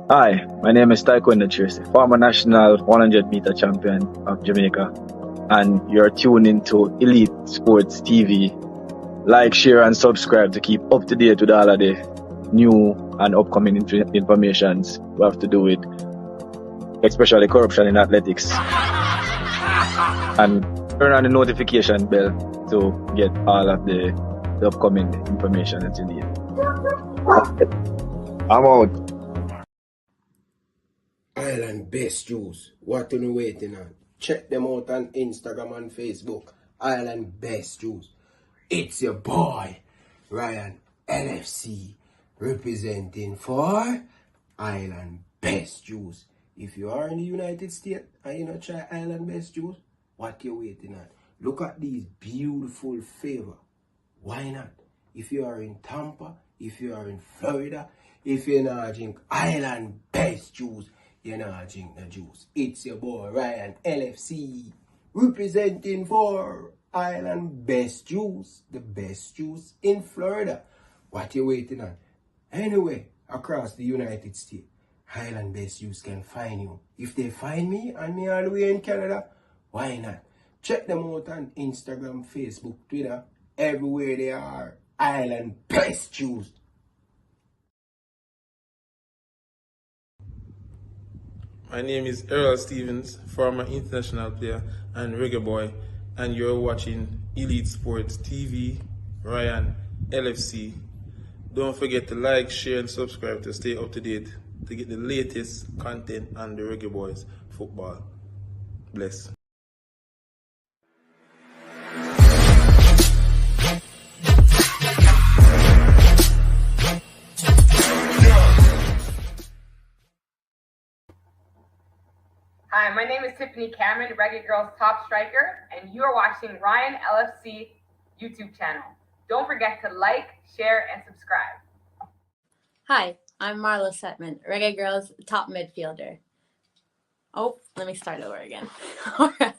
Hi, my name is Taekwondo Tracy, former national 100-meter champion of Jamaica, and you're tuned into Elite Sports TV. Like, share, and subscribe to keep up to date with all of the new and upcoming informations we have to do with, especially corruption in athletics. And turn on the notification bell to get all of the upcoming information that you need. I'm out. Island Best Juice. What are you waiting on? Check them out on Instagram and Facebook. Island Best Juice. It's your boy, Ryan LFC, representing for Island Best Juice. If you are in the United States and you not try Island Best Juice, what you waiting on? Look at these beautiful flavor. Why not? If you are in Tampa, if you are in Florida, if you not drink Island Best Juice, you not drink the juice. It's your boy Ryan LFC, representing for Island Best Juice, the best juice in Florida. What you waiting on? Anyway, across the United States, Island Best Juice can find you. If they find me and me all the way in Canada, why not? Check them out on Instagram, Facebook, Twitter, everywhere they are. Island Best Juice. My name is Earl Stevens, former international player and reggae boy, and you're watching Elite Sports TV, Ryan LFC. Don't forget to like, share, and subscribe to stay up to date to get the latest content on the Reggae Boys football. Bless. Hi, my name is Tiffany Cameron, Reggae Girlz top striker, and you are watching Ryan LFC YouTube channel. Don't forget to like, share, and subscribe. Hi, I'm Marla Setman, Reggae Girlz top midfielder. Oh, let me start over again. All right.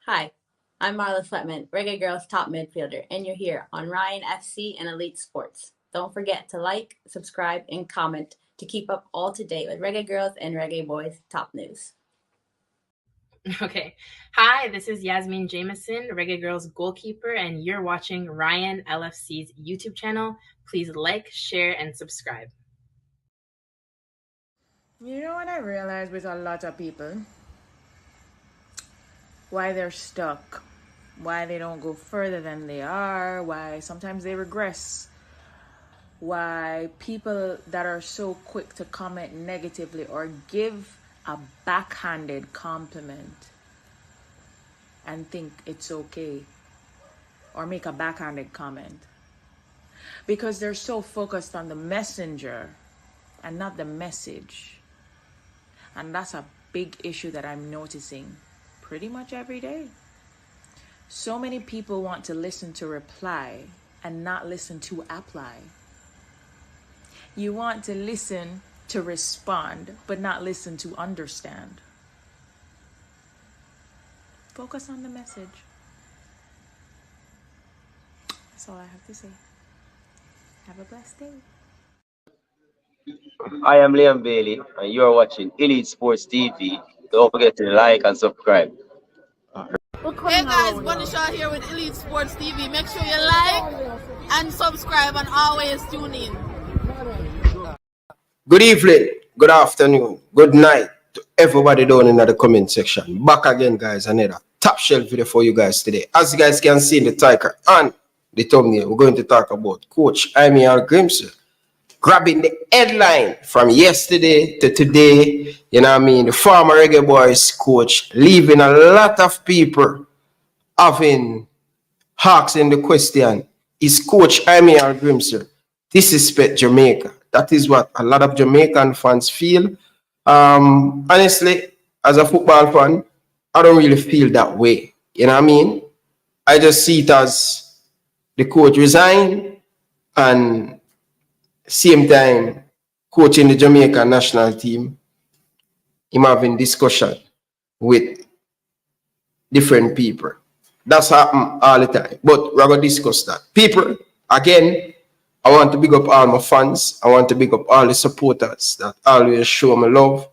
Hi, I'm Marla Setman, Reggae Girlz top midfielder, and you're here on Ryan FC and Elite Sports. Don't forget to like, subscribe, and comment to keep up all to date with Reggae Girlz and Reggae Boys top news. Okay. Hi, this is Yasmin Jameson, Reggae Girlz goalkeeper, and you're watching Ryan LFC's YouTube channel. Please like, share, and subscribe. You know what I realize with a lot of people? Why they're stuck. Why they don't go further than they are. Why sometimes they regress. Why people that are so quick to comment negatively or give a backhanded compliment and think it's okay, or make a backhanded comment, because they're so focused on the messenger and not the message. And that's a big issue that I'm noticing pretty much every day. So many people want to listen to reply and not listen to apply. You want to listen to respond, but not listen to understand. Focus on the message. That's all I have to say. Have a blessed day. I am Liam Bailey, and you're watching Elite Sports TV. Don't forget to like and subscribe. Hey guys, Bunny Shaw here with Elite Sports TV. Make sure you like and subscribe and always tune in. Good evening, good afternoon, good night to everybody down in the comment section. Back again, guys, another top shelf video for you guys today. As you guys can see in the title and the thumbnail, we're going to talk about Coach Hallgrímsson grabbing the headline from yesterday to today. You know what I mean? The former Reggae Boys coach leaving a lot of people having asking the question, is Coach Hallgrímsson disrespect Jamaica? That is what a lot of Jamaican fans feel. Honestly, as a football fan, I don't really feel that way. You know what I mean? I just see it as the coach resign and same time coaching the Jamaican national team, him having discussion with different people. That's happened all the time. But we're going to discuss that. People, again, I want to big up all my fans. I want to big up all the supporters that always show me love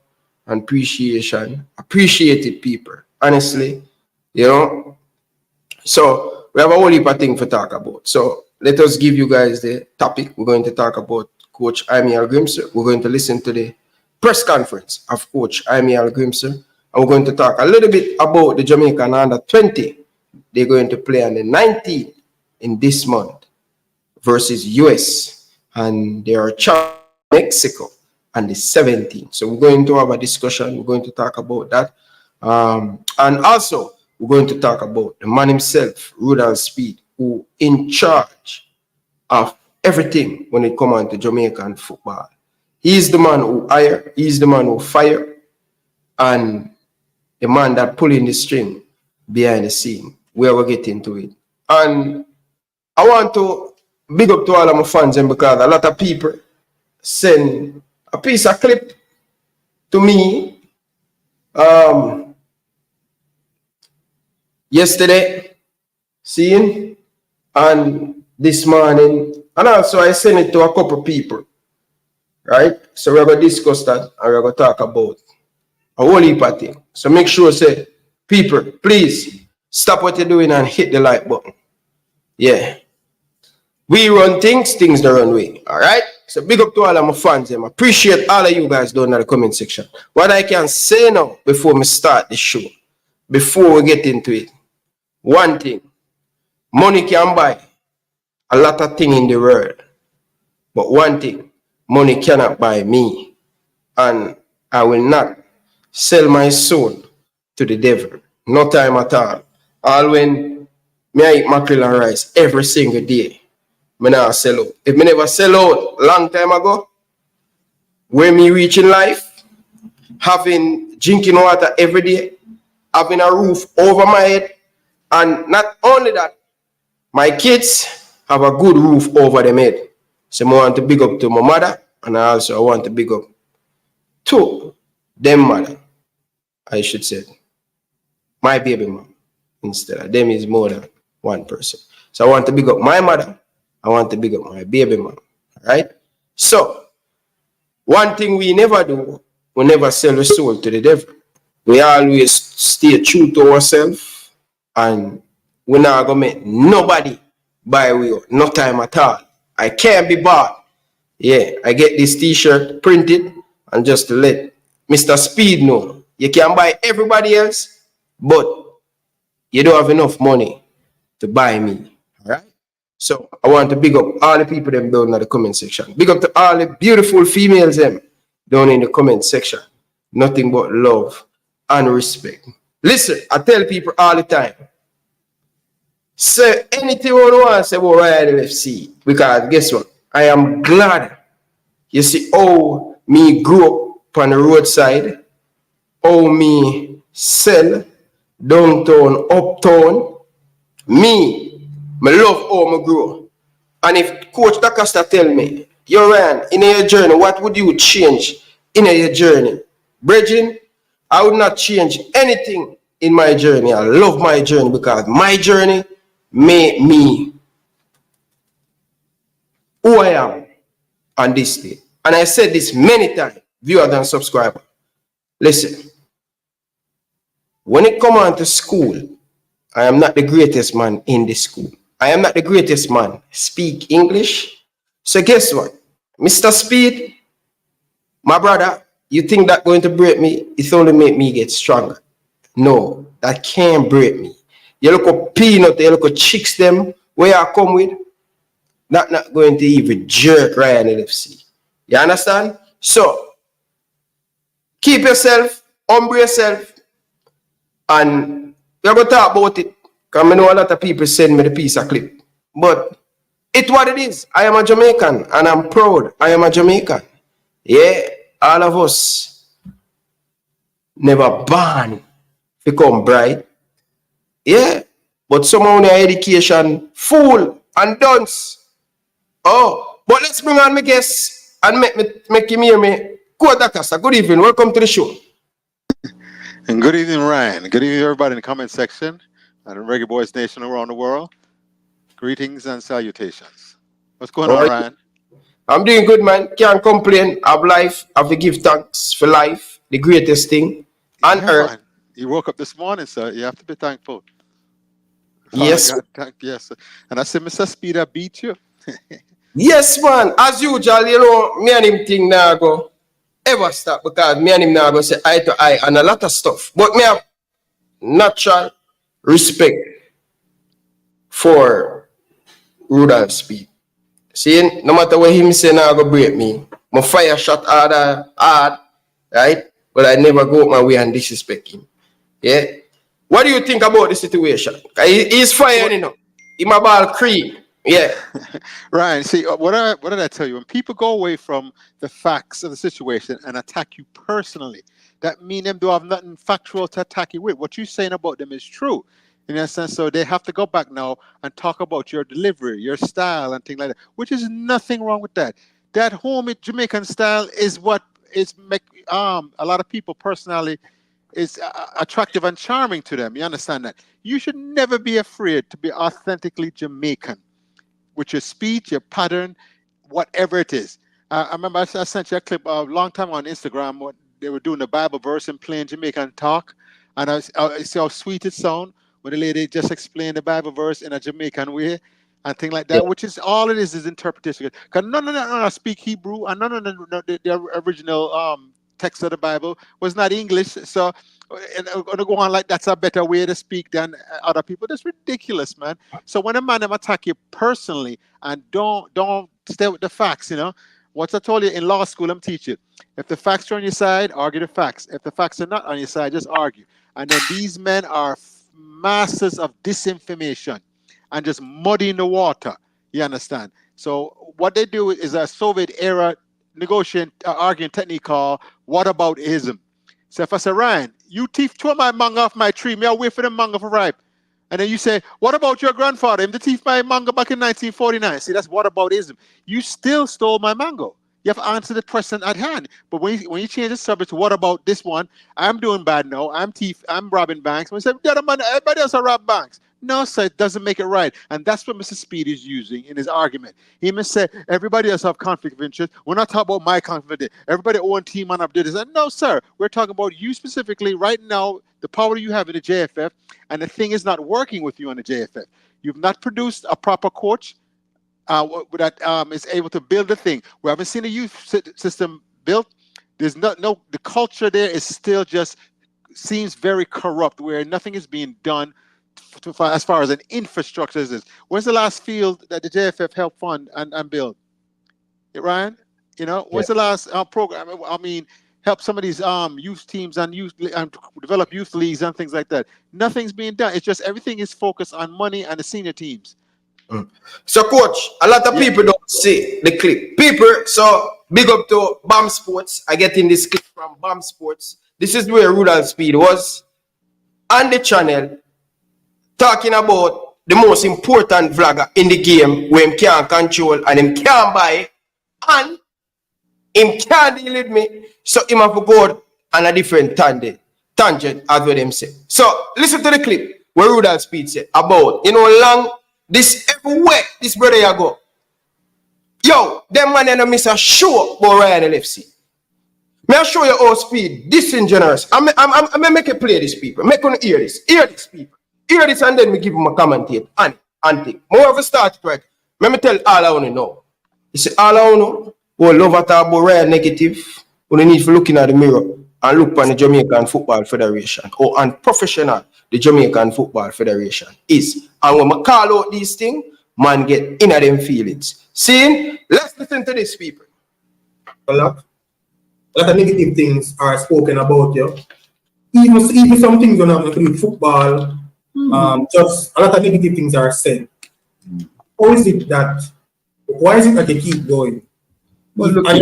and appreciation. Appreciated people, honestly, you know. So we have a whole heap of things to talk about. So let us give you guys the topic. We're going to talk about Coach Hallgrímsson. We're going to listen to the press conference of Coach Hallgrímsson. And we're going to talk a little bit about the Jamaican under 20. They're going to play on the 19th in this month versus US, and they are champions Mexico on the 17th. So we're going to have a discussion. We're going to talk about that, and also we're going to talk about the man himself, Rudolph Speid, who in charge of everything when it comes on to Jamaican football. He's the man who hire, he's the man who fire, and the man that pulling the string behind the scene. We will get into it. And I want to big up to all of my fans, and because a lot of people send a piece of clip to me yesterday, seeing, and this morning, and also I sent it to a couple people, right? So we're going to discuss that, and we're going to talk about a whole heap of things. So make sure, say, people, please stop what you're doing and hit the like button. Yeah. We run things, things don't run way. All right? So big up to all of my fans. I appreciate all of you guys down in the comment section. What I can say now before we start the show, before we get into it, one thing, money can buy a lot of things in the world. But one thing, money cannot buy me. And I will not sell my soul to the devil. No time at all. All when me I eat mackerel and rice every single day, me not sell out. If me never sell out long time ago, where me reach in life, having drinking water every day, having a roof over my head, and not only that, my kids have a good roof over their head. So I want to big up to my mother, and I also want to big up to them mother, I should say. My baby mom, instead of them is more than one person. So I want to big up my mother. I want to big up my baby mom. Right? So, one thing we never do, we never sell the soul to the devil. We always stay true to ourselves, and we're not going to make nobody buy we no time at all. I can't be bought. Yeah, I get this t-shirt printed, and just to let Mr. Speid know, you can buy everybody else, but you don't have enough money to buy me. All right? So I want to big up all the people them down in the comment section. Big up to all the beautiful females them down in the comment section. Nothing but love and respect. Listen, I tell people all the time, say anything you want to say about Ryan LFC, because guess what? I am glad you see how me grew up on the roadside, how me sell downtown, uptown. Me love how me grow. And if Coach Dacosta tell me, yo Ryan, in your journey, what would you change in your journey? Bridging, I would not change anything in my journey. I love my journey because my journey made me who I am on this day. And I said this many times, viewers and subscribers. Listen, when it comes on to school, I am not the greatest man in the school. I am not the greatest man speak English. So guess what? Mr. Speid, my brother, you think that going to break me? It's only make me get stronger. No, that can't break me. You look at peanut, you look at chicks them, where I come with, not going to even jerk Ryan LFC. You understand? So, keep yourself, humble yourself, and we're going to talk about it. Because I know a lot of people send me the piece of clip. But it's what it is. I am a Jamaican, and I'm proud. I am a Jamaican. Yeah, all of us never born become bright. Yeah, but somehow their education full and dunce. Oh, but let's bring on my guests and make him hear me. Coach Dacosta, good evening. Welcome to the show. And good evening, Ryan. Good evening, everybody in the comment section and Reggae Boys Nation around the world. Greetings and salutations. What's going on, Ryan? I'm doing good, man. Can't complain. Have life. Have to give thanks for life. The greatest thing on earth. Man. You woke up this morning, sir. You have to be thankful. Yes. Yes. And I said, Mr. Speid, I beat you. Yes, man. As usual, you know, me and him thing now go ever stop because me and him now go say eye to eye and a lot of stuff. But me have natural respect for Rudolph Speid. See, no matter what him say now go break me. My fire shot hard, right? But I never go out my way and disrespect him. Yeah. What do you think about the situation? He's firing, you know. He my ball creep. Yeah. Ryan, see, what did I tell you? When people go away from the facts of the situation and attack you personally, that means them do have nothing factual to attack you with. What you're saying about them is true. In a sense, so they have to go back now and talk about your delivery, your style, and things like that, which is nothing wrong with that. That homemade Jamaican style is what is make a lot of people personally is attractive and charming to them. You understand that? You should never be afraid to be authentically Jamaican with your speech, your pattern, whatever it is. I remember I sent you a clip a long time on Instagram when they were doing the Bible verse and playing Jamaican talk, and I see how sweet it sounds when the lady just explained the Bible verse in a Jamaican way and things like that, which is all it is interpretation. Because none of them speak Hebrew, and none of them, the original text of the Bible was not English. So, and I'm going to go on like that's a better way to speak than other people. That's ridiculous, man. So when a man attack you personally and don't stay with the facts, you know, what I told you in law school, I'm teaching. If the facts are on your side, argue the facts. If the facts are not on your side, just argue. And then these men are masters of disinformation and just muddying the water. You understand? So what they do is a Soviet era negotiating, arguing technique called whataboutism. So if I say, Ryan, you thief two of my mango off my tree, me I wait for the mango for ripe. And then you say, what about your grandfather? Him the thief my mango back in 1949. See, that's whataboutism. You still stole my mango. You have to answer the question at hand. But when you change the subject to what about this one, I'm doing bad now. I'm robbing banks. When you say, the other man, everybody else are robbing banks. No, sir, it doesn't make it right. And that's what Mr. Speid is using in his argument. He must say, everybody else have conflict of interest. We're not talking about my conflict of interest. Everybody own team on up did this. And no, sir, we're talking about you specifically right now, the power you have in the JFF, and the thing is not working with you on the JFF. You've not produced a proper coach that is able to build the thing. We haven't seen a youth system built. There's the culture there is still just seems very corrupt, where nothing is being done as far as an infrastructure is. When's the last field that the JFF helped fund and build? Ryan, you know, when's the last program? I mean, help some of these youth teams and develop youth leagues and things like that. Nothing's being done. It's just everything is focused on money and the senior teams. So, coach, a lot of people don't see the clip. People, so big up to BAM Sports. I get in this clip from BAM Sports. This is where Rudolph Speid was on the channel talking about the most important vlogger in the game where him can't control and him can't buy and him can't deal with me. So him have to go on a different tangent as what them say. So listen to the clip where Rudolph Speid said about, you know, long this everywhere this brother you go. Yo, them man and miss a show about Ryan LFC. May I show you how Speid disingenuous. I'm make a play this people. Make you hear this. Hear this people. Hear this and then me give him a commentate and think. More of a start right. Let me tell all I want to know. You see, all I want to know, who love at about Ryan negative, who need for looking at the mirror and look on the Jamaican Football Federation or and professional the Jamaican Football Federation is. And when I call out these things, man get in them feelings. See, let's listen to this people. A lot of negative things are spoken about you. Even some things don't have to do with football. Just a lot of negative things are said. How is it that? Why is it that they keep going? But look, I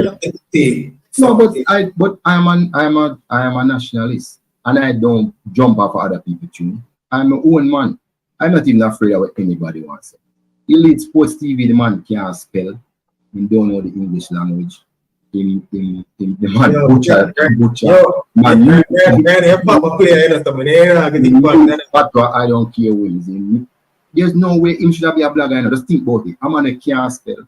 am a nationalist, and I don't jump off other people's tune. I'm my own man. I'm not even afraid of what anybody wants to say. Elite Sports TV, the man can't spell. He don't know the English language. The man butcher. I don't care where he's in. There's no way him should be a blogger. Just think about it. A man can't spell.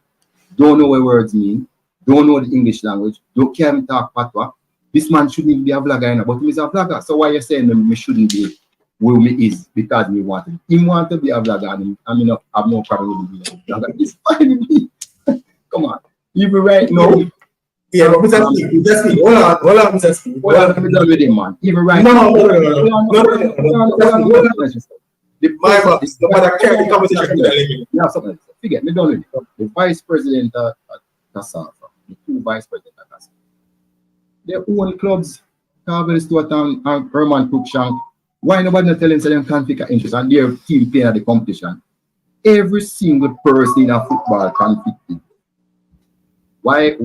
don't know what words mean, don't know the English language, don't care talk patois. This man shouldn't be a vlogger, but he's a vlogger. So why you saying me shouldn't be where me is because me want him? He want to be a vlogger, and I mean, I have no problem with being a vlogger. It's fine with me. Come on, you be right now. Yeah, but Mr. Speed, hold on, Mr. Speed. Hold on, I'm done with him, man. Even right No. now. My God, no matter carry the conversation. Yeah, something. Forget me, done with it. The vice president at Kassafa, the two vice presidents at Kassafa, their own clubs, Carvel Stewart and Herman Cruikshank. Why nobody not telling them conflict of interest and their team playing at the competition? Every single person in a football conflicted. Why?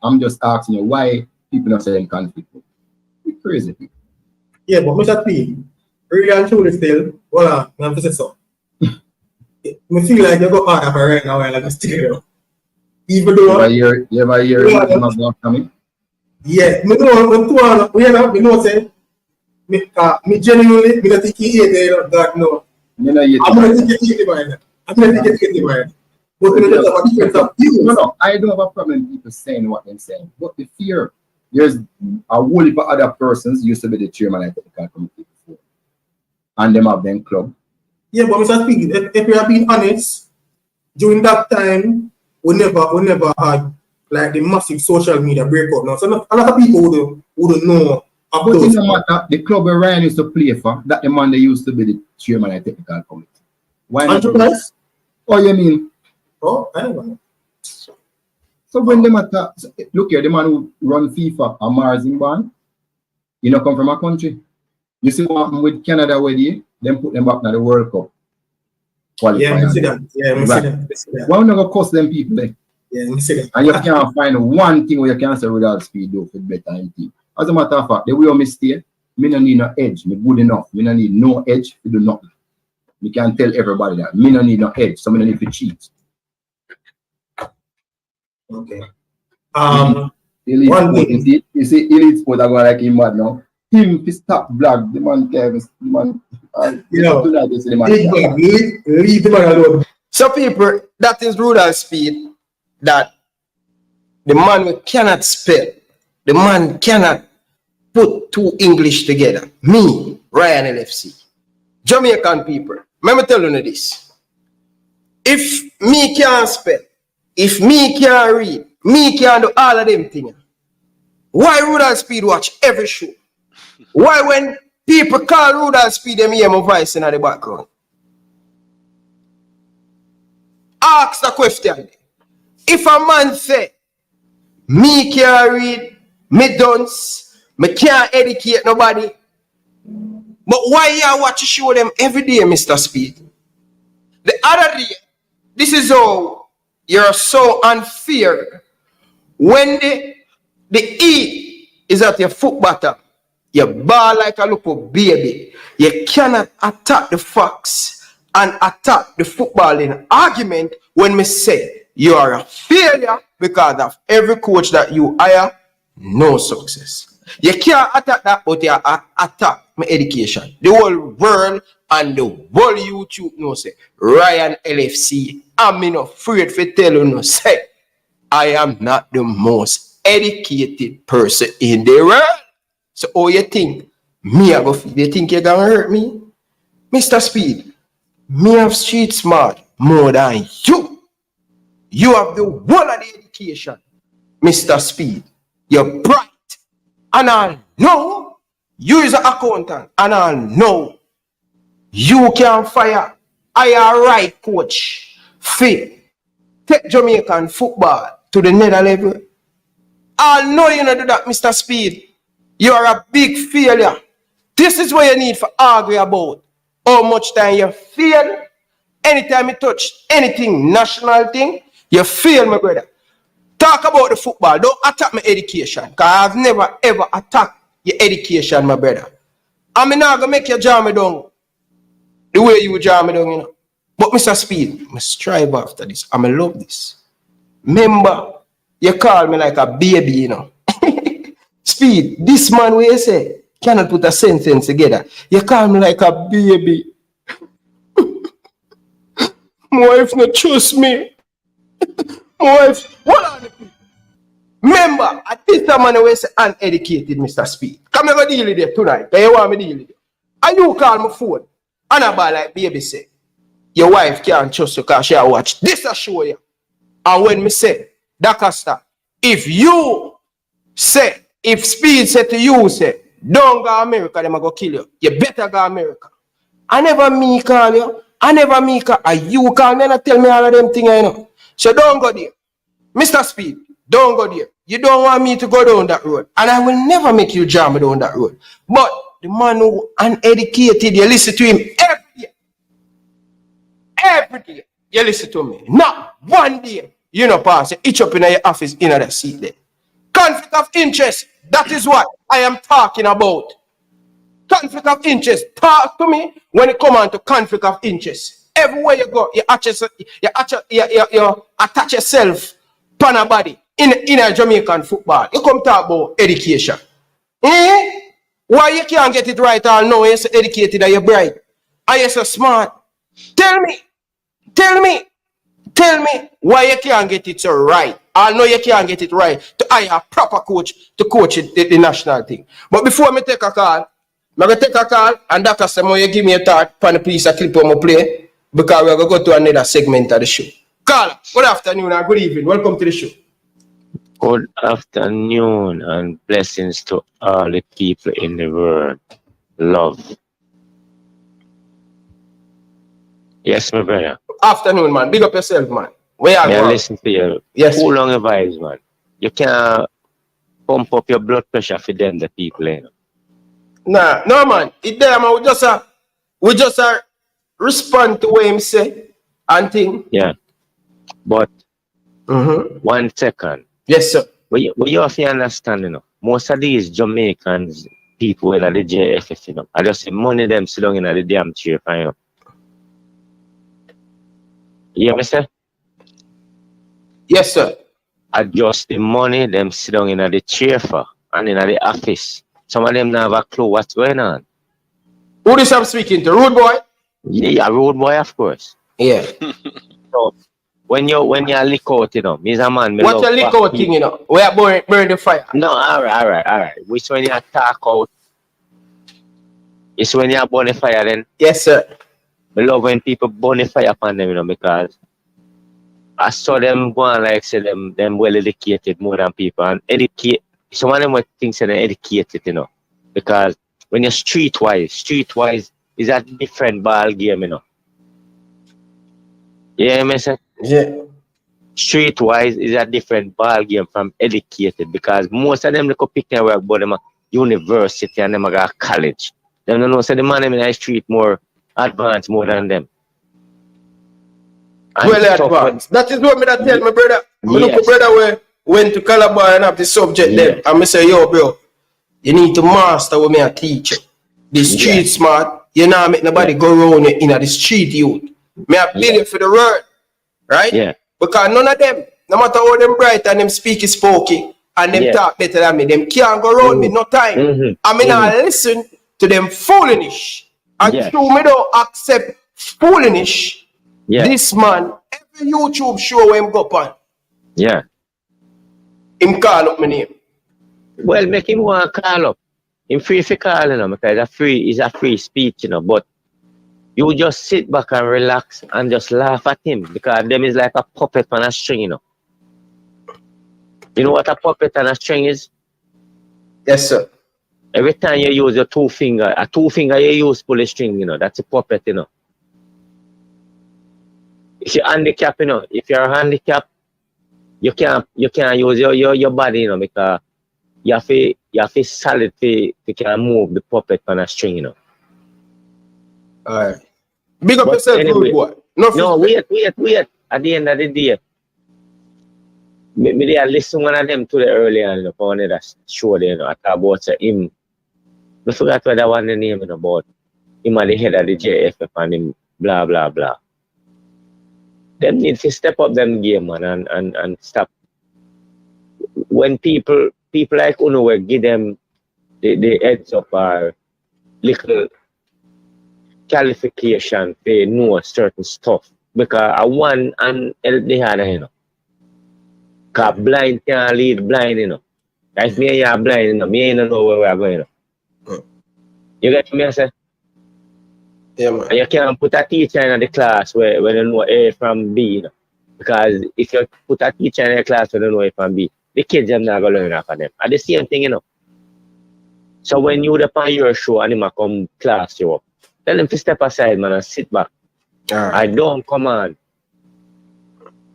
I'm just asking you, why people not saying conflict? It's crazy people. Yeah, but Mr. P, really and truly still, well, I'm just so. I feel like you go hard up right now like a stereo. Even though you ever hear coming? Yeah, me know say me genuinely me not think he hate God no. I'm gonna think he hate man. I'm gonna think he hate man. But you know what difference of views. No, I don't have a problem with people saying what they're saying. But the fear, there's a whole heap of other persons used to be the chairman of the technical committee before. And them have them club. Yeah, but Mr. Speed, if we are being honest, during that time we never had like the massive social media breakout now. So a lot of people wouldn't know about those. But it doesn't matter. The club where Ryan used to play for, that the man they used to be the chairman of the technical committee. Why not? Oh, you mean? Oh, anyway. So when them attack, look here, the man who run FIFA, Amar Zimban, you know, come from a country. You see what happened with Canada where them put them back in the World Cup. Yeah, I see that. Yeah, I see that. Why not go cost them people there? Yeah, I see that. And you can't find one thing where you can say Rudolph Speid do for better in team. As a matter of fact, the way I stay, me no need no edge. Me good enough. Me no need no edge to do nothing. Me can tell everybody that. Me no need no edge, so me no need to cheat. Okay. Elite one sport, thing. you see, elite sport are going like him mad now. Him, his top blog, the man Kevin, the man. You know, leave the man alone. So people, that is Rudolph Speid, that the man we cannot spell, the man cannot put two English together. Me, Ryan LFC. Jamaican people, let me tell you this. If me can't spell, if me can't read, me can't do all of them things, why Rudolph Speid watch every show? Why when people call Rudolph Speid, them hear my voice in the background? Ask the question. If a man say, me can't read, me dunce, me can't educate nobody, but why you watch a show them every day, Mr. Speid? The other day, this is how you're so unfair. When the E is at your foot bottom, you ball like a little baby. You cannot attack the facts and attack the footballing argument when me say you are a failure because of every coach that you hire, no success. You can't attack that, but you attack my education. The whole world and the whole YouTube know say Ryan LFC, I'm not afraid to tell you no say I am not the most educated person in the world. So oh you think me I go you think you're gonna hurt me? Mr. Speid, me have street smart more than you. You have the whole of the education. Mr. Speid, you're bright. And I know you is an accountant. And I know you can fire hire right coach fit take Jamaican football to the nether level. I know you not do that, Mr. Speid. You are a big failure. This is what you need for argue about. How much time you fail. Anytime you touch anything, national thing, you fail, my brother. Talk about the football. Don't attack my education. Because I've never ever attacked your education, my brother. I'm not going to make you jam me down the way you jam me down, you know. But Mr. Speid, I strive after this. I love this. Remember, you call me like a baby, you know. Speid, this man where you say cannot put a sentence together. You call me like a baby. My wife not trust me. Hold on. Remember, at this time when I was uneducated, Mr. Speed. Come here, go deal with it tonight. You want me deal with it? And you call my phone. And I buy like baby say, your wife can't trust you because she watch. This I show you. And when me say, Dakasta, if you say, if Speed said to you, say, don't go America, them go kill you. You better go America. I never me call you. I never me call. And you call me and tell me all of them things I know. So don't go there. Mr. Speed, don't go there. You don't want me to go down that road. And I will never make you jam down that road. But the man who uneducated, you listen to him every day. Every day, you listen to me. Not one day, you know, pass it. Each up in your office, in that seat there. Conflict of interest, that is what I am talking about. Conflict of interest. Talk to me when it comes on to conflict of interest. Everywhere you go, you attach yourself pan a body in a Jamaican football. You come talk about education. Why you can't get it right all now? You're so educated and you're bright. And you're so smart. Tell me why you can't get it so right. I know you can't get it right to hire a proper coach to coach the national thing. But before me take a call, I'm going to take a call and that customer you give me a thought on the piece of clip on my play because we're going to go to another segment of the show. Carl, good afternoon and good evening. Welcome to the show. Good afternoon and blessings to all the people in the world. Love. Yes, my brother. Afternoon, man. Big up yourself, man. Where are you? I listen to you. Yes. Cool on your vibes, man. You can't pump up your blood pressure for them, the people, you know. Nah, no, man. It there, man. We just respond to what him say and think. Yeah. But 1 second. Yes, sir. But you have to understand, you know, most of these Jamaicans, people in the JFF, you know, I just say money them sit down in the damn chair, you know. You hear me, sir? Yes, sir. Adjust the money them sit down in the chair for and in the office. Some of them don't have a clue what's going on. Who this I'm speaking to? Rude boy? Yeah, rude boy, of course. Yeah. So when you lick out, you know, me's a man. What's a lick out thing, you know? Where burn the fire? No, all right. Which when you talk out, it's when you burn the fire then. Yes, sir. I love when people burn the fire upon them, you know, because I saw them go on like say them well educated more than people and educate. Some of them would think they're educated, you know, because when you're streetwise is a different ball game, you know. Yeah, I say? Yeah. Streetwise is a different ball game from educated because most of them look pick their work, but them a university and them a go college. Them don't know, so the man in the street more advanced more than them. And well advanced. That is what me that tell my brother. My little brother went to Calabar and have the subject there. And me say, yo, bro, you need to master what me a teach you. The street smart, you know, make nobody go around you in the street youth. Me a build it for the world. Right? Yeah. Because none of them, no matter how them bright and them speak is spooky and them talk better than me, them can't go around me no time. I mean, I listen to them foolish. And so me don't accept foolish. This man, every YouTube show where him go on. Yeah. Him call up my name. Well, make him want to call up. Him free for calling, you know, because it's a free speech, you know, but you just sit back and relax and just laugh at him because them is like a puppet on a string, you know. You know what a puppet on a string is? Yes, sir. Every time you use your two finger you use pull a string, you know, that's a puppet, you know. If you're handicapped, you know, if you're handicapped, you can't use your body, you know, because you have to solid to can move the puppet on a string, you know. Alright. Big up yourself, anyway, boy. No, wait. At the end of the day, maybe I listen one of them to the earlier on, you know, on that show there, you know, I talk about him. I forgot what that one the name, you know, about him at the head of the JFF and him blah blah blah. Them need to step up them game, man, and stop. When people like Uno will give them the heads up or little qualification, they know certain stuff because I want and the other, you know. Because blind can't lead blind, you know. If me and you are blind, you know, me ain't know where we are going, you know. You get me, I say? Yeah, man. And you can't put a teacher in the class where they know A from B, you know. Because if you put a teacher in the class where they know A from B, the kids are not going to learn off of them. And the same thing, you know. So when you upon your show and him come class you up, tell him to step aside, man, and sit back. Right. I don't command.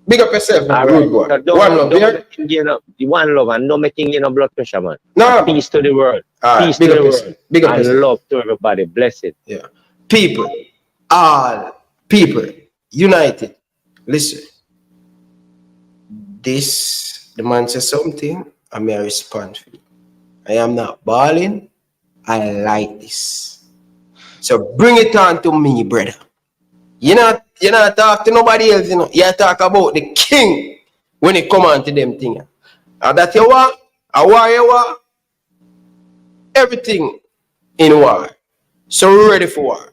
Big up yourself, man. Right. Good boy. So One love, one love, and don't make thing, you know, blood pressure, man. No. Peace to the world. Right. Peace to the world. Big up and yourself. Love to everybody. Blessed. Yeah. People, all people, united. Listen. The man says something, I may respond to it. I am not balling. I like this. So bring it on to me, brother. You're not talk to nobody else, you know. You talk about the king when it come on to them things. And that you want, a war you want, everything in war. So we're ready for war.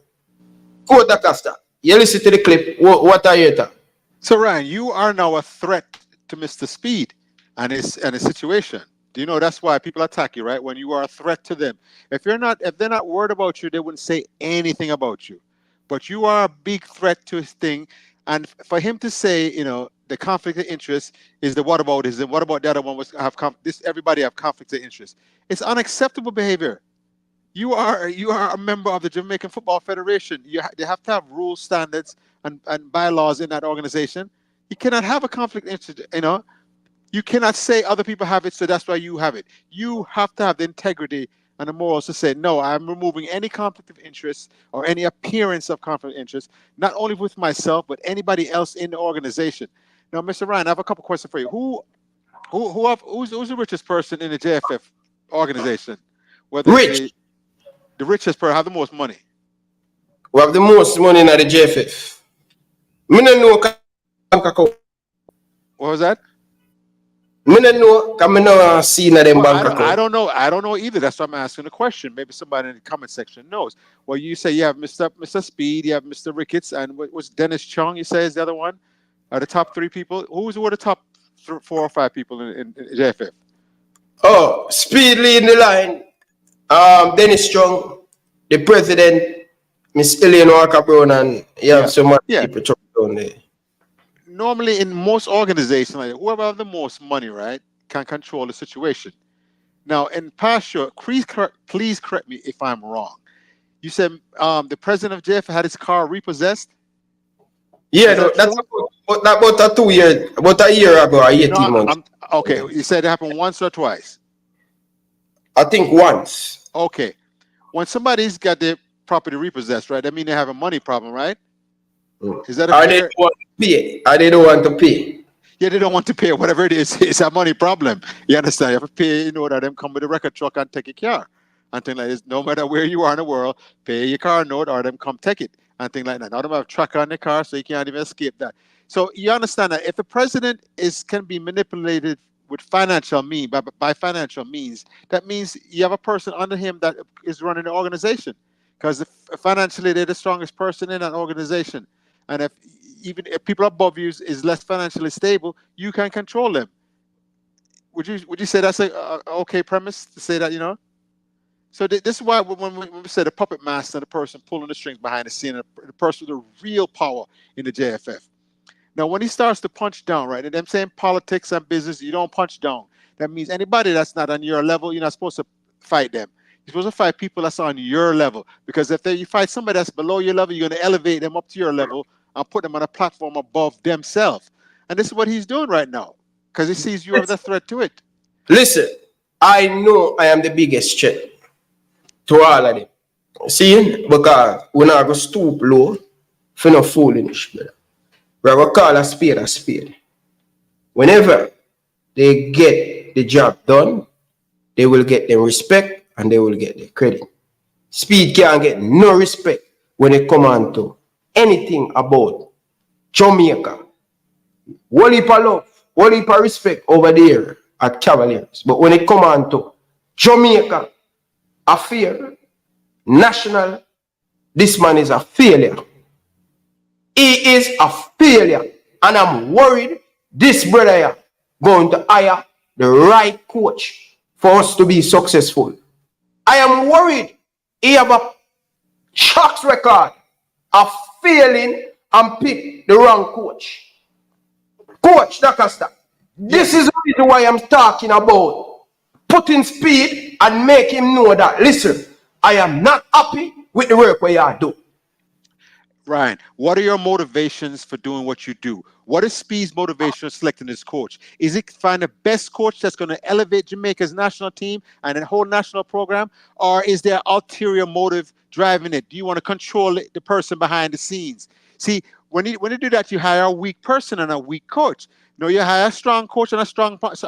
Go to Costa. You listen to the clip. What are you talking? So Ryan, you are now a threat to Mr. Speid and his situation. Do you know that's why people attack you, right? When you are a threat to them. If they're not worried about you, they wouldn't say anything about you. But you are a big threat to his thing. And for him to say, you know, the conflict of interest is the what about the other one was everybody have conflict of interest. It's unacceptable behavior. You are a member of the Jamaican Football Federation. They have to have rules, standards, and bylaws in that organization. You cannot have a conflict of interest, you know. You cannot say other people have it, so that's why you have it. You have to have the integrity and the morals to say, no, I'm removing any conflict of interest or any appearance of conflict of interest, not only with myself, but anybody else in the organization. Now, Mr. Ryan, I have a couple questions for you. Who's the richest person in the JFF organization? Whether Rich. The richest person have the most money. We have the most money in the JFF. Me no know bank account. What was that? Me no know, because me no see in them bank account. I don't know either. That's why I'm asking the question. Maybe somebody in the comment section knows. Well, you say you have Mr. Speid, you have Mr. Ricketts, and what was Dennis Chung? You say is the other one. Are the top three people? Were the top 4 or 5 people in JFF? Oh, Speid leading the line. Dennis Chung, the president, Miss Ellen Walker Brown, and you have some other people down there. Normally, in most organizations, like whoever has the most money, right, can control the situation. Now, in past year, please correct me if I'm wrong. You said the president of JFF had his car repossessed. Yeah, that's about a year ago, or 18 months. Okay, you said it happened once or twice. I think once. Okay, when somebody's got their property repossessed, right? That means they have a money problem, right? Is that They don't want to pay? They don't want to pay? Yeah, they don't want to pay. Whatever it is, it's a money problem. You understand? You have to pay in order them come with a record truck and take your car. And things like this. No matter where you are in the world, pay your car note or them come take it. And things like that. Now them have a tracker on the car, so you can't even escape that. So you understand that if the president can be manipulated with financial means, by financial means, that means you have a person under him that is running the organization. Because financially they're the strongest person in that organization. And if people above you is less financially stable, you can control them. Would you say that's a okay premise to say that, you know? So this is why when we say the puppet master, the person pulling the strings behind the scene, the person with the real power in the JFF. Now, when he starts to punch down, right, and I'm saying politics and business, you don't punch down. That means anybody that's not on your level, you're not supposed to fight them. You're supposed to fight people that's on your level. Because if you fight somebody that's below your level, you're going to elevate them up to your level and put them on a platform above themselves. And this is what he's doing right now. Because he sees you as a threat to it. Listen, I know I am the biggest threat to all of them. See? Because we're not going to stoop low for no foolishness, brother. We're going to call a spade a spade. Whenever they get the job done, they will get the respect and they will get the credit. Speid can't get no respect when it comes on to anything about Jamaica. One heap of love, one heap of respect over there at Cavaliers. But when it comes on to Jamaica, affair, national, this man is a failure. He is a failure. And I'm worried this brother here going to hire the right coach for us to be successful. I am worried he have a track record of failing and pick the wrong coach. Coach D'Costa, this is the reason why I'm talking about putting Speed and make him know that, listen, I am not happy with the work where you do. Ryan, what are your motivations for doing what you do? What is Speed's motivation for selecting this coach? Is it to find the best coach that's going to elevate Jamaica's national team and the whole national program? Or is there ulterior motive driving it? Do you want to control the person behind the scenes? See, when you do that, you hire a weak person and a weak coach. You know, you hire a strong coach and a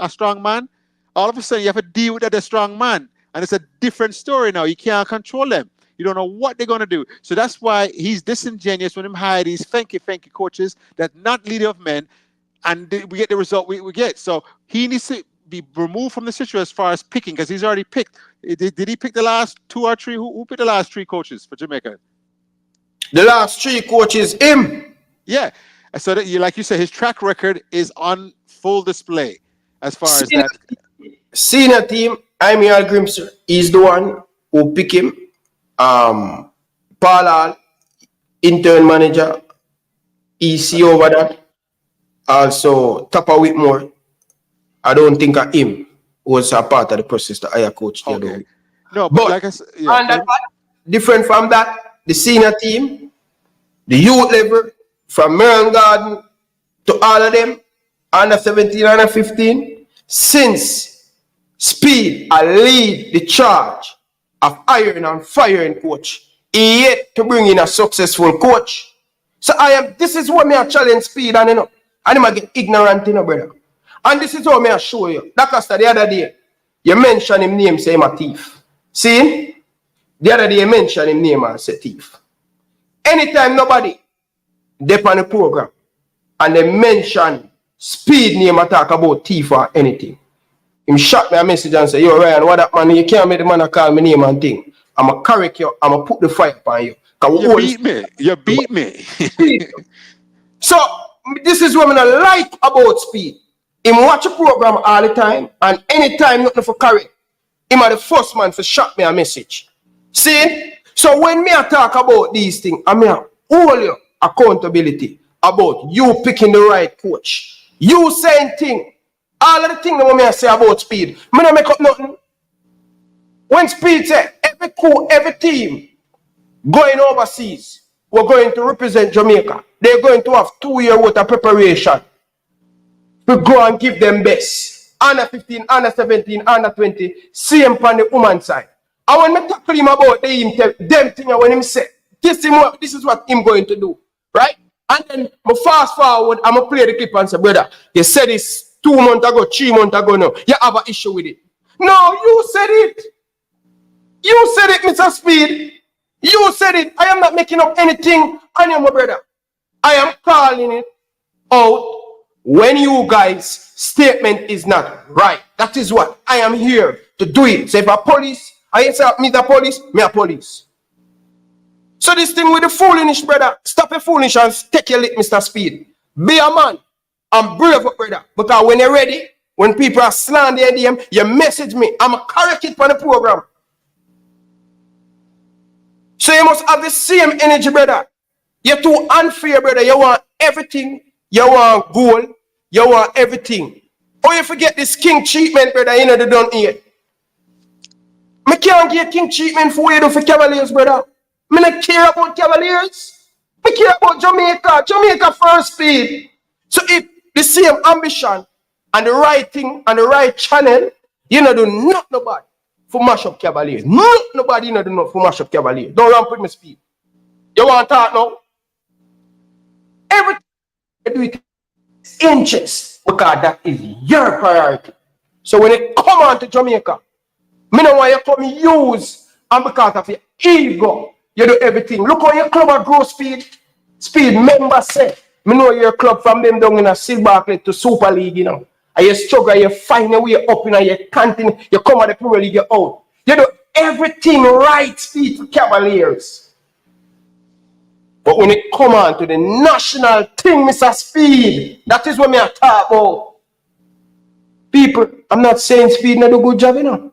strong man. All of a sudden, you have to deal with that strong man. And it's a different story now. You can't control them. You don't know what they're going to do. So that's why he's disingenuous when he hire these fanky coaches that not leader of men, and we get the result we get. So he needs to be removed from the situation as far as picking, because he's already picked. Did he pick the last 2 or 3? Who picked the last 3 coaches for Jamaica? The last 3 coaches, him. Yeah. So that, like you said, his track record is on full display as far as that. Senior team, Hallgrímsson, is the one who pick him. Paul, intern manager, EC over that. Also, Tapa Whitmore, I don't think of him was a part of the process to hire coach. Okay. No, but like I said, and that different from that, the senior team, the youth level, from Marin Garden to all of them, under 17, under 15, since Speed, I lead the charge of hiring and firing coach. He yet to bring in a successful coach. So this is what me I challenge Speed and and him I get ignorant, brother. And this is what me I show you. D'Costa, the other day, you mention him name, say him a thief. See him? The other day you mention him name and say thief. Anytime nobody dep on the program and they mention Speed name and talk about thief or anything, him shot me a message and say, yo, Ryan, what that man? You can't make the man call me name and thing. I'm going to correct you. I'm going to put the fire upon you. You beat me. So, this is what I like about Speed. Him watch a program all the time, and anytime nothing for correct, him are the first man to shot me a message. See? So, when me talk about these things, I mean, all your accountability about you picking the right coach. You saying things. All of the things that I say about Speed, I don't make up nothing. When Speed said every team going overseas, we're going to represent Jamaica. They're going to have 2 years worth of preparation to go and give them best. Under 15, under 17, under 20, same on the woman side. And when I talk to him about them thing, when him say, this is what him going to do, right? And then I fast forward, I'm going to play the clip and say, brother, you said this 2 months ago, 3 months ago now. You have an issue with it. No, you said it. You said it, Mr. Speed. You said it. I am not making up anything on you, my brother. I am calling it out when you guys' statement is not right. That is what I am here to do it. So if a police, I say me the police, me a police. So this thing with the foolishness, brother, stop your foolishness and take your lick, Mr. Speed. Be a man. I'm brave up, brother. Because when you're ready, when people are slandering them, you message me. I'm a correct it for the program. So you must have the same energy, brother. You're too unfair, brother. You want everything. You want gold. You want everything. Or you forget this king treatment, brother. You know they don't eat. I can't get king treatment for you for Cavaliers, brother. I don't care about Cavaliers. I care about Jamaica. Jamaica first, Speed. So if the same ambition and the right thing and the right channel, you know, do not nobody for mash up Cavaliers. Not nobody, you know, do not for mash up Cavaliers. Don't run with me, Speed. You want to talk now? Everything you do it inches because that is your priority. So when it come on to Jamaica, me know why you come use and because of your ego, you do everything. Look how your club grow Speed. Speed member say. Me know your club from them down in a Silver to Super League, you know. And you struggle, you find your way up, you know, you continue, you come at the Premier League, you out. You do everything right, Speed, for Cavaliers. But when it come on to the national thing, Mr. Speed, that is what me I talk about. People, I'm not saying Speed not do a good job, you know.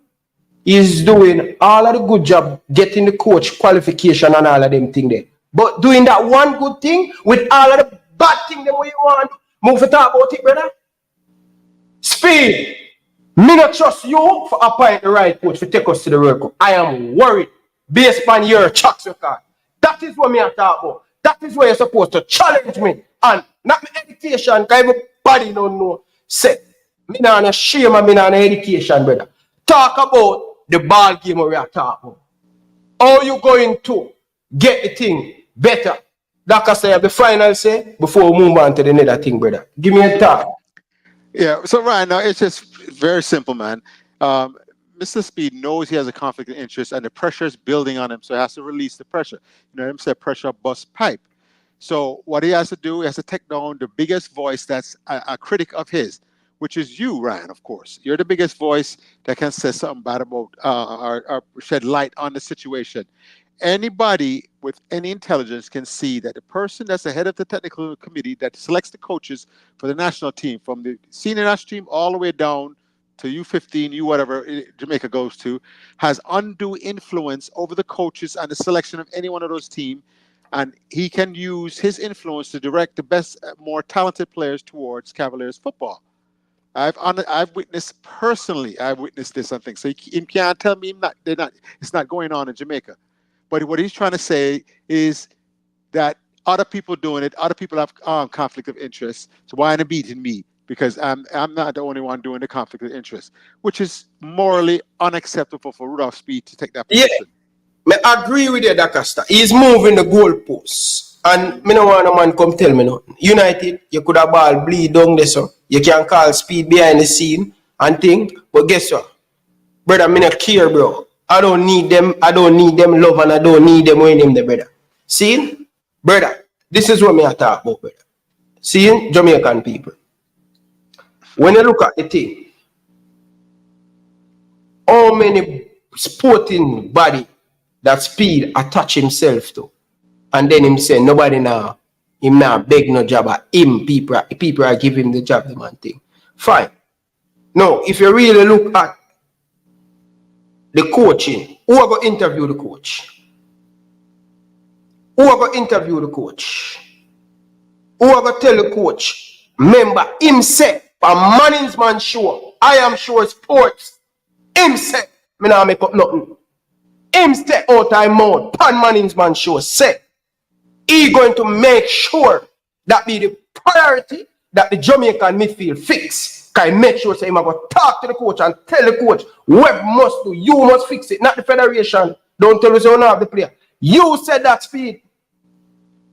He's doing all of the good job, getting the coach qualification and all of them things there. But doing that one good thing with all of the bad thing them way you want, move to talk about it, brother. Speed, me not trust you for appoint the right coach to take us to the World Cup. I am worried based on your track record. That is what me I talk about. That is where you're supposed to challenge me. And not my education, because everybody don't know. Say, me not no shame and me not no education, brother. Talk about the ball game we are talking about. How you going to get the thing better? Like I say, the final say, before we move on to the next thing, brother. Give me a talk. Yeah, so Ryan, now it's just very simple, man. Mr. Speed knows he has a conflict of interest and the pressure is building on him, so he has to release the pressure. You know him say pressure bust pipe. So what he has to do, he has to take down the biggest voice that's a critic of his, which is you, Ryan, of course. You're the biggest voice that can say something bad about or shed light on the situation. Anybody with any intelligence can see that the person that's the head of the technical committee that selects the coaches for the national team, from the senior national team all the way down to U15, U whatever Jamaica goes to, has undue influence over the coaches and the selection of any one of those teams. And he can use his influence to direct the best, more talented players towards Cavaliers football. I've witnessed personally. I've witnessed this on things. So he can't tell me it's not going on in Jamaica. But what he's trying to say is that other people doing it, other people have conflict of interest. So why are they beating me? Because I'm not the only one doing the conflict of interest, which is morally unacceptable for Rudolph Speid to take that position. Yeah, I agree with you, Dakasta. He's moving the goalposts. And me no want a man come tell me nothing. United, you could have ball bleed down there, so you can call Speed behind the scene and think. But guess what? Brother, me not care, bro. I don't need them love and I don't need them winning the brother. See? Brother, this is what me I talk about, brother. See, Jamaican people. When you look at the thing, how many sporting body that Speed attach himself to, and then him say nobody now, him now beg no job at him, people are giving him the job, the man thing. Fine. Now, if you really look at the coaching, who are going to interview the coach? Who are going to interview the coach? Who are going to tell the coach? Remember, himself, a Manning's man show, I am sure sports, himself, me not make up nothing. Him step out of mouth, pan Manning's man show, say, he going to make sure that be the priority that the Jamaican midfield fix. Can make sure say him going to talk to the coach and tell the coach what must do. You must fix it, not the federation. Don't tell us you don't have the player. You said that, Speed.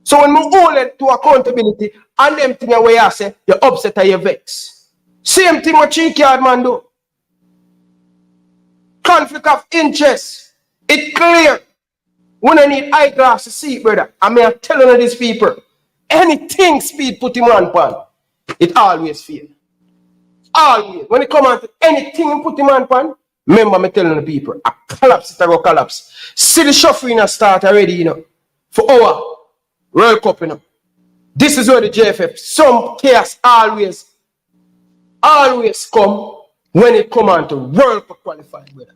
So when we hold it to accountability and them things where you say you upset or you vex. Same thing what Cheeky Yard man do. Conflict of interest. It's clear. When I need eyeglass to see, brother, I mean, I'm telling these people, anything Speed put him on pan, it always fail. Always. When it come on to anything you put him on pan, remember me telling the people, I collapse, it will collapse. See the shuffling start already, you know, for our World Cup, you know. This is where the JFF, some chaos always come when it come on to World Cup qualifying, brother.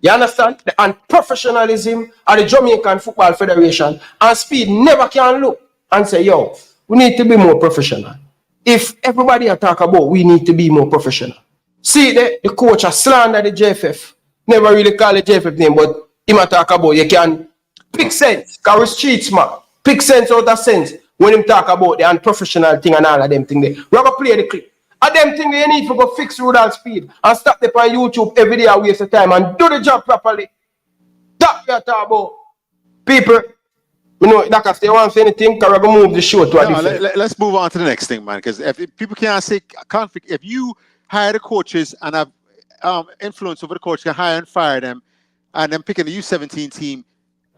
You understand? The unprofessionalism of the Jamaican Football Federation and Speed never can look and say, yo, we need to be more professional. If everybody talk about we need to be more professional. See, the coach has slandered the JFF. Never really call the JFF name, but him talk about you can pick sense, because we street smart. Pick sense out of sense when him talk about the unprofessional thing and all of them thing there. We're going to play the clip. And them thing you need to go fix Rudolph Speid and stop them on YouTube every day and waste the time and do the job properly. That we are talking about. People, you know, like if they want to say anything, because we're going to move the show to a different. Let's move on to the next thing, man, because if people can't say conflict, if you hire the coaches and have influence over the coach, you can hire and fire them, and then picking the U17 team,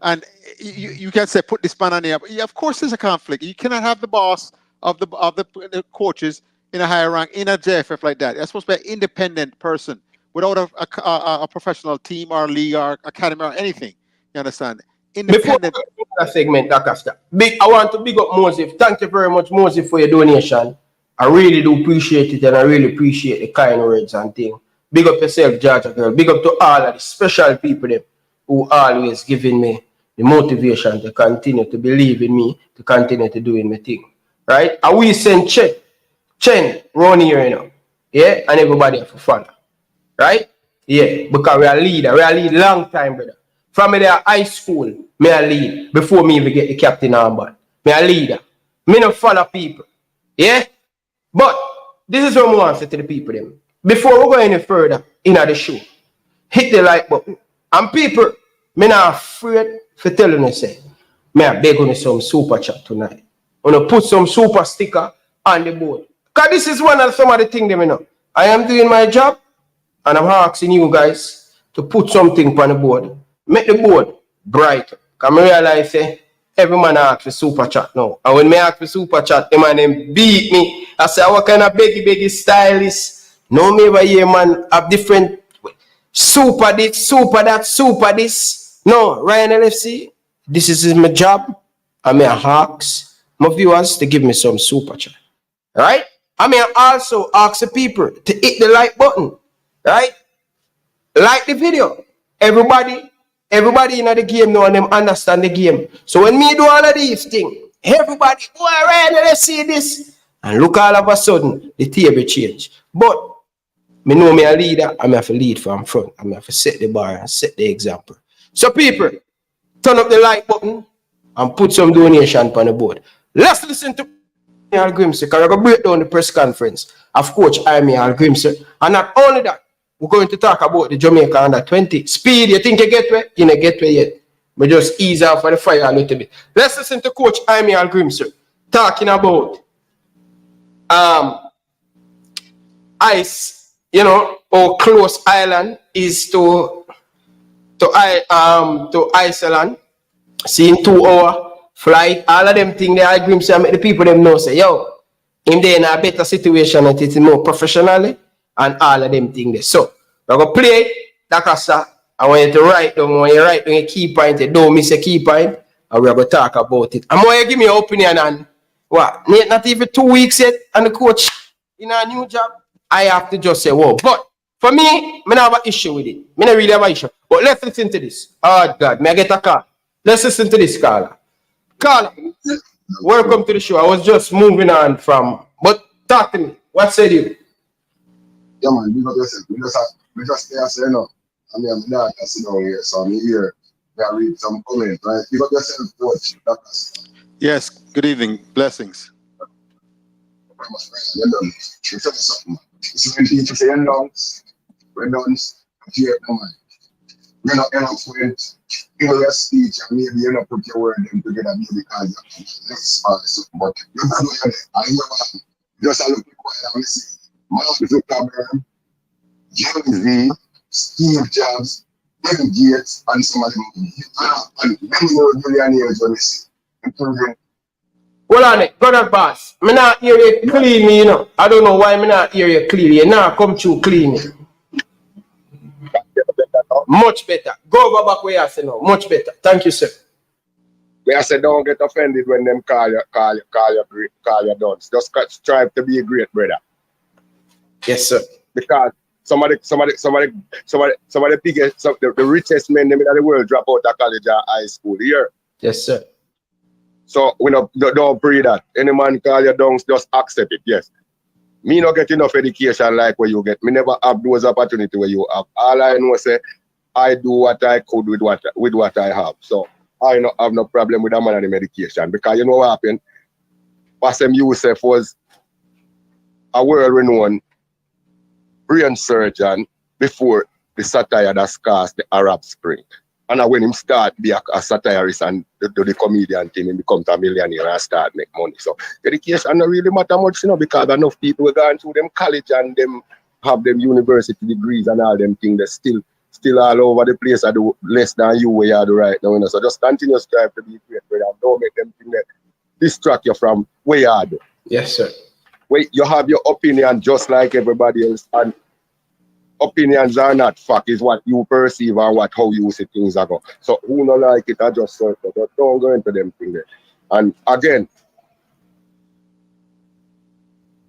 and you can say put this man on there. Yeah, of course, there's a conflict. You cannot have the boss of the coaches in a higher rank in a JFF like that. That's supposed to be an independent person without a professional team or league or academy or anything. You understand? Independent. Before that segment, I want to big up Moses. Thank you very much, Moses, for your donation. I really do appreciate it, and I really appreciate the kind words and things. Big up yourself, Georgia girl. Big up to all of the special people them who always giving me the motivation to continue to believe in me, to continue to doing my thing. Right? And we send Chen round here, you know. Yeah, and everybody have to follow. Right? Yeah, because we are leader. We are lead long time, brother. From me there high school, me a lead before me even get the captain armband. Me a leader. Me no follow people. Yeah? But this is what I want to say to the people them. Before we go any further in the show, hit the like button. And people, me not afraid for telling you say, me I beg on some super chat tonight. I'm gonna put some super sticker on the board. Because this is one of some of the things them, you know. I am doing my job, and I'm asking you guys to put something on the board. Make the board bright. Because I realize say, every man asks for super chat now. And when me ask for super chat, the man them beat me. I say, what kind of beggy style is? No, me over here, man, have different super this, super that, super this. No, Ryan LFC, this is my job. I may ask my viewers to give me some super chat. Right? I may also ask the people to hit the like button. Right? Like the video. Everybody in the game know and them understand the game. So when me do all of these things, everybody, boy, Ryan, let's see this. And look, all of a sudden, the table change. But me know me a leader, I have to lead from front. I have to set the bar and set the example. So people, turn up the like button and put some donation on the board. Let's listen to Hallgrímsson, because we're going to break down the press conference of Coach Hallgrímsson. And not only that, we're going to talk about the Jamaica under 20. Speed, you think you get where? You don't get where yet. But just ease off for the fire a little bit. Let's listen to Coach Hallgrímsson talking about ice, you know, how close Ireland is to Iceland. Seeing 2-hour flight, all of them things, the Hallgrímsson make the people them know say, yo, him there in a better situation and it is more professionally and all of them things there. So we're gonna play that casa. I want you to write down, when you write down a key point, you don't miss a key point, and we're gonna talk about it. I want you to give me your opinion on what? Not even 2 weeks yet, and the coach in a new job. I have to just say, whoa. But for me, I don't have an issue with it. I don't really have an issue. But let's listen to this. Oh God, may I get a call? Let's listen to this, Carla. Carla, welcome to the show. I was just moving on from, but talk to me. What said you? Yeah, man, big up yourself. We just stay as you know. I mean, I'm not sit down here, so I'm here. I read some comments, right? Big up yourself, coach. Yes, good evening. Blessings. You're done. You tell me something, man. It's when people say you're done, we're done. Here, no, man. You're not enough with your speech, and maybe you're not put your word in together, maybe because you're something, but you're not doing it. And you're just a little bit quiet and listen. Mark Zuckerberg, Jay-Z, Steve Jobs, Bill Gates, and some of them. And many more billionaires on this. Including. Hold on it, brother boss. I not hear you clean me, you know. I don't know why I not hear you clean. You now come through clean. Much better. Go over back where I say now. Much better. Thank you, sir. Where I say don't get offended when them call you dons. Just strive to be a great brother. Yes, sir. Because some of the biggest, the richest men in the world drop out of college or high school here. Yes, sir. So we don't breed that. Any man call you dons, just accept it. Yes. Me not get enough education like what you get. Me never have those opportunities where you have. All I know say I do what I could with what I have. So I don't have no problem with that man and the medication. Because you know what happened? Pastor Yusuf was a world-renowned brain surgeon before the satire that caused the Arab Spring. And when him start be a satirist and do the comedian thing, he becomes a millionaire and start make money. So education don't really matter much, you know, because enough people are going through them college and them have them university degrees and all them things. They're still all over the place. I do less than you where you do right now, you know. So just continue to strive to be great, brother. Don't make them things that distract you from where you are. Yes, sir. Wait, you have your opinion just like everybody else, and opinions are not fact, is what you perceive and how you see things are go. So who not like it, I just sort of don't go into them things there. And again,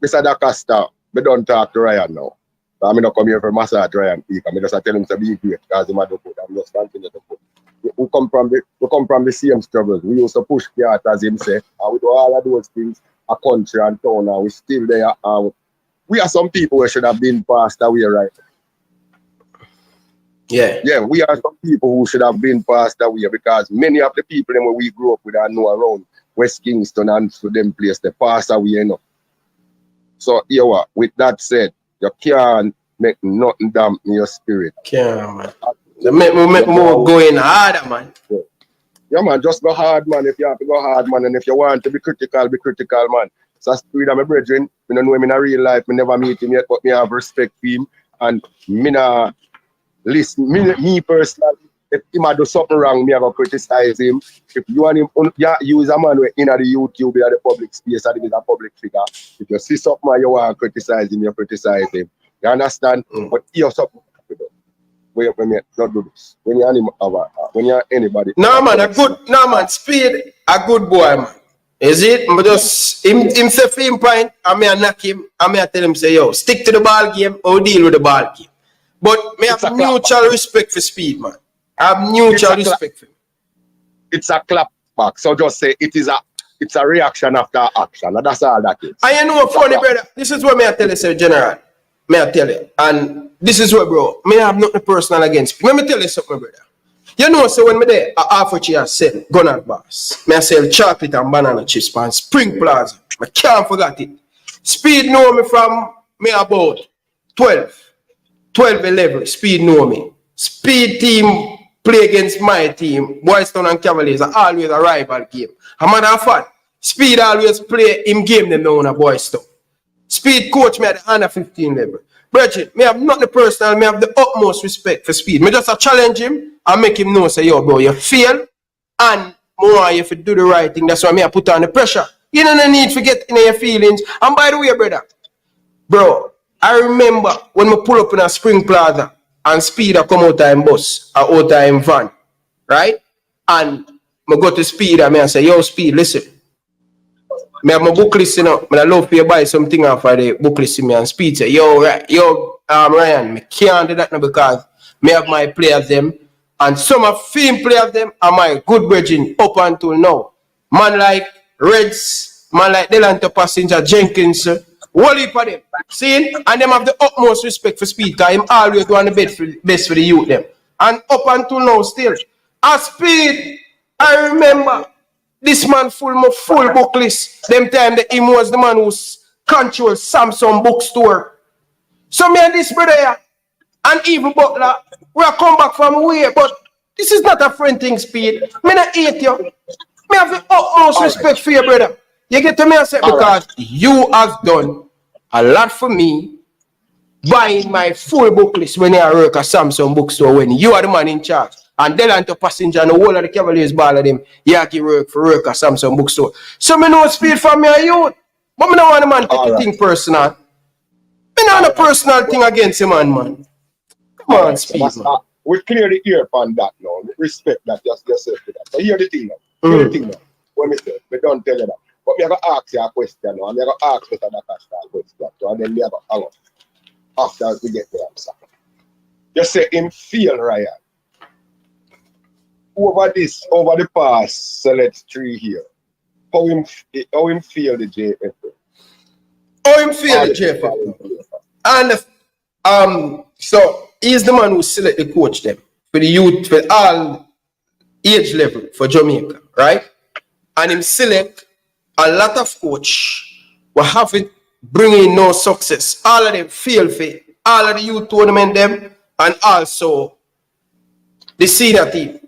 Mr. DaCosta, we don't talk to Ryan now. I'm not come here for massage Ryan Peak. I'm just tell him to be great because he might do good. I'm just continue to put. We come from the same struggles. We used to push cat as him say, and we do all of those things, a country and town, and we still there. We are some people who should have been passed away right now. Yeah, we are some people who should have been passed away because many of the people them we grew up with and know around West Kingston and for them place, they pass away enough. So here what, with that said, you can't make nothing dampen your spirit. Can't, man. They make more going harder, man. Yeah, man, just go hard, man. If you have to go hard, man, and if you want to be critical, man. So Speid and my brethren, I don't know him in a real life, I never meet him yet, but me have respect for him. And me not listen, me personally, if him do something wrong, me have to criticize him. If you want him, you is a man in the YouTube, in the public space, and he is a public figure. If you see something and you want to criticize him, you criticize him. You understand? But you have something to do. When you not do this. When you're anybody. No man, Speid, a good boy, man. Is it? But just him say for him point, I may knock him, I may tell him say, yo, stick to the ball game or deal with the ball game. But me have mutual respect for Speid, man. I have mutual respect for him. It's a clap back. So just say it's a reaction after action. And that's all that is. And you know funny, brother, this is what me I tell you, say, General. Me I tell you. And this is what, bro, me have nothing personal against Speid. Let me tell you something, brother. You know, so when me there, I half a chair sell gun bars. Me I sell chocolate and banana chips and Spring Plaza. I can't forget it. Speid know me from me about 12, 11. Speid know me. Speid team play against my team. Boys Town and Cavaliers are always a rival game. A matter of fact, Speid always play him game them now on a Boys Town. Speid coach me at the under 15 level. Brethren, me have nothing personal, me have the utmost respect for Speid. Me just challenge him and make him know, say, yo, bro, you fail and more you to do the right thing. That's why me I put on the pressure. You don't need to get in your feelings. And by the way, brother, bro, I remember when we pull up in a Spring Plaza and Speid a come out of bus, out of van, right? And I go to Speid and I say, yo, Speid, listen. I have my book list, you know. I love to buy something off of the book list me and Speid say, Ryan, I can't do that now because I have my players them and some of film players them are my good brethren up until now. Man like Reds, man like Delanto Passenger, Jenkins, whole heap of them. See? And them have the utmost respect for Speid because him always want the best for the youth them. And up until now still. As Speid, I remember this man full book list. Them time that him was the man who controlled Samsung bookstore. So me and this brother here, and even Butler, we are come back from away, but this is not a friend thing, Speid. Me not hate you. Me have the utmost respect for your brother. You get to me and say because you have done a lot for me buying my full book list when I work at Samsung bookstore when you are the man in charge. And Delanto Passenger and the whole of the Cavaliers ball of them, Yaki work at Samsung bookstore. So me know Speid for me and youth. But me don't want the man take the thing personal. Me don't want a personal thing against him, man. Come on, Speid, man. We clear the ear on that now. Respect that, just yourself to that. So hear the thing now. Hear the thing now. What me say, me don't tell you that. But me have to ask you a question now. And me have to ask Mr. DaCosta a question. So and then me have to hang up. After we get the answer. You say him feel Ryan. Over the past select 3 here, how him feel the JFF? How him feel the JFF? And so he's the man who select the coach them for the youth for all age level for Jamaica, right? And him select a lot of coach who haven't bringing no success. All of them fail for all of the youth tournament them and also the senior team.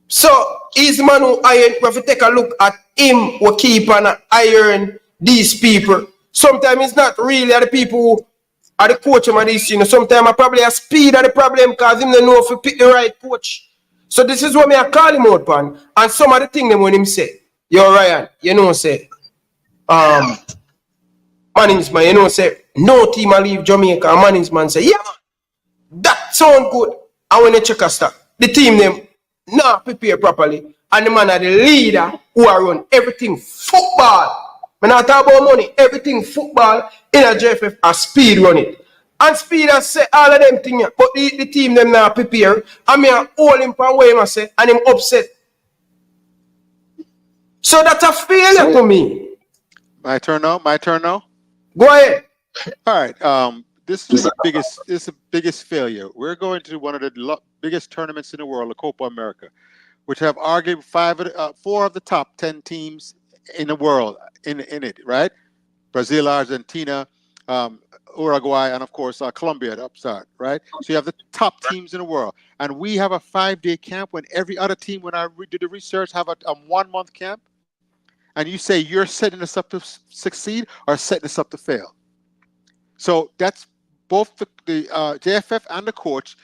So he's the man who iron. We have to take a look at him who keep on iron these people. Sometimes it's not really the people who are the coach of these things. Sometimes I probably have Speid of the problem because him don't know if he pick the right coach. So this is what me I call him out on. And some of the things them when him say, yo Ryan, you know say, management, you know say, no team will leave Jamaica. And management say, yeah man, that sound good. And when you check a start, the team them not prepare properly, and the man are the leader who are run everything football. I'm not talking about money. Everything football in a JFF are Speid run it. And Speid has said all of them things, but the team them now prepare. And me a hold him from where I say, and him upset. So that's a failure to me. My turn now. Go ahead. All right. This is the biggest failure. We're going to one of the biggest tournaments in the world, the Copa America, which have argued 4 of the top 10 teams in the world in it, right? Brazil, Argentina, Uruguay, and of course Colombia, the upside, right? So you have the top teams in the world, and we have a 5-day camp when every other team, when I did the research, have a 1-month camp. And you say you're setting us up to succeed or setting us up to fail. So that's both the JFF and the coach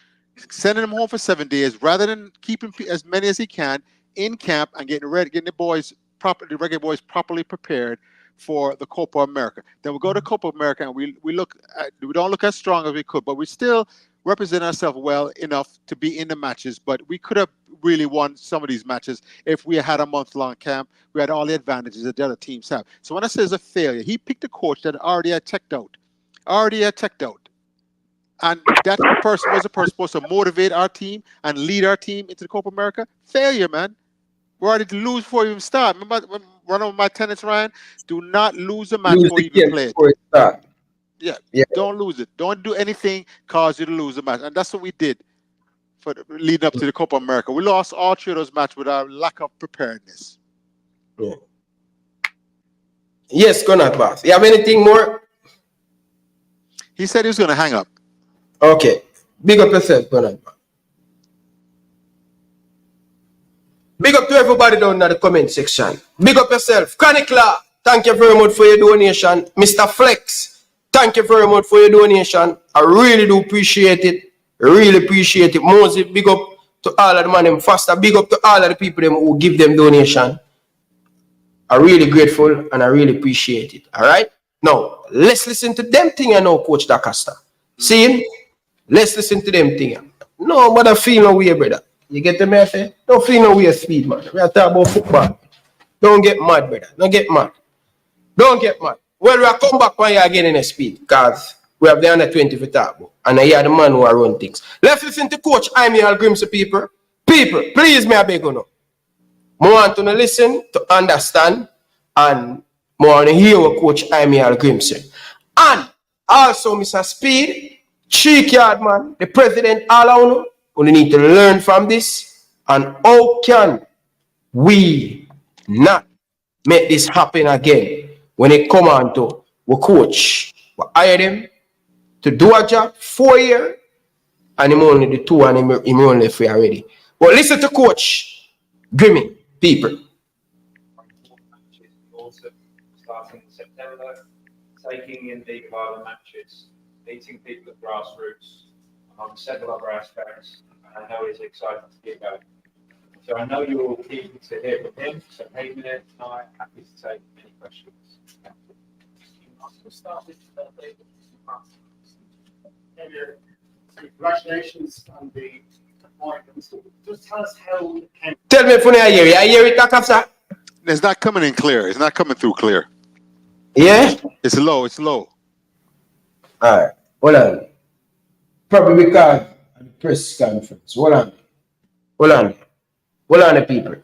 sending them home for 7 days rather than keeping as many as he can in camp and getting the Reggae boys properly prepared for the Copa America. Then we go to Copa America and we don't look as strong as we could, but we still represent ourselves well enough to be in the matches. But we could have really won some of these matches if we had a month-long camp. We had all the advantages that the other teams have. So when I say it's a failure, he picked a coach that already had checked out. And that person was the person supposed to motivate our team and lead our team into the Copa America. Failure, man. We're already to lose before we even start. Remember one of my tenets, Ryan? Do not lose a match before you even play it. Yeah, don't lose it. Don't do anything cause you to lose a match. And that's what we did for leading up to the Copa America. We lost all 3 of those matches with our lack of preparedness. Yeah. Yes, Gunnar Bath. You have anything more? He said he was going to hang up. Okay. Big up yourself, Gunnar Bath. Big up to everybody down in the comment section. Big up yourself. Chronicler, thank you very much for your donation. Mr. Flex, thank you very much for your donation. I really do appreciate it. Really appreciate it. Mosey, big up to all of the man them faster. Big up to all of the people them who give them donation. I'm really grateful and I really appreciate it. All right? Now, let's listen to them thing I know, Coach DaCosta. See him? Let's listen to them thing. No, but I feel no way, brother. You get the message? Don't feel no way, Speid, man. We are talking about football. Don't get mad, brother. Don't get mad. Don't get mad. Well, we are come back when you again in a Speid because we have the under 20 for talk about. And I hear the man who are run things. Let's listen to Coach Hallgrímsson, people. People, please, me I beg you now. I want to listen, to understand, and I want to hear what Coach Hallgrímsson. And also, Mr. Speid, Cheek Yard man, the president, all I know, we need to learn from this. And how can we not make this happen again when it come on to we coach, we hire them to do a job 4 years, and him only the 2 and him only 3 already. But listen to Coach Grion, people. Starting in September, taking in deep violent matches, meeting people at grassroots, among several other aspects, and I know he's excited to get going. So I know you're all keen to hear from him, so hey minute tonight, happy to take any questions. We'll start with congratulations on the appointment. Just tell us how it came. Tell me if you hear it, Dr. It's not coming in clear. It's not coming through clear. Yeah? It's low. It's low. All right. Hold on. Probably because of the press conference. Hold on. Hold on. Hold on, the people.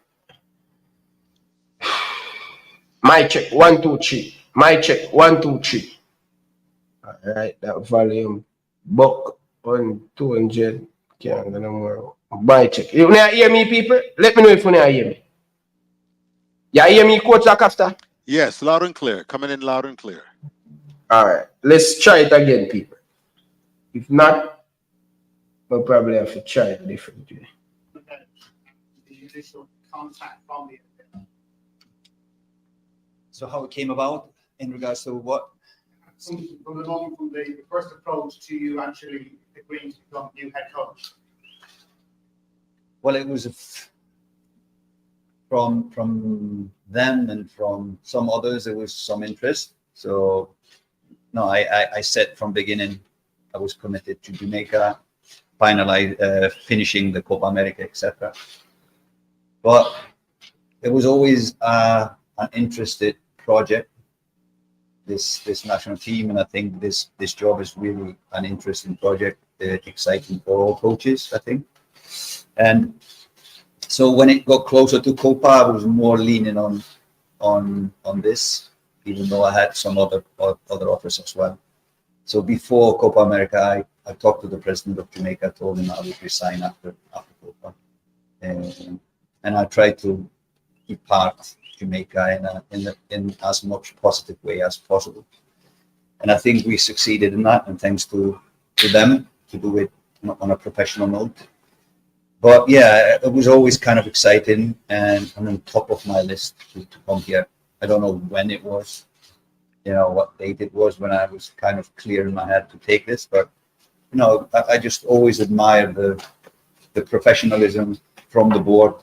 My check. 1, 2, 3. My check. 1, 2, 3. All right. That volume. Buck on 200. Can't go no more. My check. You want to hear me, people? Let me know if you want to hear me. You hear me, Coach Acosta? Yes, loud and clear. Coming in loud and clear. All right. Let's try it again, people. If not, we'll probably have to try it differently. The initial contact from the event. So how it came about in regards to what? From the moment from the first approach to you actually agreeing to become new head coach. Well, it was from them and from some others, there was some interest. So no, I said from beginning I was committed to Jamaica, finishing the Copa America, etc. But it was always an interested project this national team, and I think this job is really an interesting project, exciting for all coaches, I think. And so when it got closer to Copa, I was more leaning on this, even though I had some other offers as well. So before Copa America, I talked to the president of Jamaica, told him I would resign after Copa, and I tried to depart Jamaica in as much positive way as possible. And I think we succeeded in that, and thanks to them to do it on a professional note. But yeah, it was always kind of exciting and on top of my list to come here. I don't know when it was, what date it was when I was kind of clear in my head to take this, but I just always admire the professionalism from the board,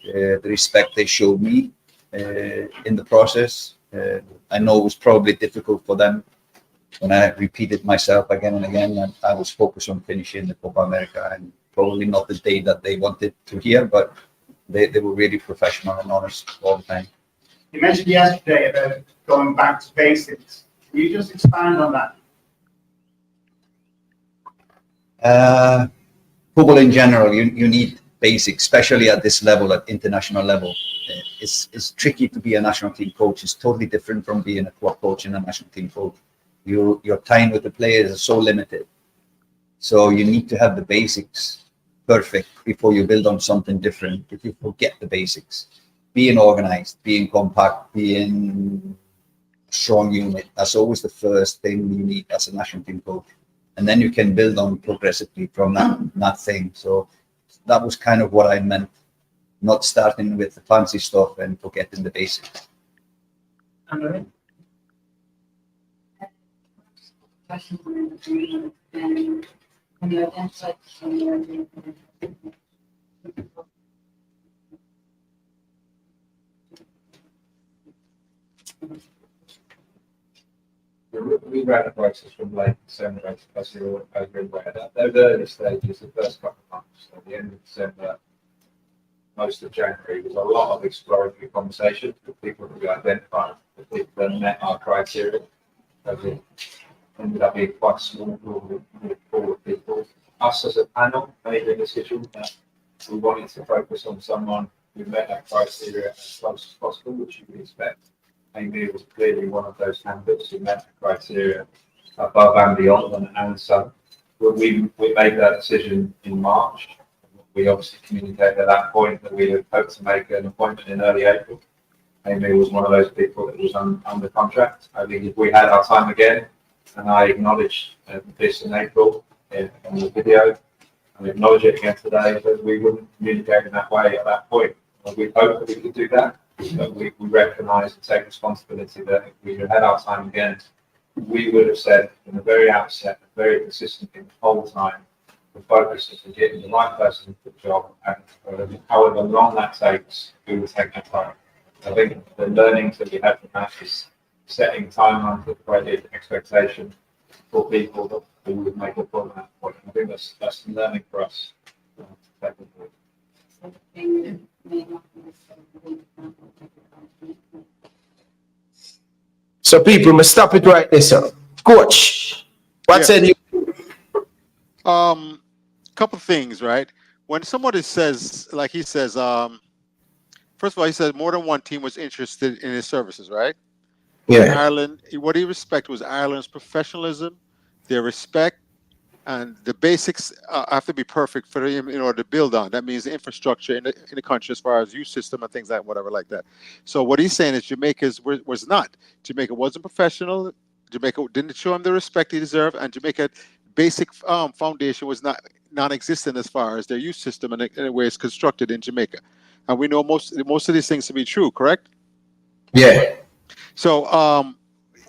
the respect they showed me in the process. I know it was probably difficult for them when I repeated myself again and again, and I was focused on finishing the Copa America, and probably not the day that they wanted to hear, but they were really professional and honest all the time. You mentioned yesterday about going back to basics. Can you just expand on that? Football in general, you need basics, especially at this level, at international level. It's tricky to be a national team coach. It's totally different from being a club coach and a national team coach. Your time with the players is so limited. So you need to have the basics perfect before you build on something different. If you forget the basics, being organized, being compact, being a strong unit, that's always the first thing you need as a national team coach. And then you can build on progressively from that thing. So that was kind of what I meant, not starting with the fancy stuff and forgetting the basics. We ran a process from late December to February. Those early stages, the first couple of months, at the end of December, most of January, was a lot of exploratory conversations with people who we identified, with people that met our criteria. It ended up being quite small with forward people. Us as a panel made a decision that we wanted to focus on someone who met that criteria as close as possible, which you would expect. Amy was clearly one of those candidates who met the criteria above and beyond, and so we made that decision in March. We obviously communicated at that point that we had hoped to make an appointment in early April. Amy was one of those people that was under contract. I think if we had our time again, and I acknowledged this in April in the video, and acknowledge it again today, that we wouldn't communicate in that way at that point. We hope that we could do that. But we recognise and take responsibility that if we had our time again, we would have said from the very outset, very consistently the whole time, the focus is on getting the right person for the job, and however long that takes, we will take that time. I think the learnings that we had from that is setting timelines with great expectation for people who would make a point at that point. I think that's the learning for us. So people must stop it right there, sir. Coach, what said you? Couple things, right? When somebody says, like he says, first of all, he said more than one team was interested in his services, right? Yeah. Ireland, what he respected was Ireland's professionalism, their respect, and the basics have to be perfect for him in order to build on. That means the infrastructure in the country as far as youth system and things like whatever like that. So what he's saying is Jamaica was not. Jamaica wasn't professional. Jamaica didn't show him the respect he deserved, and Jamaica basic foundation was non-existent as far as their youth system and the way it's constructed in Jamaica. And we know most of these things to be true, correct? Yeah. So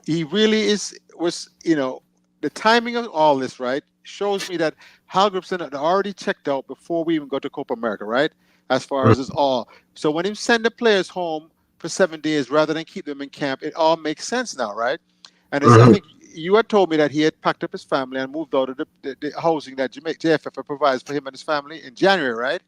he really was the timing of all this, right, shows me that Hallgrímsson had already checked out before we even got to Copa America, right? As far as it's all. So when he send the players home for 7 days rather than keep them in camp, it all makes sense now, right? And I think you had told me that he had packed up his family and moved out of the housing that JFF provides for him and his family in January, right?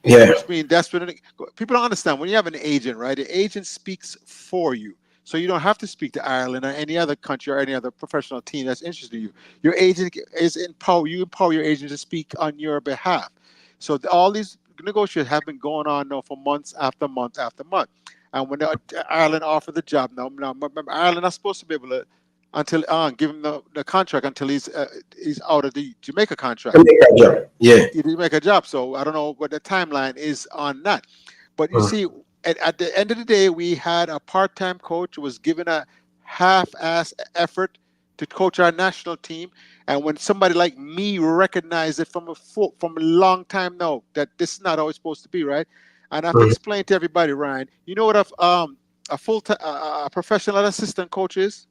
Yeah. Which means that's when people don't understand when you have an agent, right? The agent speaks for you. So you don't have to speak to Ireland or any other country or any other professional team that's interested in you. Your agent is you empower your agent to speak on your behalf. So all these negotiations have been going on now for months after month after month. And when Ireland offered the job, now remember, Ireland not supposed to be able to until give him the contract until he's out of the Jamaica contract. Jamaica job, yeah. He didn't make a job, so I don't know what the timeline is on that. But you see, at the end of the day, we had a part-time coach who was given a half-ass effort to coach our national team. And when somebody like me recognized it from a long time now that this is not how it's supposed to be, right? And I have to explain to everybody, Ryan. You know what a full-time a professional assistant coach is?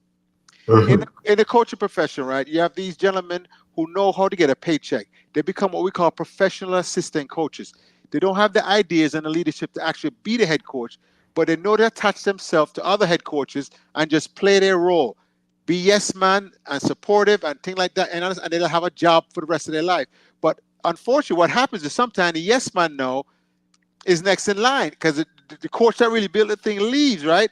In the coaching profession, right? You have these gentlemen who know how to get a paycheck. They become what we call professional assistant coaches. They don't have the ideas and the leadership to actually be the head coach, but they know to attach themselves to other head coaches and just play their role. Be yes man and supportive and things like that, and they'll have a job for the rest of their life. But unfortunately, what happens is sometimes the yes man now is next in line because the coach that really built the thing leaves, right?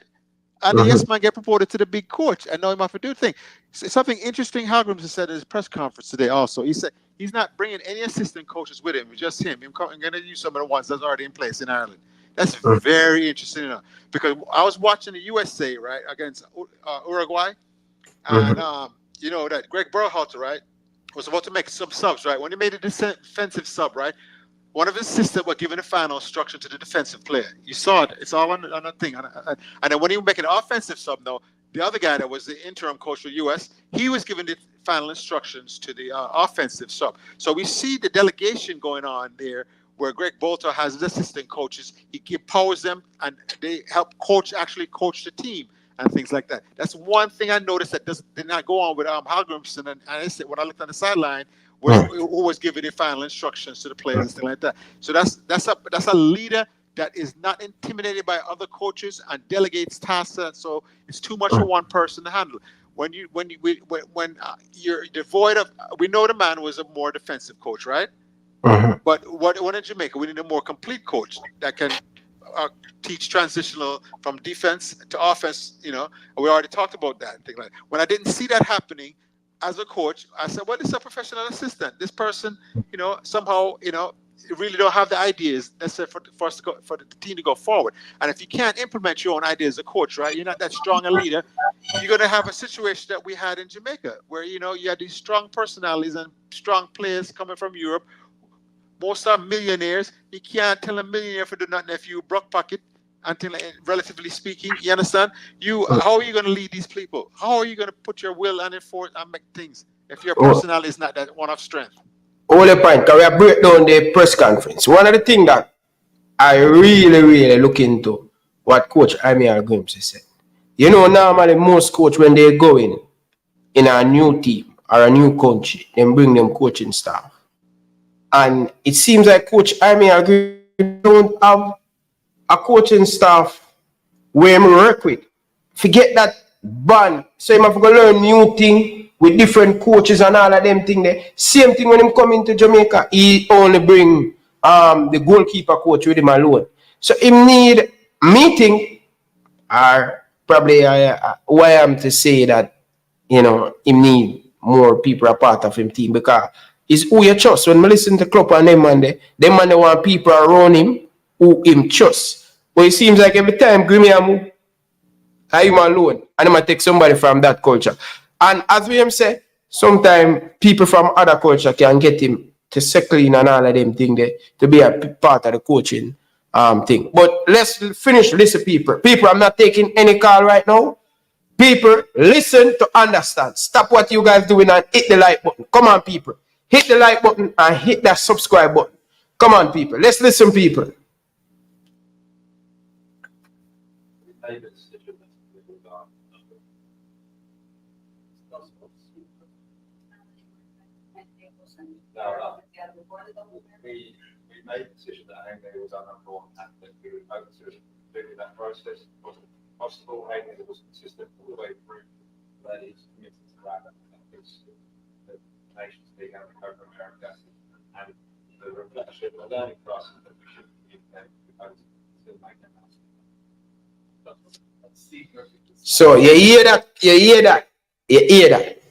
And the yes man get promoted to the big coach and know him off to do the thing. Something interesting Hallgrímsson said at his press conference today also. He said he's not bringing any assistant coaches with him. It's just him. He's going to use some of the ones that's already in place in Ireland. That's very interesting enough. Because I was watching the USA, right, against Uruguay. And, you know, that Greg Berhalter, right, was about to make some subs, right? When he made a defensive sub, right, one of his assistants was giving the final instruction to the defensive player. You saw it. It's all on a thing. And then when he was making an offensive sub, though, the other guy that was the interim coach for the U.S., he was giving the final instructions to the offensive sub. So we see the delegation going on there where Greg Bolter has his assistant coaches. He empowers them, and they help actually coach the team and things like that. That's one thing I noticed that did not go on with Hallgrímsson. And I said, when I looked on the sideline, who was giving the final instructions to the players and things like that. So that's a leader that is not intimidated by other coaches and delegates tasks. So it's too much for one person to handle. When you're devoid of, we know the man was a more defensive coach, right? But what in Jamaica, we need a more complete coach that can teach transitional from defense to offense. You know, we already talked about that and things like that. When I didn't see that happening as a coach, I said, well, this is a professional assistant. This person, you know, somehow, you know, really don't have the ideas necessary for us to go, for the team to go forward. And if you can't implement your own ideas as a coach, right, you're not that strong a leader, you're going to have a situation that we had in Jamaica where, you know, you had these strong personalities and strong players coming from Europe. Most are millionaires. You can't tell a millionaire to do nothing if you broke pocket, until, relatively speaking. You understand? How are you going to lead these people? How are you going to put your will and enforce and make things if your personality is not that one of strength? Only point, can we break down the press conference? One of the things that I really look into what Coach Hallgrímsson said. You know, normally most coach when they go in a new team or a new country, they bring them coaching staff. And it seems like Coach Hallgrímsson don't have a coaching staff where we work with. Forget that band. So you have to go learn new thing with different coaches and all of them thing there. Same thing when him come into Jamaica, he only bring the goalkeeper coach with him alone. So he need meeting, or probably why I'm to say that, you know, he need more people a part of him team, because it's who you trust. When I listen to Klopp and them man they want people around him who him trust. But it seems like every time Grion move, I'm alone, and I'm gonna take somebody from that culture. And as we say, sometimes people from other culture can get him to settle in and all of them thing there to be a part of the coaching thing. But let's finish. Listen, people. People, I'm not taking any call right now. People, listen to understand. Stop what you guys doing and hit the like button. Come on, people. Hit the like button and hit that subscribe button. Come on, people. Let's listen, people. We made the decision that Hallgrímsson was our number one athlete. We were open to doing that process. It wasn't possible. Hallgrímsson was consistent all the way through. That he's committed to that. It's the Nations League and the Copa America, and the reflection, the learning process that we should be still make that. So you hear that? You hear that? You hear that?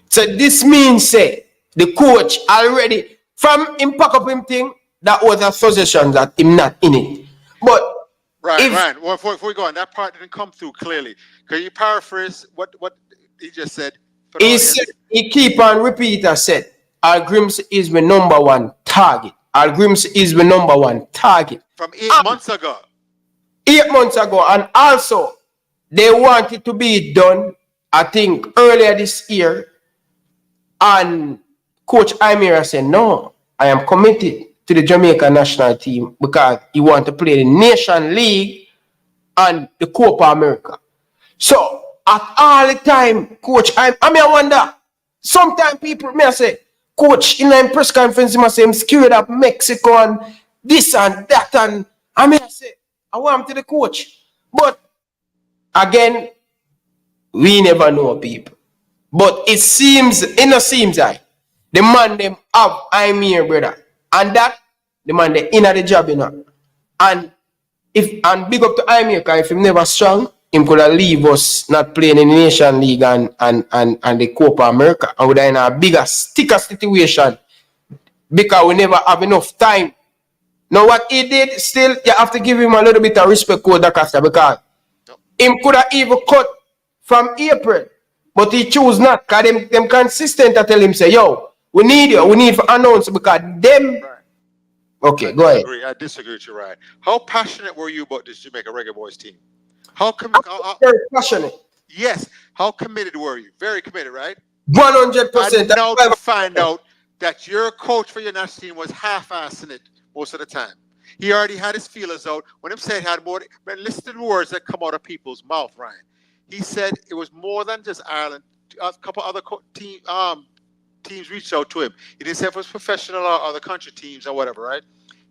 So this means say the coach already from him pack up him thing, that was a suggestion that him not in it. But Ryan, well, before we go on, that part didn't come through clearly. Can you paraphrase what he just said? He said, he keep on repeat. I said, Hallgrímsson is my number one target. Hallgrímsson is my number one target. From 8 months ago. 8 months ago. And also, they want it to be done, I think, earlier this year. And Coach Imira said, no, I am committed to the Jamaica national team because he want to play the Nation League and the Copa America. So, at all the time, Coach, I wonder, sometimes people may say, Coach, in a press conference, he must say, I'm scared of Mexico and this and that. And I may say, I want him to the coach. But, again, we never know people. But it seems like the man them have I'm here, brother. And that, the man they in the job, you know. And big up to I'm here, because if him never strong, him could have leave us not playing in the Nation League and the Copa America. And we're in a bigger, sticker situation because we never have enough time. Now what he did, still, you have to give him a little bit of respect, Kodakasta, because him could have even cut from April, but he choose not, because them consistent to tell him, say, yo, we need you, we need to announce, because them... Okay, go ahead. I disagree with you, Ryan. How passionate were you about this Jamaica Reggae Boys team? Very passionate. Yes. How committed were you? Very committed, right? 100%. And now to find out that your coach for your national team was half-assing it most of the time. He already had his feelers out. When him said he had more, but listen to the words that come out of people's mouth, Ryan. He said it was more than just Ireland. A couple other teams reached out to him. He didn't say if it was professional or other country teams or whatever, right?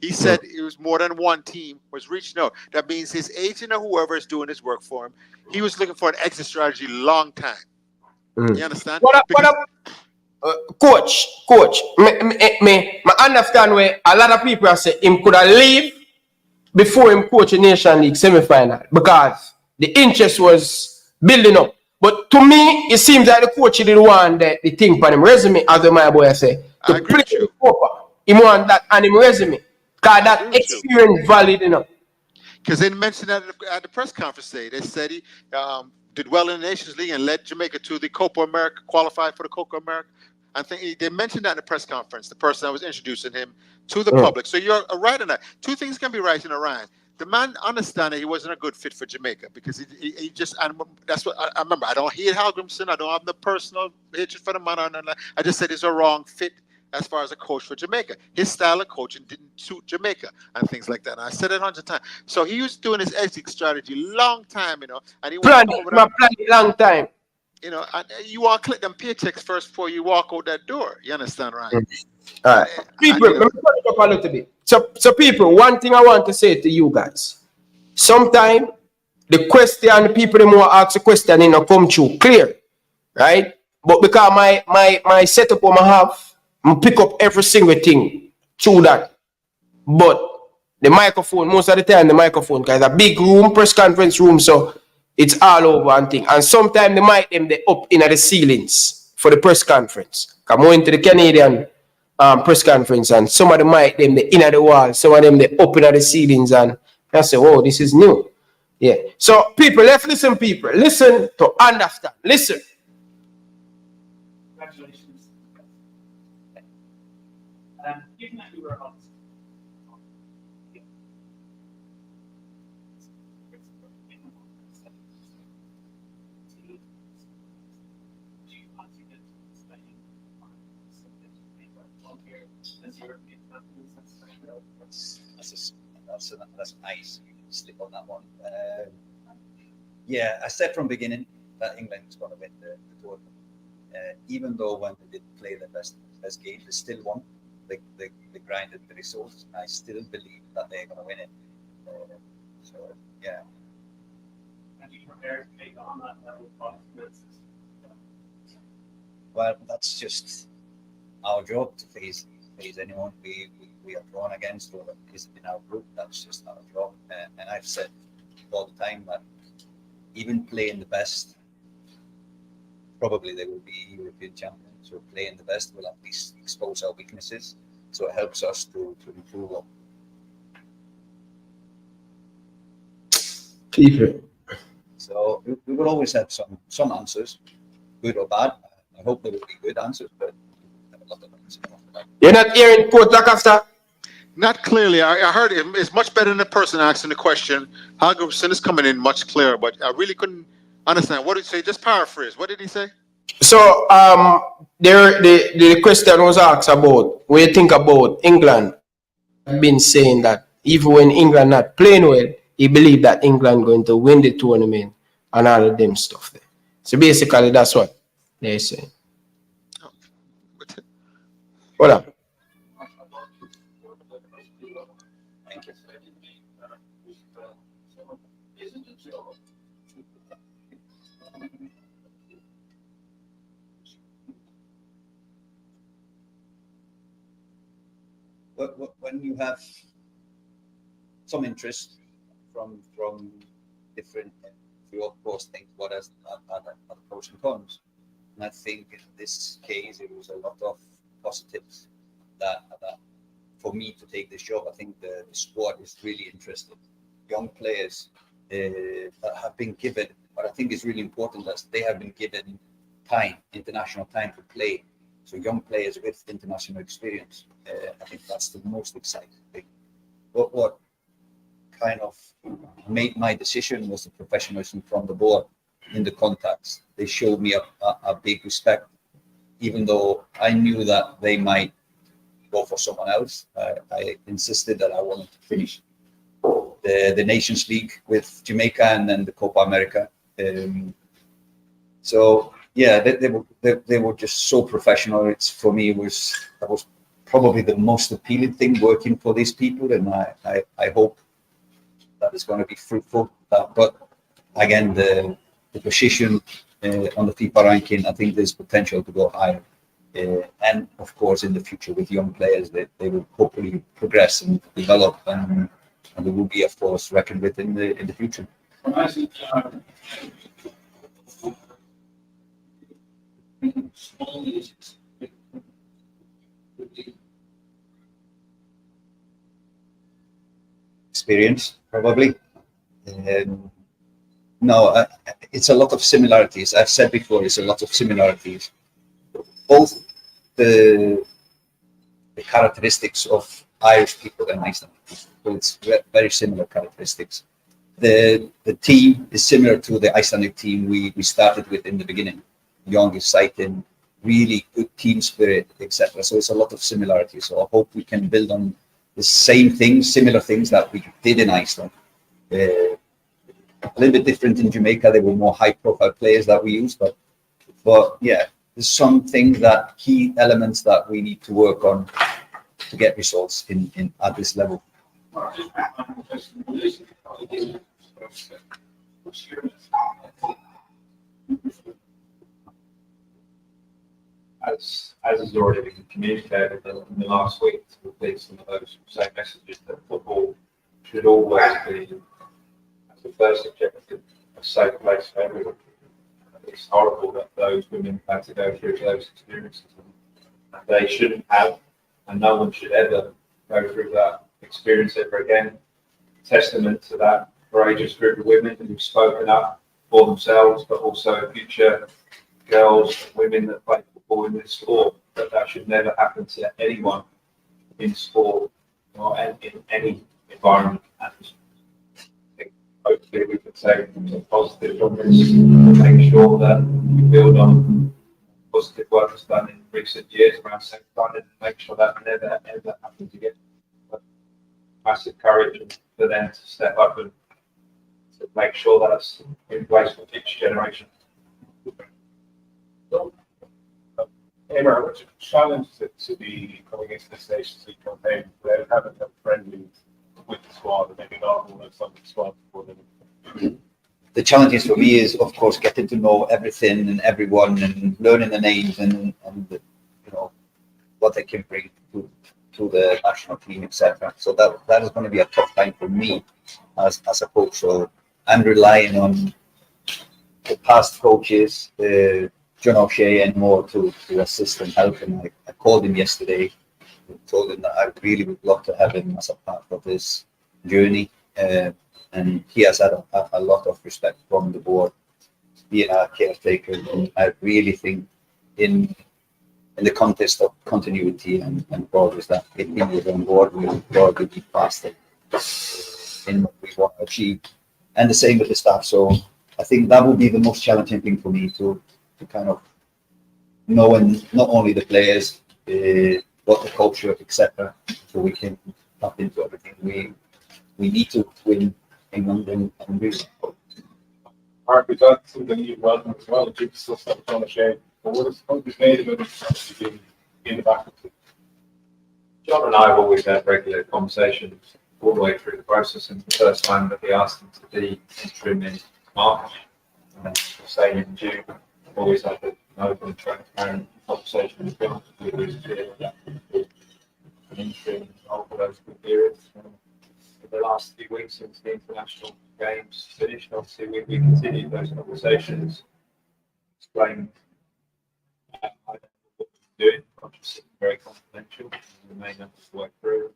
He said it was more than one team was reaching out. That means his agent or whoever is doing his work for him, he was looking for an exit strategy long time. You understand? Coach, me understand where a lot of people are saying him could have leave before him coach a Nation League semi-final because the interest was building up. But to me, it seems like the coach didn't want the thing for him resume, as my boy say, to play the Copa. He want that on him resume. Because that experience valid enough. Because they mentioned that at the press conference today. They said he did well in the Nations League and led Jamaica to the Copa America, qualified for the Copa America. I think they mentioned that in the press conference, the person that was introducing him to the public. So you're right on that. Two things can be right in Orion. The man understand that he wasn't a good fit for Jamaica because he just, and that's what I remember. I don't hate Hallgrímsson. I don't have the personal hatred for the man. I just said it's a wrong fit as far as a coach for Jamaica. His style of coaching didn't suit Jamaica and things like that. And I said it 100 times. So he was doing his exit strategy long time, you know. And he planned long time. You know, and you want to collect them paychecks first before you walk out that door. You understand, right? All right. People, let me put it up a little bit. So people, one thing I want to say to you guys. Sometimes the question, people them want to ask a question, you know, come true, clear, right? But because my setup I have, I pick up every single thing through that. But the microphone, most of the time the microphone, because it's a big room, press conference room, so it's all over and thing. And sometimes the mic them they up in the ceilings for the press conference. Come on into the Canadian press conference, and some of the mic them they in the wall, some of them they up in the ceilings, and I say, oh, this is new. Yeah. So people, let's listen, people. Listen to understand. Listen. Congratulations. Given that you were on that's nice. You can slip on that one. Yeah, I said from beginning that England was going to win the tournament. Even though when they didn't play the best game, they still won. They grinded the results. I still believe that they're going to win it. So yeah. And you prepared to take on that level of confidence? Well, that's just our job to face anyone we are drawn against or is in our group. That's just our job. And I've said all the time that even playing the best, probably they will be European champions. So playing the best will at least expose our weaknesses. So it helps us to improve them. Keep it. So we will always have some answers, good or bad. I hope they will be good answers, but I have a lot of answers. You're not hearing Port Lancaster? Not clearly. I heard it. It's much better than the person asking the question. Hallgrímsson is coming in much clearer, but I really couldn't understand. What did he say? Just paraphrase. What did he say? So the question was asked about what you think about England. I've been saying that even when England not playing well, he believed that England going to win the tournament and all of them stuff there. So basically that's what they're saying. Hold on. When you have some interest from different, you of course think what are the pros and cons. And I think in this case it was a lot of positives that for me to take this job. I think the squad is really interested. Young players that have been given, what I think is really important, that they have been given time, international time to play. So young players with international experience, I think that's the most exciting thing. What kind of made my decision was the professionalism from the board in the contacts. They showed me a big respect, even though I knew that they might go for someone else. I insisted that I wanted to finish the Nations League with Jamaica and then the Copa America. So yeah, they were just so professional. It's for me that was probably the most appealing thing, working for these people, and I hope that is going to be fruitful. But again, the position on the FIFA ranking, I think there's potential to go higher. And of course, in the future with young players, they will hopefully progress and develop, and they will be, of course, reckoned with in the future. Experience, probably. No, it's a lot of similarities. I've said before, it's a lot of similarities. Both the characteristics of Irish people and Icelandic people. So it's very similar characteristics. The team is similar to the Icelandic team we started with in the beginning. Young, exciting, really good team spirit, etc. So it's a lot of similarities. So I hope we can build on the same things, similar things that we did in Iceland. A little bit different in Jamaica. They were more high-profile players that we used, but yeah, there's some things that key elements that we need to work on to get results in at this level. As has already been communicated in the last week, to repeat some of those same messages, that football should always be, as the first objective, a safe place for everyone. It's horrible that those women had to go through those experiences, and they shouldn't have, and no one should ever go through that experience ever again. Testament to that courageous group of women who've spoken up for themselves, but also future girls and women that play football in this sport. That should never happen to anyone in sport or in any environment. And hopefully we can take some positive from this, make sure that we build on positive work that's done in recent years around safeguarding, and make sure that never ever happens again. But massive courage for them to step up and to make sure that's in place for future generations. Emma, what's a challenge to be coming into this Nations League campaign without having a friendly with the squad and maybe not all of some squad before them? The challenges for me is, of course, getting to know everything and everyone and learning the names and the, what they can bring to the national team, etc. So that is going to be a tough time for me as a coach. So I'm relying on the past coaches, John O'Shea and more to assist and help him. I called him yesterday, told him that I really would love to have him as a part of this journey. And he has had a lot of respect from the board, being a caretaker. And I really think in the context of continuity and progress that if he was on board, we would probably be faster in what we want to achieve. And the same with the staff. So I think that would be the most challenging thing for me to kind of know, and not only the players, but the culture, etc. So we can tap into everything. We need to win England and really. Mark, we got something you've welcome as well. Keep the stuff that's on the shade. But what is made of it in the back of it? John and I have always had regular conversations all the way through the process, and the first time that we asked him to be interim in March and then staying in June, I've always had an open, transparent conversation with John. We were clear that an interim over those good periods. For the last few weeks since the international games finished, obviously we continued those conversations, explained I don't know what we're doing, I'm just very confidential, remain able to work through,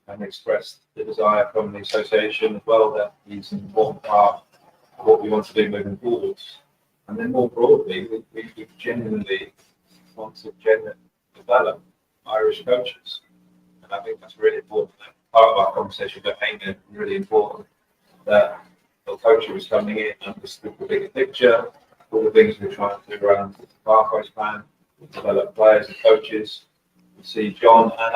and expressed the desire from the association as well that he's an important part of what we want to do moving forwards. And then more broadly, we genuinely want to develop Irish coaches. And I think that's really important. Part of our conversation with Amy, really important that the coach was coming in and understood the bigger picture, all the things we're trying to do around the pathways plan, develop players and coaches. We see John and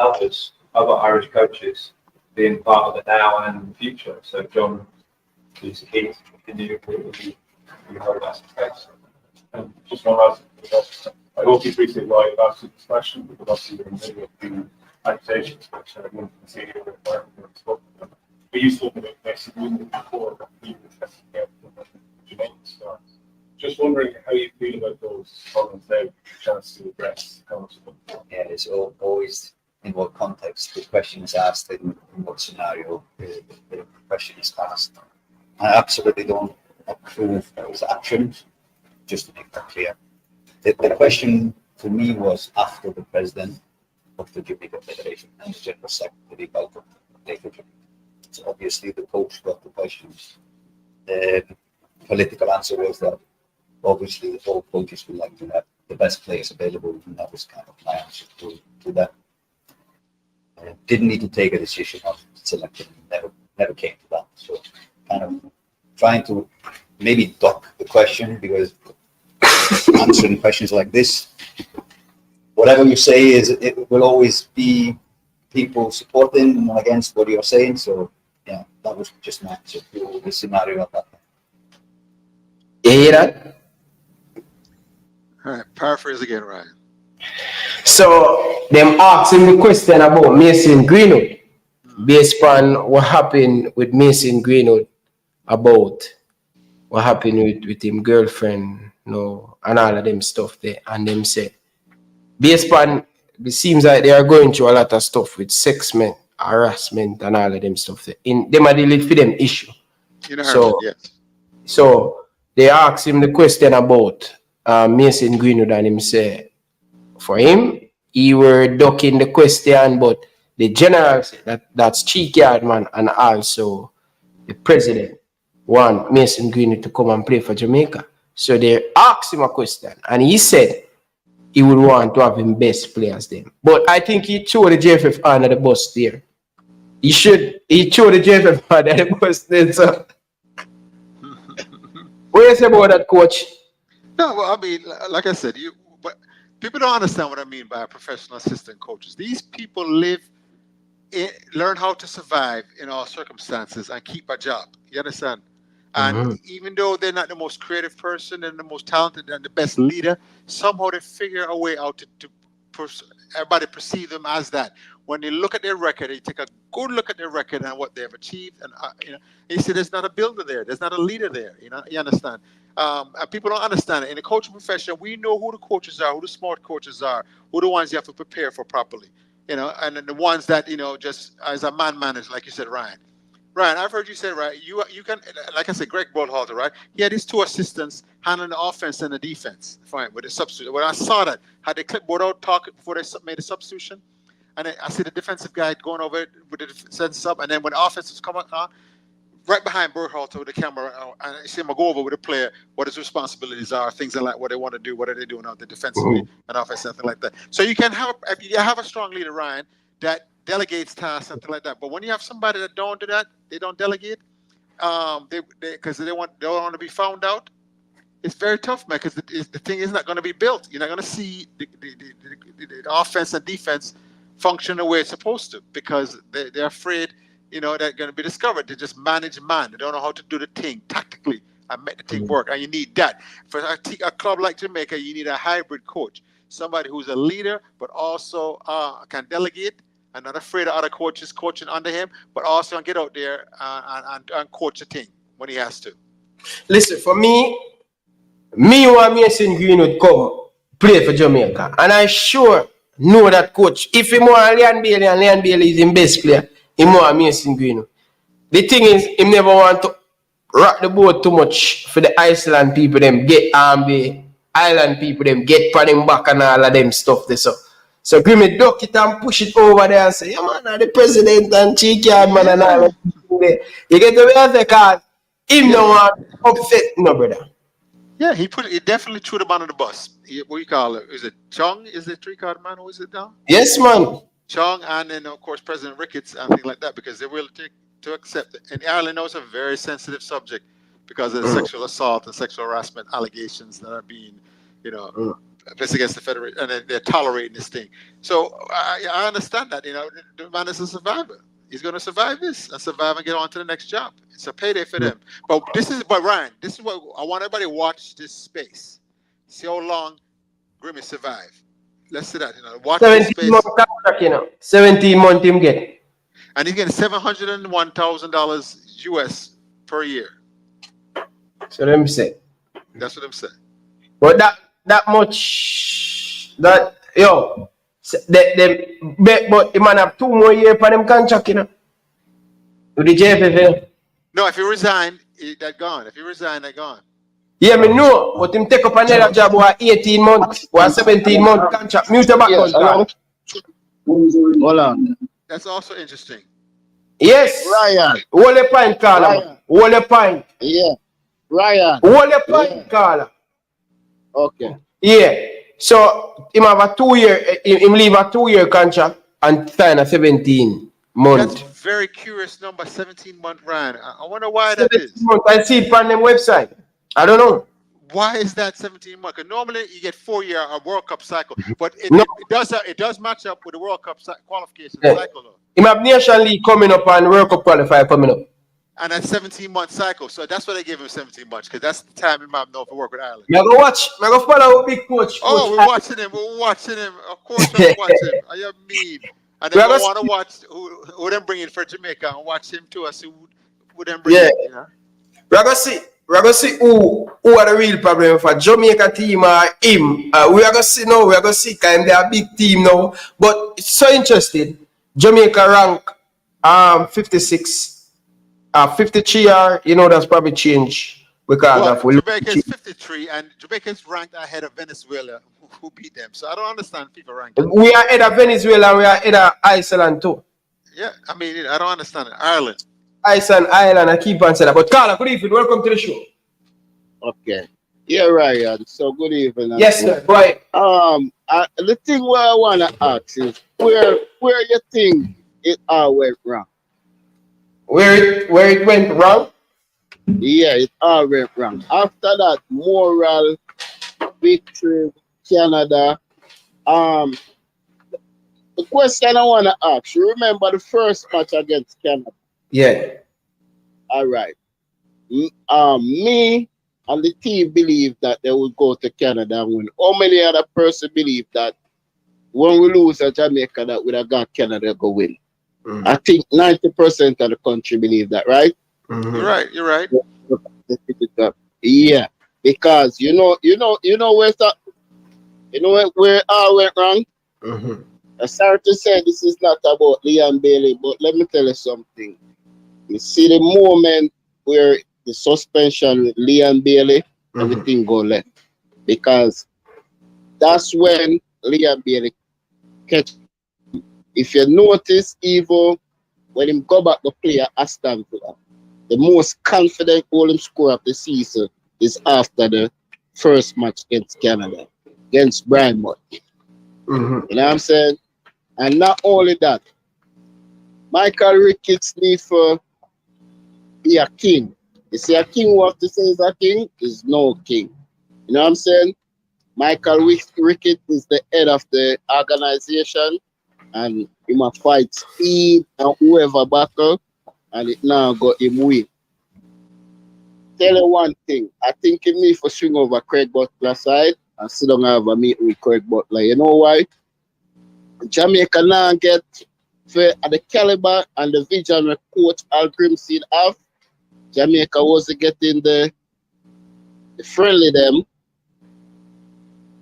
other Irish coaches being part of the now and the future. So John is key to continue. We hope that's the case. And just one last, I hope you appreciate why you've asked this question, because obviously you're in the middle of the accusations, which everyone can see here with Mark. We used to talk about Mexico before, but we were testing out the Jamaica stars. Just wondering how you feel about those comments now, chance to address how much of them. Yeah, it's always in what context the question is asked, in what scenario the question is asked. I absolutely don't approve those actions, just to make that clear. The question for me was after the president of the Jamaica Federation and the General Secretary welcomed Jamaica. So obviously the coach got the questions. The political answer was that obviously all coaches would like to have the best players available, and that was kind of my answer to that. Didn't need to take a decision on selection, never came to that. So kind of trying to maybe duck the question, because answering questions like this, whatever you say it will always be people supporting and against what you're saying. So yeah, that was just my answer to the scenario of that. You hear that? All right, paraphrase again, Ryan. So them asking the question about Mason Greenwood, based on what happened with Mason Greenwood, about what happened with him girlfriend, and all of them stuff there, and them say, based on, it seems like they are going through a lot of stuff with sex men, harassment, and all of them stuff there. Them are dealing for them issue. So they asked him the question about Mason Greenwood, and him say, for him, he were ducking the question, but the general said that's cheeky hard man, and also the president want Mason Greenwood to come and play for Jamaica. So they asked him a question, and he said he would want to have him best players then. But I think he threw the JFF under the bus there. He threw the JFF under the bus then, so. What do you say about that, coach? No, well, I mean, like I said, but people don't understand what I mean by professional assistant coaches. These people learn how to survive in all circumstances and keep a job. You understand? And even though they're not the most creative person and the most talented and the best leader, somehow they figure a way out to everybody perceive them as that. When they look at their record, they take a good look at their record and what they've achieved, and you see, there's not a builder there, there's not a leader there. You understand? And people don't understand it. In the coaching profession, we know who the coaches are, who the smart coaches are, who the ones you have to prepare for properly. And then the ones that just as a man manager, like you said, Ryan. Ryan, I've heard you say, right, you can, like I said, Greg Berhalter, right? He had his two assistants handling the offense and the defense, fine, with the substitution. When I saw that, had the clipboard out talking before they made the substitution, and then I see the defensive guy going over it with the defensive sub, and then when the offense was coming on, right behind Berhalter with the camera, and I see him go over with the player, what his responsibilities are, things like what they want to do, what are they doing out there defensively and offense, something like that. So you can have, if you have a strong leader, Ryan, that delegates tasks, something like that. But when you have somebody that don't do that, they don't delegate, because they don't want to be found out. It's very tough, man. Because the thing is not going to be built. You're not going to see the offense and defense function the way it's supposed to, because they're afraid, they're going to be discovered. They just manage man. They don't know how to do the thing tactically and make the thing work. And you need that. For a club like Jamaica, you need a hybrid coach, somebody who's a leader but also can delegate, and not afraid of other coaches coaching under him, but also get out there and coach a team when he has to. Listen, for me want Mason Greenwood come play for Jamaica. And I sure know that coach, if he want Leon Bailey and Leon Bailey is his best player, he want Mason Greenwood. The thing is, he never want to rock the boat too much for the Iceland people, them get the island people, them get pan him back and all of them stuff there. So Grimmy duck it and push it over there and say, yeah man, the president and cheeky man and all of that. You get the way I say, cause him no want upset no brother. Yeah, he definitely threw him under the bus. What do you call it? Is it Chung? Is it three-card man? Who is it now? Yes, man. Chung, and then of course President Ricketts and things like that, because they will take to accept it. And Ireland knows a very sensitive subject because of the sexual assault and sexual harassment allegations that are being, pressed against the Federation, and then they're tolerating this thing. So I understand that. The man is a survivor. He's going to survive this and survive and get on to the next job. It's a payday for them. But Ryan, this is what I want everybody to watch this space. See how long Grimmy survive. Let's see that. Watch this space. 17 months him get. And he's getting $701,000 US per year. So let me say. That's what I'm saying. But that much but the man have 2 more years for them contract, with the JFF. No, if he resign, that gone. If he resign, that gone. Yeah, me know, but him take up another job or 18 months or 17 month contract. Mute the background. Hold on. That's also interesting. Yes. Ryan. Hold the pint, Carla. Hold the pint. Yeah. Ryan. Hold the pint, Carla. Okay. Yeah. So him have a 2 year, him leave a 2 year contract and sign a 17 month. That's a very curious number, 17-month Ryan. I wonder why that is. I see it on them website. I don't know. Why is that 17 months? Because normally you get 4 year World Cup cycle, but it does match up with the World Cup qualification cycle though. Him have Nation League coming up and World Cup qualifier coming up. And that's 17-month cycle. So that's why they give him 17 months, because that's the time he might know for work with Ireland. I go watch. I go follow big coach. Oh, we're watching him. We're watching him. Of course, we're watching him. Are you mean? And then we want to watch who them bring in for Jamaica and watch him too. I see who them bring in. We're gonna see who are the real problem for Jamaica team or him. We are gonna see now. We are gonna see kind they're a big team now. But it's so interesting. Jamaica rank 56. 53 that's probably changed because of Jamaica is 53 and Jamaica is ranked ahead of Venezuela, who beat them. So I don't understand FIFA ranking. We are ahead of Venezuela. We are ahead of Iceland too. Yeah, I mean I don't understand it. Ireland. Iceland, I keep on saying that. But Carla, good evening. Welcome to the show. Okay. Yeah, Ryan. So good evening. Yes, sir. Right. The thing what I wanna ask is where you think it all went wrong. Where it went wrong? Yeah, it all went wrong. After that moral victory, Canada. The question I want to ask, you remember the first match against Canada? Yeah. All right. Me and the team believe that they will go to Canada and win. How many other person believe that when we lose at Jamaica that we have got Canada go win? I think 90% of the country believe that, right? You're right. You're right. Yeah, because you know where where all went wrong. I'm sorry to say this is not about Leon Bailey, but let me tell you something. You see the moment where the suspension with Leon Bailey, everything go left. Because that's when Leon Bailey catch. If you notice, even when him go back to play at Aston Villa, the most confident goal him score of the season is after the first match against Canada, against Bournemouth. You know what I'm saying? And not only that, Michael Ricketts needs to be a king. You see, a king who have to say is a king is no king. You know what I'm saying? Michael Ricketts is the head of the organization, and he must fight Speed and whoever battle, and it now got him win. Tell you one thing, I think he need to swing over Craig Butler side and sit down and have a meeting with Craig Butler. You know why? Jamaica now get for the caliber and the vision that coach Hallgrímsson have. Jamaica was getting the friendly them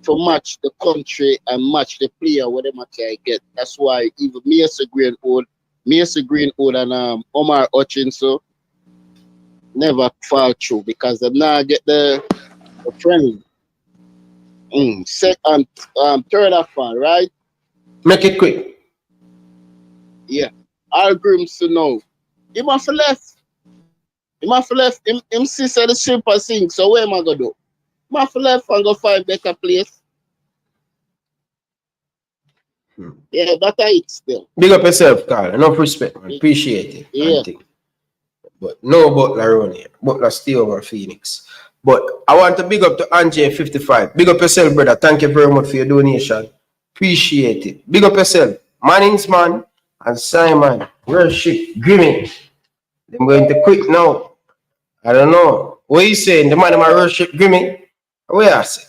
to match the country and match the player where they match I get. That's why even Mason Greenwood and Omar Hutchinson never fall through because they now get the friendly. Second, third of all, right? Make it quick. Yeah. Hallgrímsson now. He must have left. Him sister the stripper sing. So where am I gonna do? He must have left and go find better place. Yeah, that's it still. Big up yourself, Carl. Enough respect, man. Appreciate it. Yeah. But no Butler around here. Butler stay over Phoenix. But I want to big up to Angie 55. Big up yourself, brother. Thank you very much for your donation. Appreciate it. Big up yourself. Manningsman and Simon. Worship Grimmy. I'm going to quit now. I don't know. What you saying? The man of my worship Grimmy? What you say?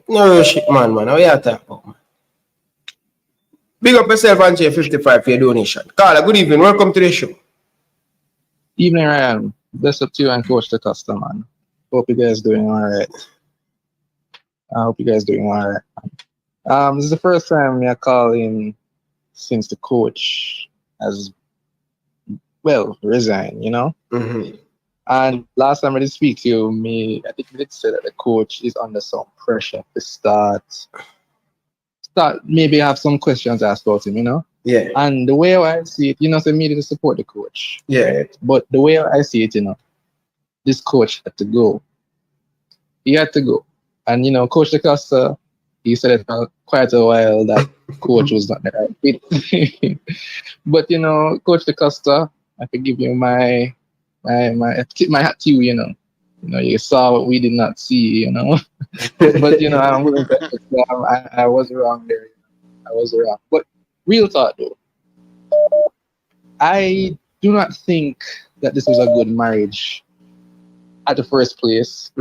No worship man. What you talking about, man? Big up yourself, Angie 55 for your donation. Carla, good evening. Welcome to the show. Evening, Ryan. Bless up to you and Coach the Custer, man. Hope you guys doing all right. This is the first time I call in since the coach has, resigned, you know? And last time I did speak to you, I think you did say that the coach is under some pressure to start maybe have some questions asked about him, you know? Yeah. And the way I see it, so me to support the coach. Yeah. Right? But the way I see it, this coach had to go. He had to go. And, Coach DeCosta, he said it for quite a while that coach was not the right fit. But, Coach DeCosta, I can give you my hat to you, you saw what we did not see, But, I'm willing to say I was wrong there. I was wrong. But real talk, though. I do not think that this was a good marriage at the first place.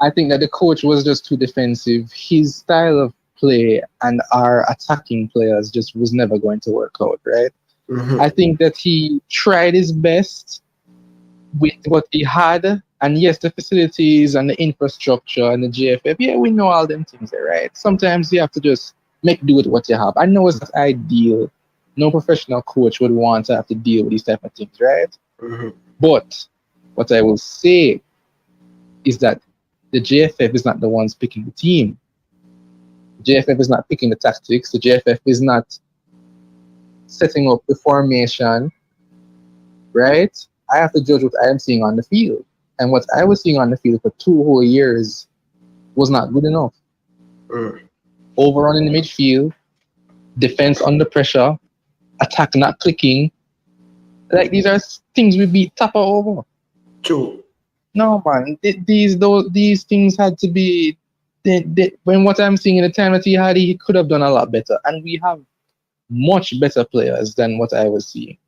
I think that the coach was just too defensive. His style of play and our attacking players just was never going to work out, right? I think that he tried his best with what he had. And yes, the facilities and the infrastructure and the JFF, yeah, we know all them things there, right? Sometimes you have to just make do with what you have. I know it's not ideal. No professional coach would want to have to deal with these type of things, right? But what I will say is that the JFF is not the ones picking the team. The JFF is not picking the tactics. The JFF is not setting up the formation, right? I have to judge what I am seeing on the field. And what I was seeing on the field for 2 whole years was not good enough. Overrun in the midfield, defense under pressure, attack not clicking. Like, these are things we beat Tapa over. True. No, man. These things had to be... when what I'm seeing in the time that he had, he could have done a lot better. And we have much better players than what I was seeing.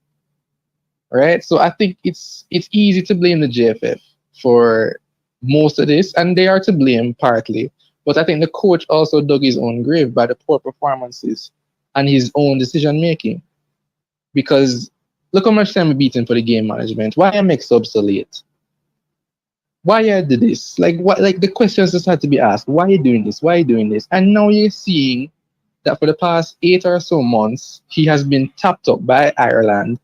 Right? So I think it's easy to blame the JFF for most of this, and they are to blame partly. But I think the coach also dug his own grave by the poor performances and his own decision making. Because look how much time we beat him for the game management. Why I make subs so late? Why I did this? Like the questions just had to be asked. Why are you doing this? Why are you doing this? And now you're seeing that for the past 8 or so months, he has been tapped up by Ireland.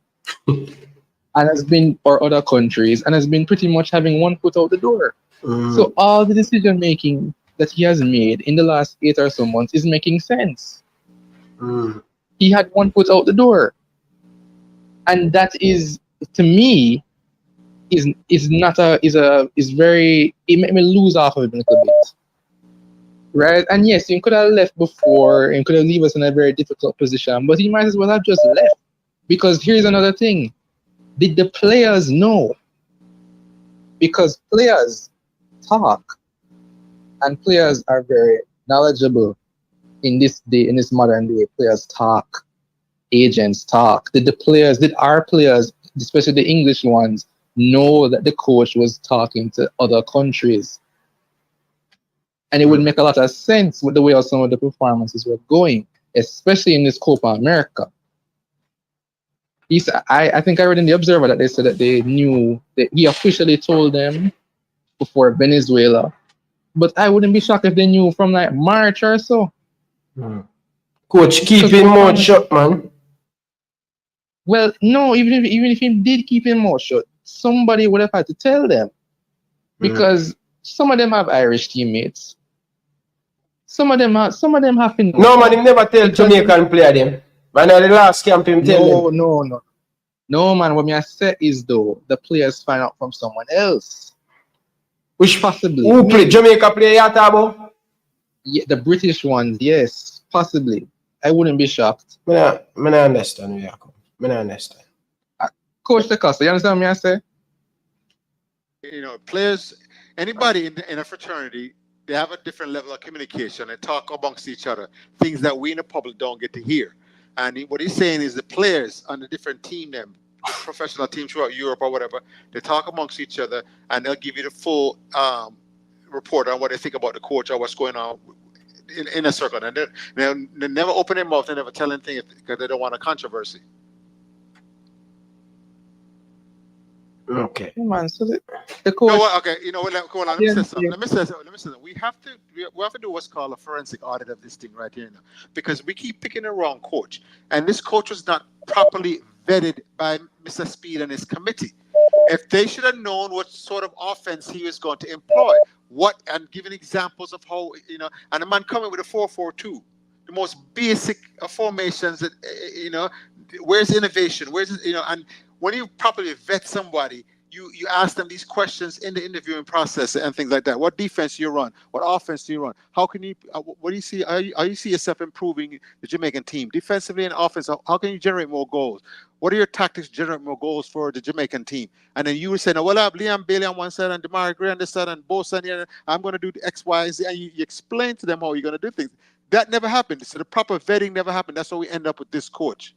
and has been, or other countries, and has been pretty much having one foot out the door. So all the decision making that he has made in the last 8 or so months is making sense. He had one foot out the door, and that is, to me, is very, it made me lose off of it a little bit, right? And yes, you could have left before and could have leave us in a very difficult position, but he might as well have just left, because here's another thing: did the players know? Because players talk, and players are very knowledgeable in this day, in this modern day. Players talk, agents talk. Did our players, especially the English ones, know that the coach was talking to other countries? And it would make a lot of sense with the way some of the performances were going, especially in this Copa America. I think I read in the Observer that they said that they knew, that he officially told them before Venezuela. But I wouldn't be shocked if they knew from like March or so. Coach, keep him mouth shut, man. Well, no, even if he did keep him mouth shut, somebody would have had to tell them. Because some of them have Irish teammates. Some of them have to know. No, man, he never tell Jamaican player them. Man, at the last camp him tell them. No, man, what I say is, though, the players find out from someone else. Which possibly. Who play? Jamaica play Yatabo? Yeah, the British ones, yes, possibly. I wouldn't be shocked. I understand where you come. I understand. Coach DeCosta, you understand what I say? You know, players, anybody in a fraternity, they have a different level of communication and talk amongst each other, things that we in the public don't get to hear. And what he's saying is the players on the different team, them professional teams throughout Europe or whatever, they talk amongst each other and they'll give you the full report on what they think about the coach or what's going on in a circle. And they never open their mouth, they never tell anything because they don't want a controversy. Okay. Man, so the coach. No, okay, you know what? Let me say something. We have to do what's called a forensic audit of this thing right here now, because we keep picking the wrong coach, and this coach was not properly vetted by Mr. Speid and his committee. If they should have known what sort of offense he was going to employ, and giving examples of how, you know, and the man coming with a 4-4-2, the most basic of formations that, you know, where's innovation? And when you properly vet somebody, you ask them these questions in the interviewing process and things like that. What defense do you run? What offense do you run? How can you? What do you see? How you see yourself improving the Jamaican team defensively and offensively? How can you generate more goals? What are your tactics to generate more goals for the Jamaican team? And then you would say, "No, well, I have Liam Bailey on one side and Damari Gray on this side and Bosa here. I'm going to do the X, Y, Z." And you explain to them how you're going to do things. That never happened. So the proper vetting never happened. That's why we end up with this coach.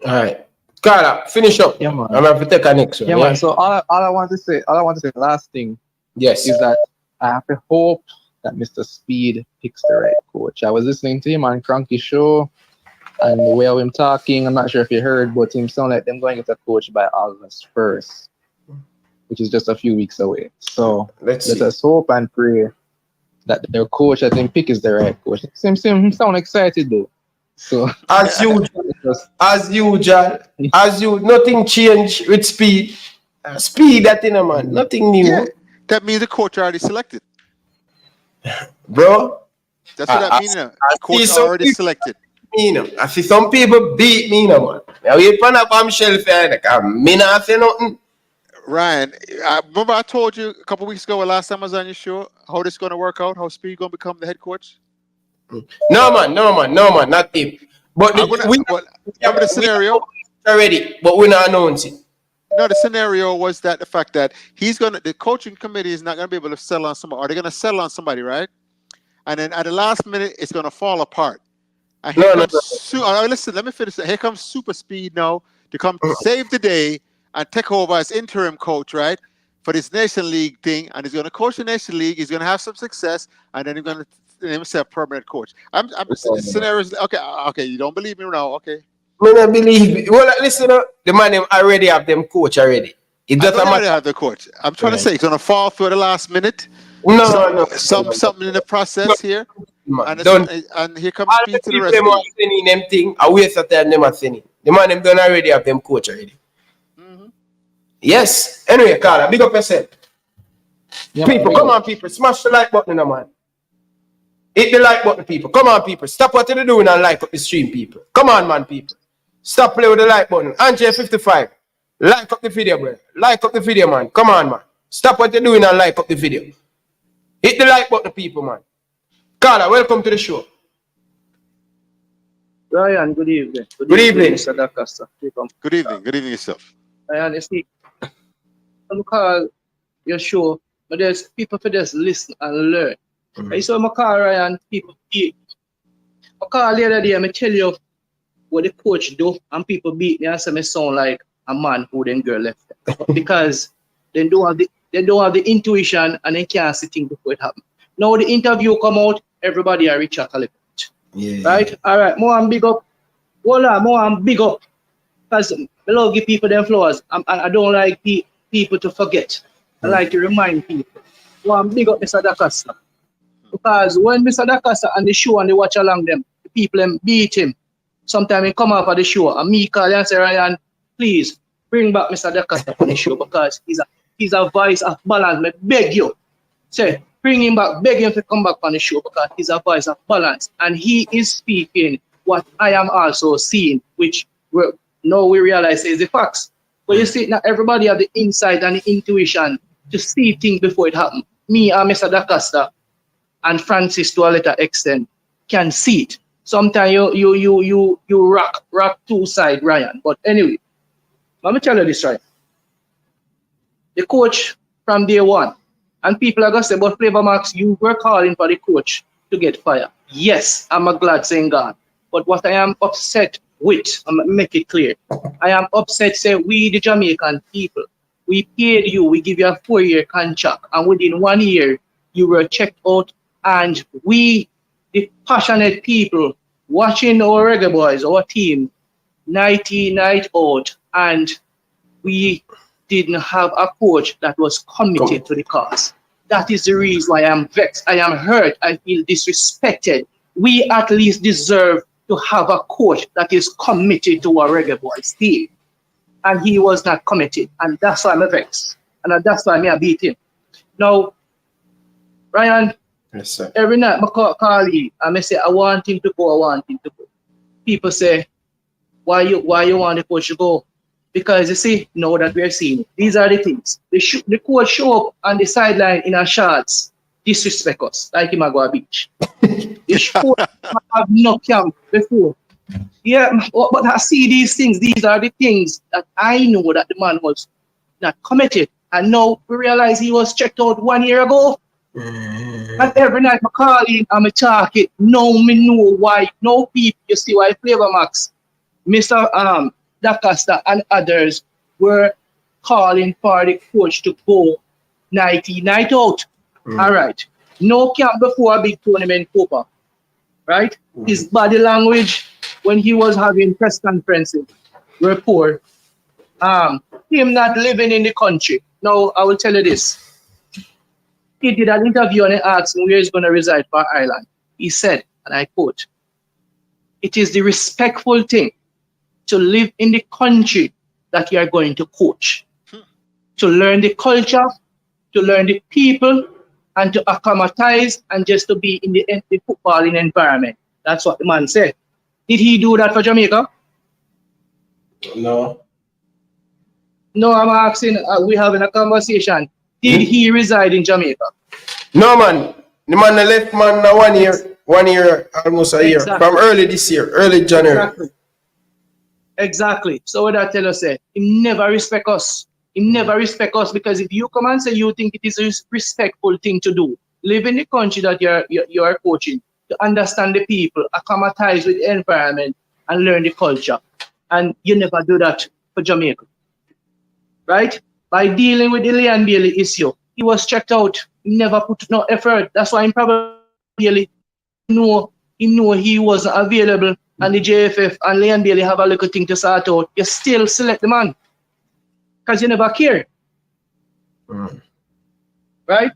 All right. Carla, finish up. Yeah, man. I'm going to take a next one. Yeah, man. So all I want to say, the last thing, yes, is that I have to hope that Mr. Speid picks the right coach. I was listening to him on Cranky Show, and the way of him talking, I'm not sure if you heard, but him sound like them going to get a coach by August 1st, which is just a few weeks away. So let us hope and pray that their coach, I think, pick is the right coach. Him sound excited though. So as usual, nothing changed with Speid. Speid, that in a man, nothing new. Yeah, that means the coach already selected, bro. That's what that means. Coach already selected. I see some people beat me, man. Now we put up on shelf and me not say nothing. Ryan, remember I told you a couple weeks ago, last time I was on your show, how this is going to work out, how Speid going to become the head coach? No man, not him. But remember the scenario already, but we're not announcing. No, the scenario was that the fact that the coaching committee is not going to be able to settle on somebody, or they're going to settle on somebody, right? And then at the last minute, it's going to fall apart. And here listen, let me finish that. Here comes Super Speid now to come save the day and take over as interim coach, right? For this Nation League thing, and he's going to coach the Nation League. He's going to have some success, and then he's going to himself permanent coach. I'm scenarios. Okay. You don't believe me now? Okay. I don't believe. Well, listen, the man already have them coach already. It doesn't matter. Have the coach. I'm trying to say it's gonna fall through at the last minute. No. Something in the process here. man. And here comes all Speed the to the people them are rescue. sending them thing, a waste of time them are sending. The man them done already have them coach already. Yes. Anyway, Carla, big up yourself. Yeah, People, come on, people. Smash the like button, man. Hit the like button, people. Come on, people. Stop what you're doing and like up the stream, people. Come on, man, people. Stop playing with the like button. Andre 55. Like up the video, bro. Like up the video, man. Come on, man. Stop what you're doing and like up the video. Hit the like button, people, man. Carla, welcome to the show. Ryan, good evening. Good evening. Mr. Dacasta. Good evening. Good evening yourself. Ryan, you see, I'm call your show, but there's people for just listen and learn. I saw my call Ryan, people beat. I call the other day, I tell you what the coach do, and people beat me and say me sound like a man who then girl left. Because they don't have the intuition and they can't see things before it happens. Now the interview come out, everybody are rich at a right? All right, more and big up. Hold on, more and big up. Because I love give people them flowers. I don't like people to forget. I like to remind people. More and big up Mr. Dacasta. Because when Mr. Dacasta on the show and they watch along them, the people them beat him. Sometimes he come up at the show and me call and say, Ryan, please bring back Mr. Dacasta on the show because he's a voice of balance. I beg you. Say, bring him back, beg him to come back on the show because he's a voice of balance. And he is speaking what I am also seeing, which now we realize is the facts. But you see, not everybody have the insight and the intuition to see things before it happens. Me and Mr. Dacasta and Francis to a little extent can see it. Sometimes you rock two sides, Ryan. But anyway, let me tell you this, right? The coach from day one, and people are going to say, but Flavor Max, you were calling for the coach to get fired. Yes, I'm a glad saying God. But what I am upset with, I'm going to make it clear. I am upset, say, we the Jamaican people, we paid you, we give you a 4-year contract, and within 1 year, you were checked out, and we, the passionate people, watching our Reggae Boys, our team, night in, night out, and we didn't have a coach that was committed to the cause. That is the reason why I'm vexed. I am hurt. I feel disrespected. We at least deserve to have a coach that is committed to our Reggae Boys team. And he was not committed. And that's why I'm vexed. And that's why I beat him. Now, Ryan, yes, sir. Every night I call him and I say, I want him to go, I want him to go. People say, why you want the coach to go? Because you see, now that we're seeing it, these are the things. The coach show up on the sideline in our shorts, disrespect us, like him at Goa Beach. The show have no camp before. Yeah, but I see these things. These are the things that I know that the man was not committed. And now we realize he was checked out 1 year ago. And every night I call him and I talk it. Now me know why. No people, you see why Flavor Max, Mr. Dacasta and others were calling for the coach to go night out. All right. No camp before a big tournament Copa. Right? His body language when he was having press conferences were poor. Him not living in the country. Now I will tell you this. He did an interview and he asked him where he's going to reside for Ireland. He said, and I quote, "It is the respectful thing to live in the country that you are going to coach, to learn the culture, to learn the people, and to acclimatize and just to be in the footballing environment." That's what the man said. Did he do that for Jamaica? No. No, I'm asking, we're having a conversation. Did he reside in Jamaica? No, man. The man left, man, 1 year, almost a year, from early this year, early January. Exactly. So what I tell you, say, he never respect us. He never respect us because if you come and say you think it is a respectful thing to do, live in the country that you're coaching, to understand the people, acclimatize with the environment, and learn the culture. And you never do that for Jamaica. Right? By dealing with the Leon Bailey issue, he was checked out. He never put no effort. That's why he probably knew he wasn't available and the JFF and Leon Bailey have a little thing to sort out. You still select the man. Because you never care. Right?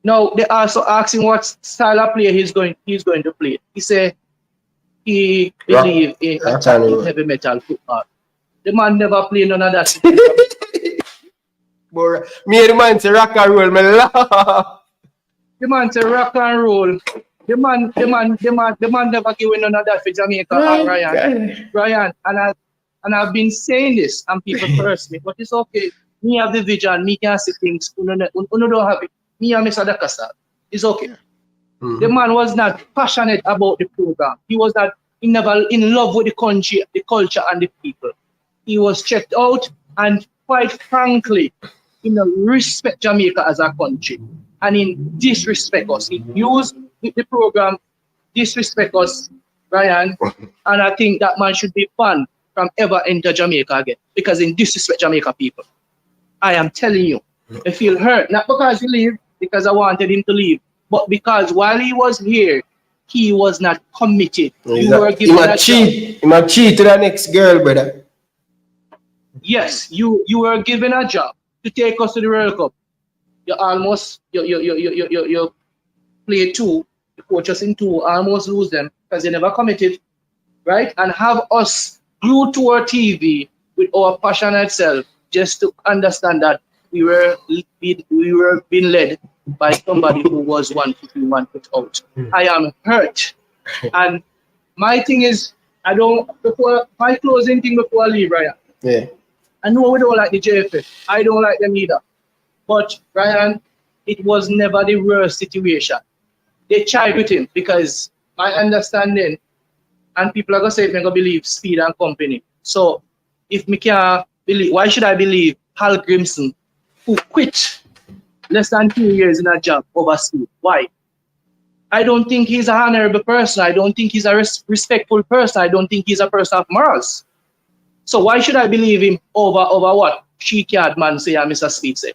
Now they also asked him what style of play he's going to play. He said he believe in attacking heavy metal football. The man never played none of that. But me and the man say rock and roll, me laugh. The man say rock and roll. The man never give none of that for Jamaica. Ryan, and I've been saying this, and people curse me, but it's okay. Me have the vision, me can see things. Uno don't have it. Me and Mr. Dakasa. It's okay. The man was not passionate about the program. He was not never in love with the country, the culture, and the people. He was checked out, and quite frankly, he respect Jamaica as a country, and in disrespect us. He used the program, disrespect us, Ryan, and I think that man should be banned from ever enter Jamaica again, because in disrespect Jamaica people. I am telling you, I feel hurt, not because he leave, because I wanted him to leave, but because while he was here, he was not committed. He might cheat to the next girl, brother. Yes, you were given a job to take us to the World Cup. You almost you play two, you coach us in two, almost lose them because you never committed, right? And have us glued to our TV with our passionate self, just to understand that we were being led by somebody who was 1 foot in, 1 foot out. I am hurt, and my thing is, my closing thing before I leave, Ryan. Yeah. I know we don't like the JFF. I don't like them either. But Ryan, it was never the worst situation. They tried with him because my understanding, and people are gonna say, I'm gonna believe Speed and company. So if me can't believe, why should I believe Hallgrímsson, who quit less than 2 years in a job over Speed? Why? I don't think he's an honorable person. I don't think he's a respectful person. I don't think he's a person of morals. So why should I believe him over what she-card man say and Mr. Speed say?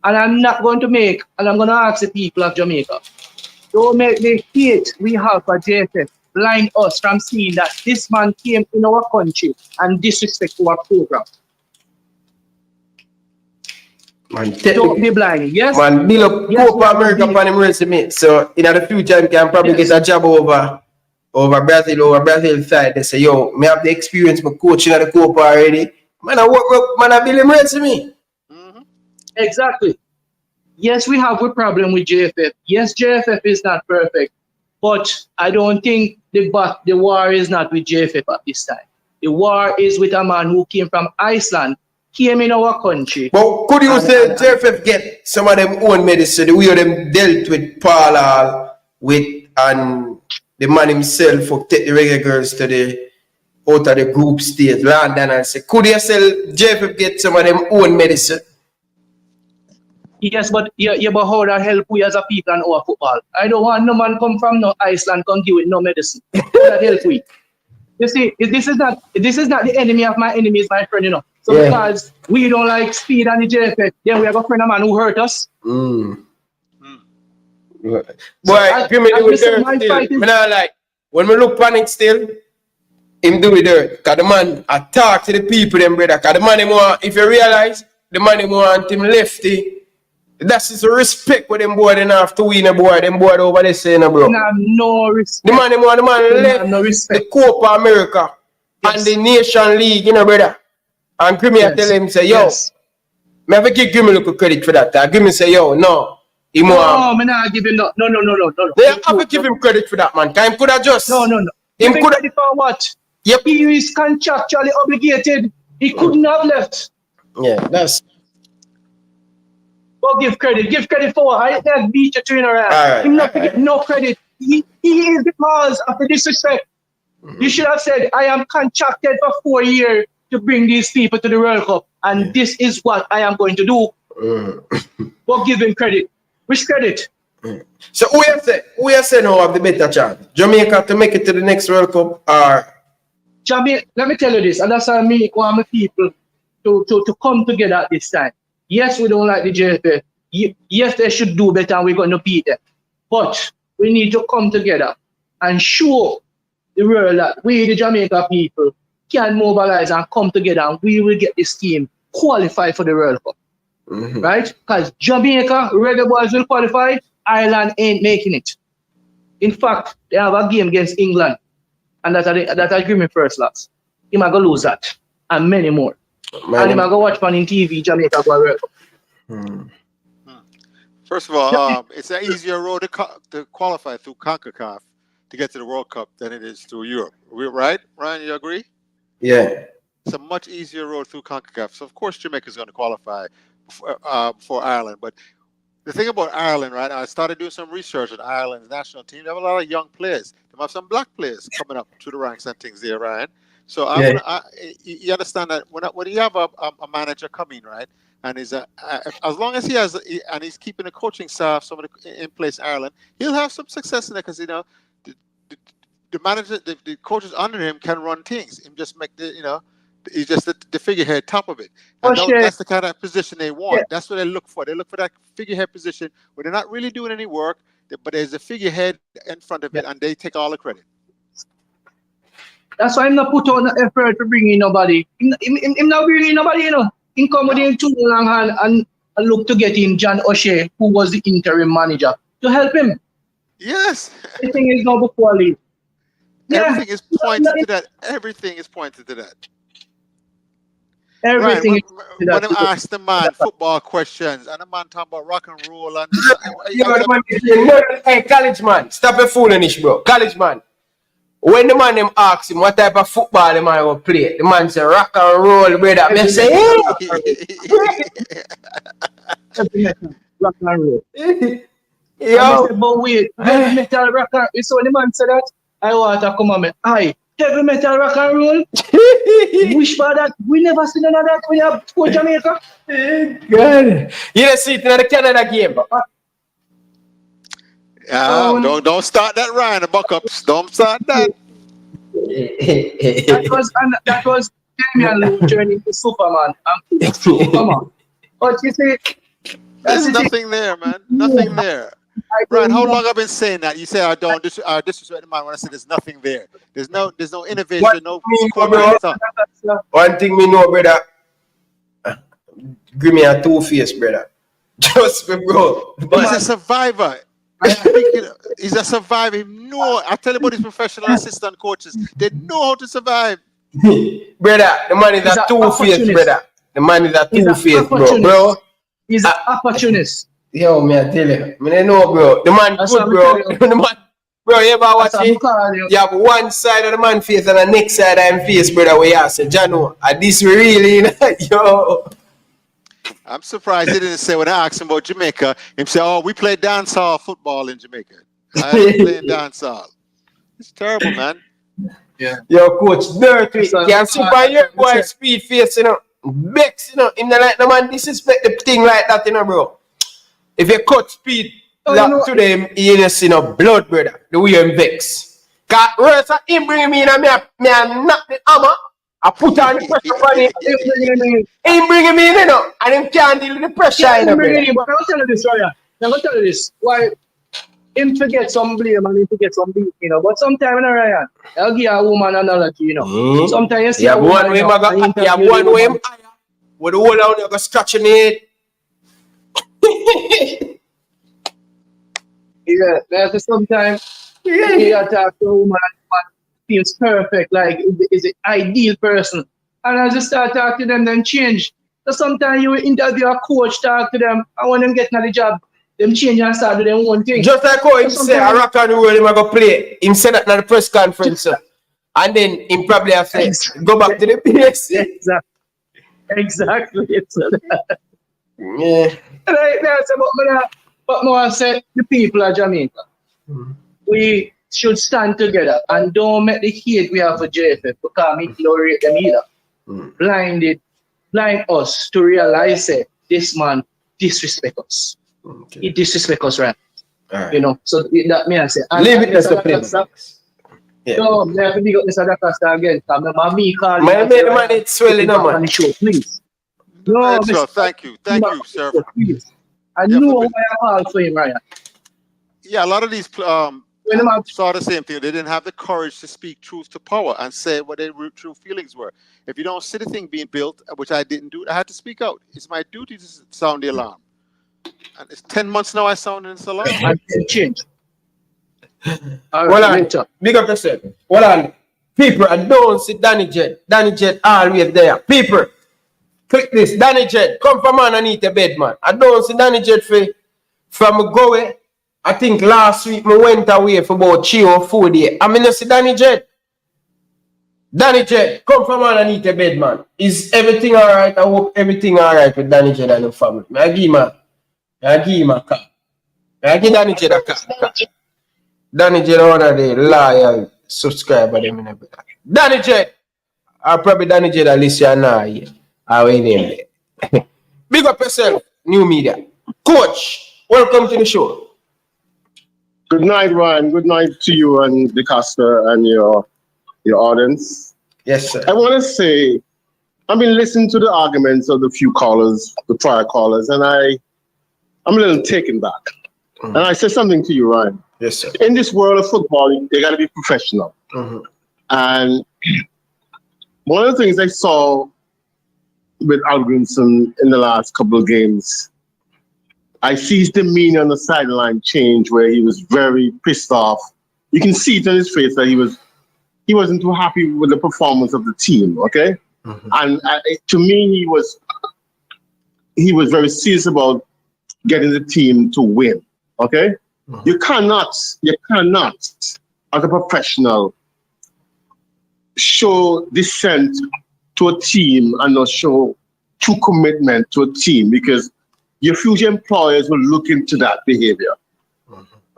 And I'm not going to make, and I'm going to ask the people of Jamaica, don't make the hate we have for JFF blind us from seeing that this man came in our country and disrespect our program. Man, don't be blind. Yes. Man, build up Copa America upon him resume. So in the future, he can probably get a job over Brazil side. They say, yo, me have the experience, my coaching at the Copa already. Man, I work up, man, I build him resume. Exactly. Yes, we have a problem with JFF. Yes, JFF is not perfect, but I don't think the war is not with JFF at this time. The war is with a man who came from Iceland, came in our country. But could you say JFF get some of them own medicine, the way them dealt with Paul and the man himself who take the Reggae Girlz to the out of the group stage, London, and say, could you sell JFF get some of them own medicine? Yes, but but how that help we as a people and our football? I don't want no man come from no Iceland come give it no medicine. How that help we? You see, this is not the enemy of my enemy is my friend, you know. So because we don't like Speed and the JFF, then we have a friend of man who hurt us. Boy, give me the dirt still. Me not like when we look panic still, him do it dirt. Cause the man I talk to the people, them brother. Cause the man him want, if you realize, the man him want him lefty. That's his respect with them boy, they not have to win a boy, them boy over there saying, bro. No respect. The man him want the man left no respect. the Copa America and the Nation League, you know, brother. And Grion tell him, say, yo, me have to give Grion a little credit for that. Grion say, yo, no. No, me not give him no. They have to give him credit for that, man. Him could have just. No. Him could have for what? Yep. He is contractually obligated. He couldn't have left. Yeah, that's. But give credit for what? I didn't beat your trainer around. Him not get no credit. He is the cause of the disrespect. You should have said, I am contracted for 4 years to bring these people to the World Cup, and this is what I am going to do. But give him credit. Which credit? So who you say now have the better chance? Jamaica to make it to the next World Cup, or Jamaica? Let me tell you this, and that's why I want my people to come together at this time. Yes, we don't like the JFF. Yes, they should do better, and we're going to beat them. But we need to come together and show the world that we, the Jamaica people, can mobilize and come together, and we will get this team qualified for the World Cup. Right? Because Jamaica, Reggae Boys will qualify, Ireland ain't making it. In fact, they have a game against England, and that give me first loss. He might go lose that, and many more. And he might go watch on in TV, Jamaica go World Cup. First of all, it's an easier road to qualify through CONCACAF to get to the World Cup than it is through Europe. Right, Ryan? You agree? Yeah. It's a much easier road through CONCACAF. So of course Jamaica's going to qualify before Ireland. But the thing about Ireland, right? I started doing some research on Ireland's national team. They have a lot of young players. They have some black players coming up to the ranks and things there, Ryan. So you understand that when you have a manager coming, right, and as long as he has and he's keeping the coaching staff in place in Ireland, he'll have some success in there because the manager, the coaches under him can run things and just make he's just the figurehead top of it. And that's the kind of position they want. Yeah. That's what they look for. They look for that figurehead position where they're not really doing any work, but there's a figurehead in front of it, and they take all the credit. That's why I'm not put on the effort to bring in nobody. I'm not bringing nobody, He come with him too long and look to get in John O'Shea, who was the interim manager, to help him. Yes. Everything is now before leave. Everything is pointed to that. Everything is pointed to that. Everything. Right, when I ask the man football questions and the man talking about rock and roll and hey, college man, stop your foolish, bro. College man. When the man asks him what type of football the man will play, the man say rock and roll, brother. I say, rock and roll. Yo. But wait, heavy metal rock and roll. So the man said that I want to come on. Aye, heavy metal rock and roll. Wish for that. We never seen none of that when you go to Jamaica. Good. You didn't see it in the Canada game. Don't start that, Ryan. The buck-ups. Don't start that. that was Damian journey to Superman. Superman. But you see, there's nothing there, man. Nothing there. Ryan, how long I've been saying that? You say I don't disrespect the man when I say there's nothing there. There's no innovation, One thing me know, brother. Give me a two-face, brother. Trust me, bro. He's a survivor. He's a survivor. I tell you about his professional assistant coaches. They know how to survive. Brother, the man is a two-face, brother. The man is a two-face, bro. He's an opportunist. Yo, man, I tell you. I know, bro. The man good, bro. The man, bro, you ever watch it? You have one side of the man face and the next side of him face, brother, where you say, Jano, this really, yo. I'm surprised he didn't say when I asked him about Jamaica, him say, oh, we play dancehall football in Jamaica. I ain't playing dancehall. It's terrible, man. Yeah. Yo, coach, dirty. Can't see by your boy speed face, Bex, him not like the man disrespect the thing like that, bro. If you cut speed to them, you just see blood, brother. The way him vex. Cause worse him bring me in and me knock the hammer. I put on the pressure on him. Him bring me in, and him can't deal with the pressure. But I'm going to tell you this, Ryan. I'm going to tell you this. Why him to get some blame and him to get some beat, But sometimes, Ryan, I'll give a woman analogy, Sometimes you see a woman. You have one way him higher. With the whole out, you go scratching it. There's sometimes you talk to a woman and feels perfect, like is the ideal person. And as you start talking to them, then change. So sometimes you interview a coach, talk to them, and when them get the job, them change and start doing their own thing. Just like how him say, I rock and roll, him go play. Him said that in the press conference, and then him probably have to go back to the PS. Exactly. Yeah. But I said the people of Jamaica, we should stand together and don't make the hate we have for JFF because we tolerate them either. Blind us to realize that this man disrespect us. He disrespect us, right? So that me I say. Leave it as a place. No, I have to big up Mr. Dacosta again. Remember me calling. Man, the man it's swelling up, man. Please. No, thank you, sir. Please. I know why I called for him, Ryan. Yeah, a lot of these saw the same thing. They didn't have the courage to speak truth to power and say what their true feelings were. If you don't see the thing being built, which I didn't do, I had to speak out. It's my duty to sound the alarm. And it's 10 months now I sound in Salon. And it changed. All Hold right, on. Big up yourself. Hold on. People, I don't see Danny Jet. Danny Jet always there. People, click this. Danny Jet, come from underneath the bed, man. I don't see Danny Jet from Goe. I think last week I went away for about 3 or 4 days. I mean, you see Danny Jet. Danny Jet, come from underneath the bed, man. Is everything all right? I hope everything all right with Danny Jet and the family. I give him a car. I give Danny Jet a car. Danny Jet, one of the loyal subscriber them in every time. Danny Jet, or probably Danny Jet at least you're not here. I wait there. Big up yourself, new media. Coach, welcome to the show. Good night, Ryan. Good night to you and the caster and your audience. Yes, sir. I want to say, I've been listening to the arguments of the few callers, the prior callers, and I'm a little taken back. And I said something to you, Ryan. Yes, sir. In this world of football, they got to be professional. And one of the things I saw with Hallgrímsson in the last couple of games, I see his demeanor on the sideline change where he was very pissed off. You can see it on his face that he wasn't too happy with the performance of the team, okay? And to me, he was very serious about getting the team to win, okay? You cannot, as a professional, show dissent to a team and not show true commitment to a team, because your future employers will look into that behavior,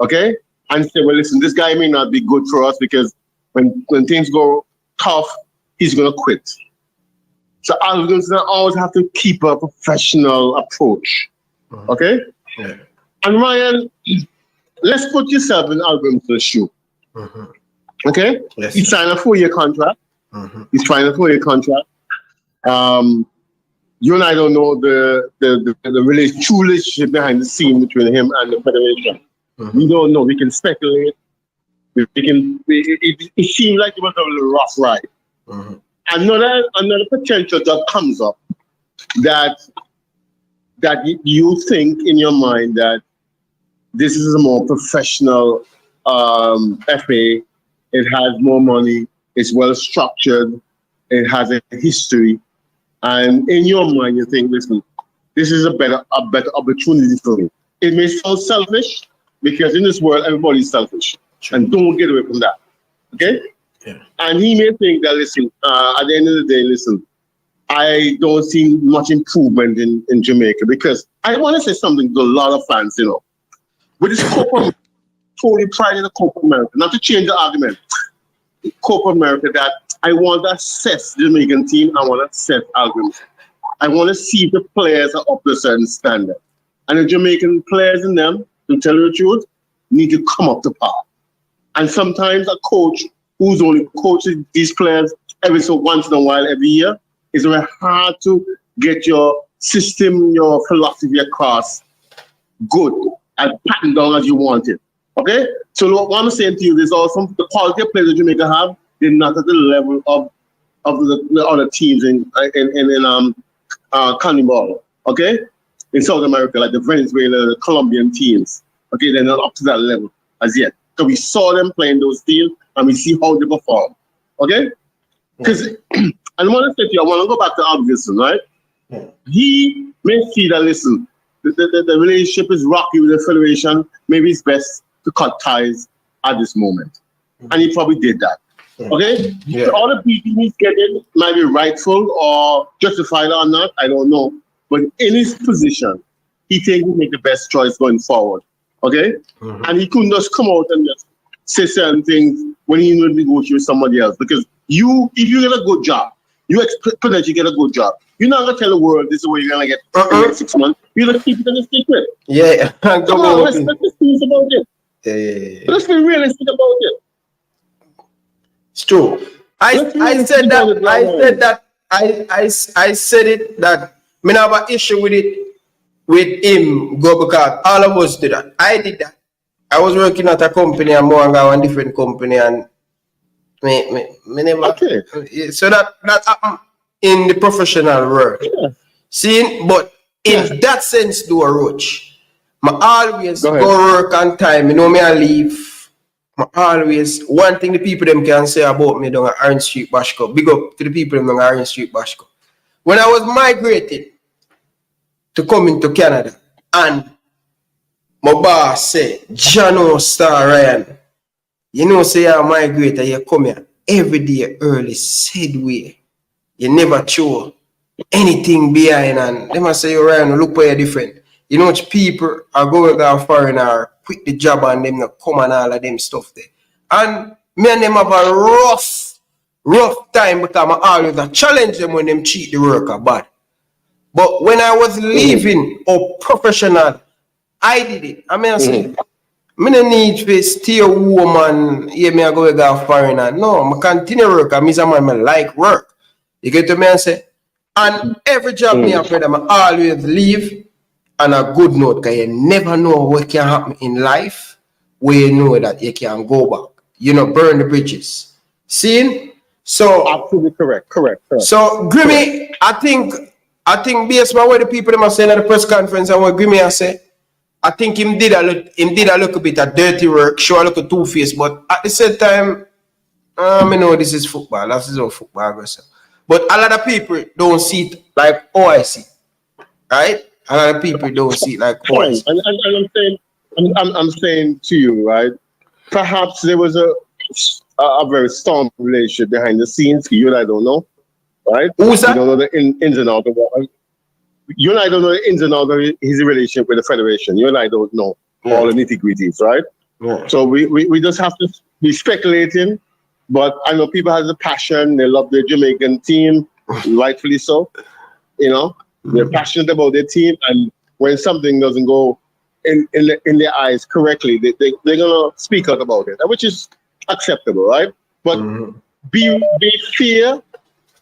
okay? And say, well, listen, this guy may not be good for us because when things go tough, he's going to quit. So Hallgrímsson always have to keep a professional approach, okay? Yeah. And Ryan, let's put yourself in Hallgrímsson's shoe. Okay? Yes. He signed a 4-year contract. He's trying a 4-year contract. You and I don't know the true relationship behind the scene between him and the federation. We don't know. We can speculate. It seems like it was a little rough ride. Another potential that comes up that you think in your mind that this is a more professional FA. It has more money. It's well structured. It has a history. And in your mind, you think, listen, this is a better opportunity for me. It may sound selfish because in this world, everybody's selfish. And don't get away from that. Okay? Yeah. And he may think that, listen, at the end of the day, listen, I don't see much improvement in Jamaica, because I want to say something to a lot of fans, you know. With this Copa, totally pride in the Copa America, not to change the argument. Copa America, that I want to assess the Jamaican team, I want to assess Hallgrímsson. I want to see if the players are up to a certain standard. And the Jamaican players in them, to tell you the truth, need to come up to par. And sometimes a coach who's only coaching these players every so once in a while, every year, it's very hard to get your system, your philosophy across good and patterned down as you want it. Okay? So what I'm saying to you is also the quality of players that Jamaica have, they're not at the level of the other teams in Carnival. Okay? In South America, like the Venezuela, the Colombian teams. Okay, they're not up to that level as yet. So we saw them playing those teams and we see how they perform. Okay? Because I want to say to you, I want to go back to Hallgrímsson, right? He may see that, listen, the relationship is rocky with the federation. Maybe it's best to cut ties at this moment. And he probably did that. Okay? Yeah. So all the beating he's getting might be rightful or justified or not, I don't know. But in his position, he thinks he'll make the best choice going forward. Okay? And he couldn't just come out and just say certain things when he will negotiate with somebody else. Because if you get a good job, you expect that you get a good job. You're not going to tell the world this is where you're going to get 6 months. You're going to keep it in a secret. Yeah. Come on, let's be serious about it. Yeah. Let's be realistic about it. It's true. I said it that I have an issue with him go, because all of us did that. I did that. I was working at a company and more and a different company, and me never. Okay. So that happened in the professional world. Yeah. See, but in that sense, do a roach. I always go work on time. You know me, I leave. I always, one thing the people them can say about me down at Orange Street Bashko. Big up to the people them down at Orange Street Bashko. When I was migrated to come into Canada, and my boss said, Jano Star Ryan, you know, say you're a migrator, you come here every day early, said way. You never show anything behind, and they must say, you're Ryan, look where you're different. You know, people are going to foreign or quit the job and them not come and all of them stuff there. And me and them have a rough time because I always challenge them when them cheat the worker bad. But when I was leaving or professional, I did it. I mean, I say, I don't need to stay a woman, yeah, me I go foreigner. No, I continue work. I mean, I like work. You get to me and say, and every job me have, brother, I always leave on a good note, because you never know what can happen in life where you know that you can go back. You know, burn the bridges. See? So absolutely correct. So Grimmy, I think based on what the people them are saying at the press conference and what Grimmy has said, I think him did a little bit of dirty work, show a little two-faced, but at the same time, I know this is football. This is how football goes. But a lot of people don't see it like how I see, right? A lot of people don't see it like how I see. And I'm saying to you, right? Perhaps there was a very strong relationship behind the scenes. You and I don't know, right? Who's that? You don't know the ins and outs of what. You and I don't know the ins and outs of his relationship with the federation. You and I don't know all the nitty-gritties, right? Yeah. So we just have to be speculating. But I know people have the passion. They love their Jamaican team, rightfully so. You know, they're passionate about their team, and when something doesn't go in their eyes correctly, they're gonna speak out about it, which is acceptable, right? But be fair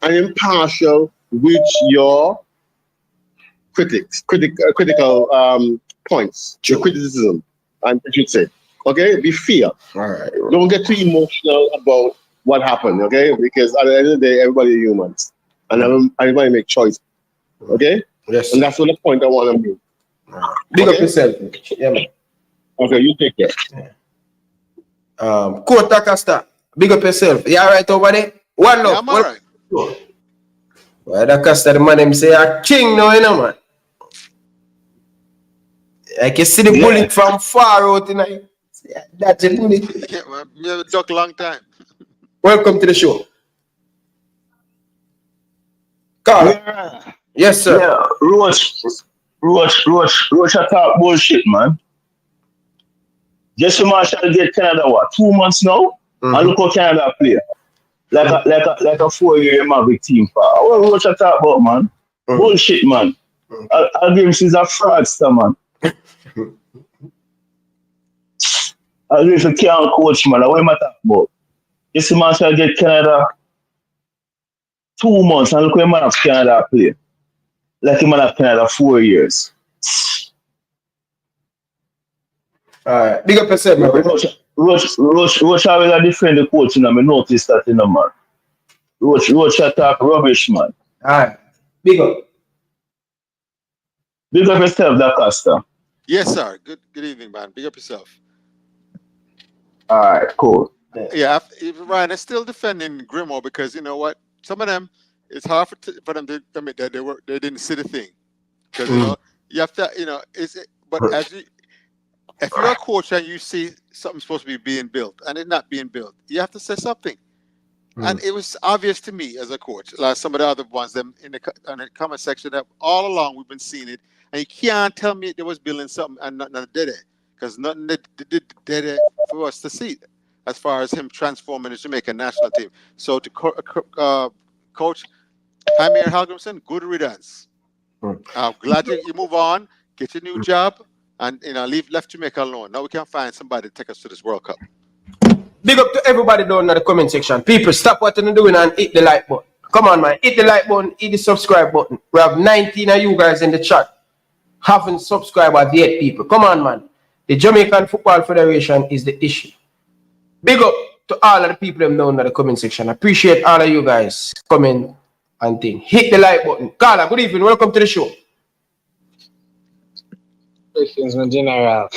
and impartial with your critical points, your criticism, I should say. Okay, be fair. All right. Don't get too emotional about what happened. Okay, because at the end of the day, everybody is humans, and everybody make choices. Okay. Yes. And that's what the point I want to make. Big up yourself. Yeah, man. Okay, you take care. Kota Costa, big up yourself. You all right over there? One love. I'm all right. Well, that Costa, the man, him say a king now, you know, man. I can see the bullet from far out tonight. That's a bullet. Yeah, man. We have talked a long time. Welcome to the show. Carl. Yes, sir. Yeah, Roach talk bullshit, man. Jesse Marshall get Canada 2 months now, and look how Canada play. Like a 4-year Maverick team. What Roach talk about, man? Bullshit, man. Hallgrímsson is a fraudster, man. Hallgrímsson can't coach, man. What am I talking about? Jesse Marshall get Canada 2 months, and look how man of Canada play. Like him have Canada 4 years. Alright, big up yourself, man. Roach always defend the coach, and I noticed that in the man. Roach talk rubbish, man. Alright, big up. Big up yourself, Da Costa. Yes, sir. Good evening, man. Big up yourself. Alright, cool. Yeah, Ryan is still defending Grimo because you know what? Some of them, it's hard for them to admit that they didn't see the thing, because you know you have to, you know, but if you're a coach and you see something supposed to be being built and it's not being built, you have to say something. And it was obvious to me as a coach, like some of the other ones, them in the comment section, that all along we've been seeing it, and you can't tell me they was building something and nothing did it, because nothing did it for us to see as far as him transforming the Jamaican national team. So to Coach Jaime Hallgrímsson, good riddance. I'm glad you move on, get your new job, and you know left Jamaica alone. Now we can find somebody to take us to this World Cup. Big up to everybody down in the comment section. People, stop what you're doing and hit the like button. Come on, man. Hit the like button, hit the subscribe button. We have 19 of you guys in the chat. Haven't subscribed yet, people. Come on, man. The Jamaican Football Federation is the issue. Big up to all of the people down in the comment section. I appreciate all of you guys coming and thing. Hit the like button. Carla, good evening. Welcome to the show. Blessings, my general.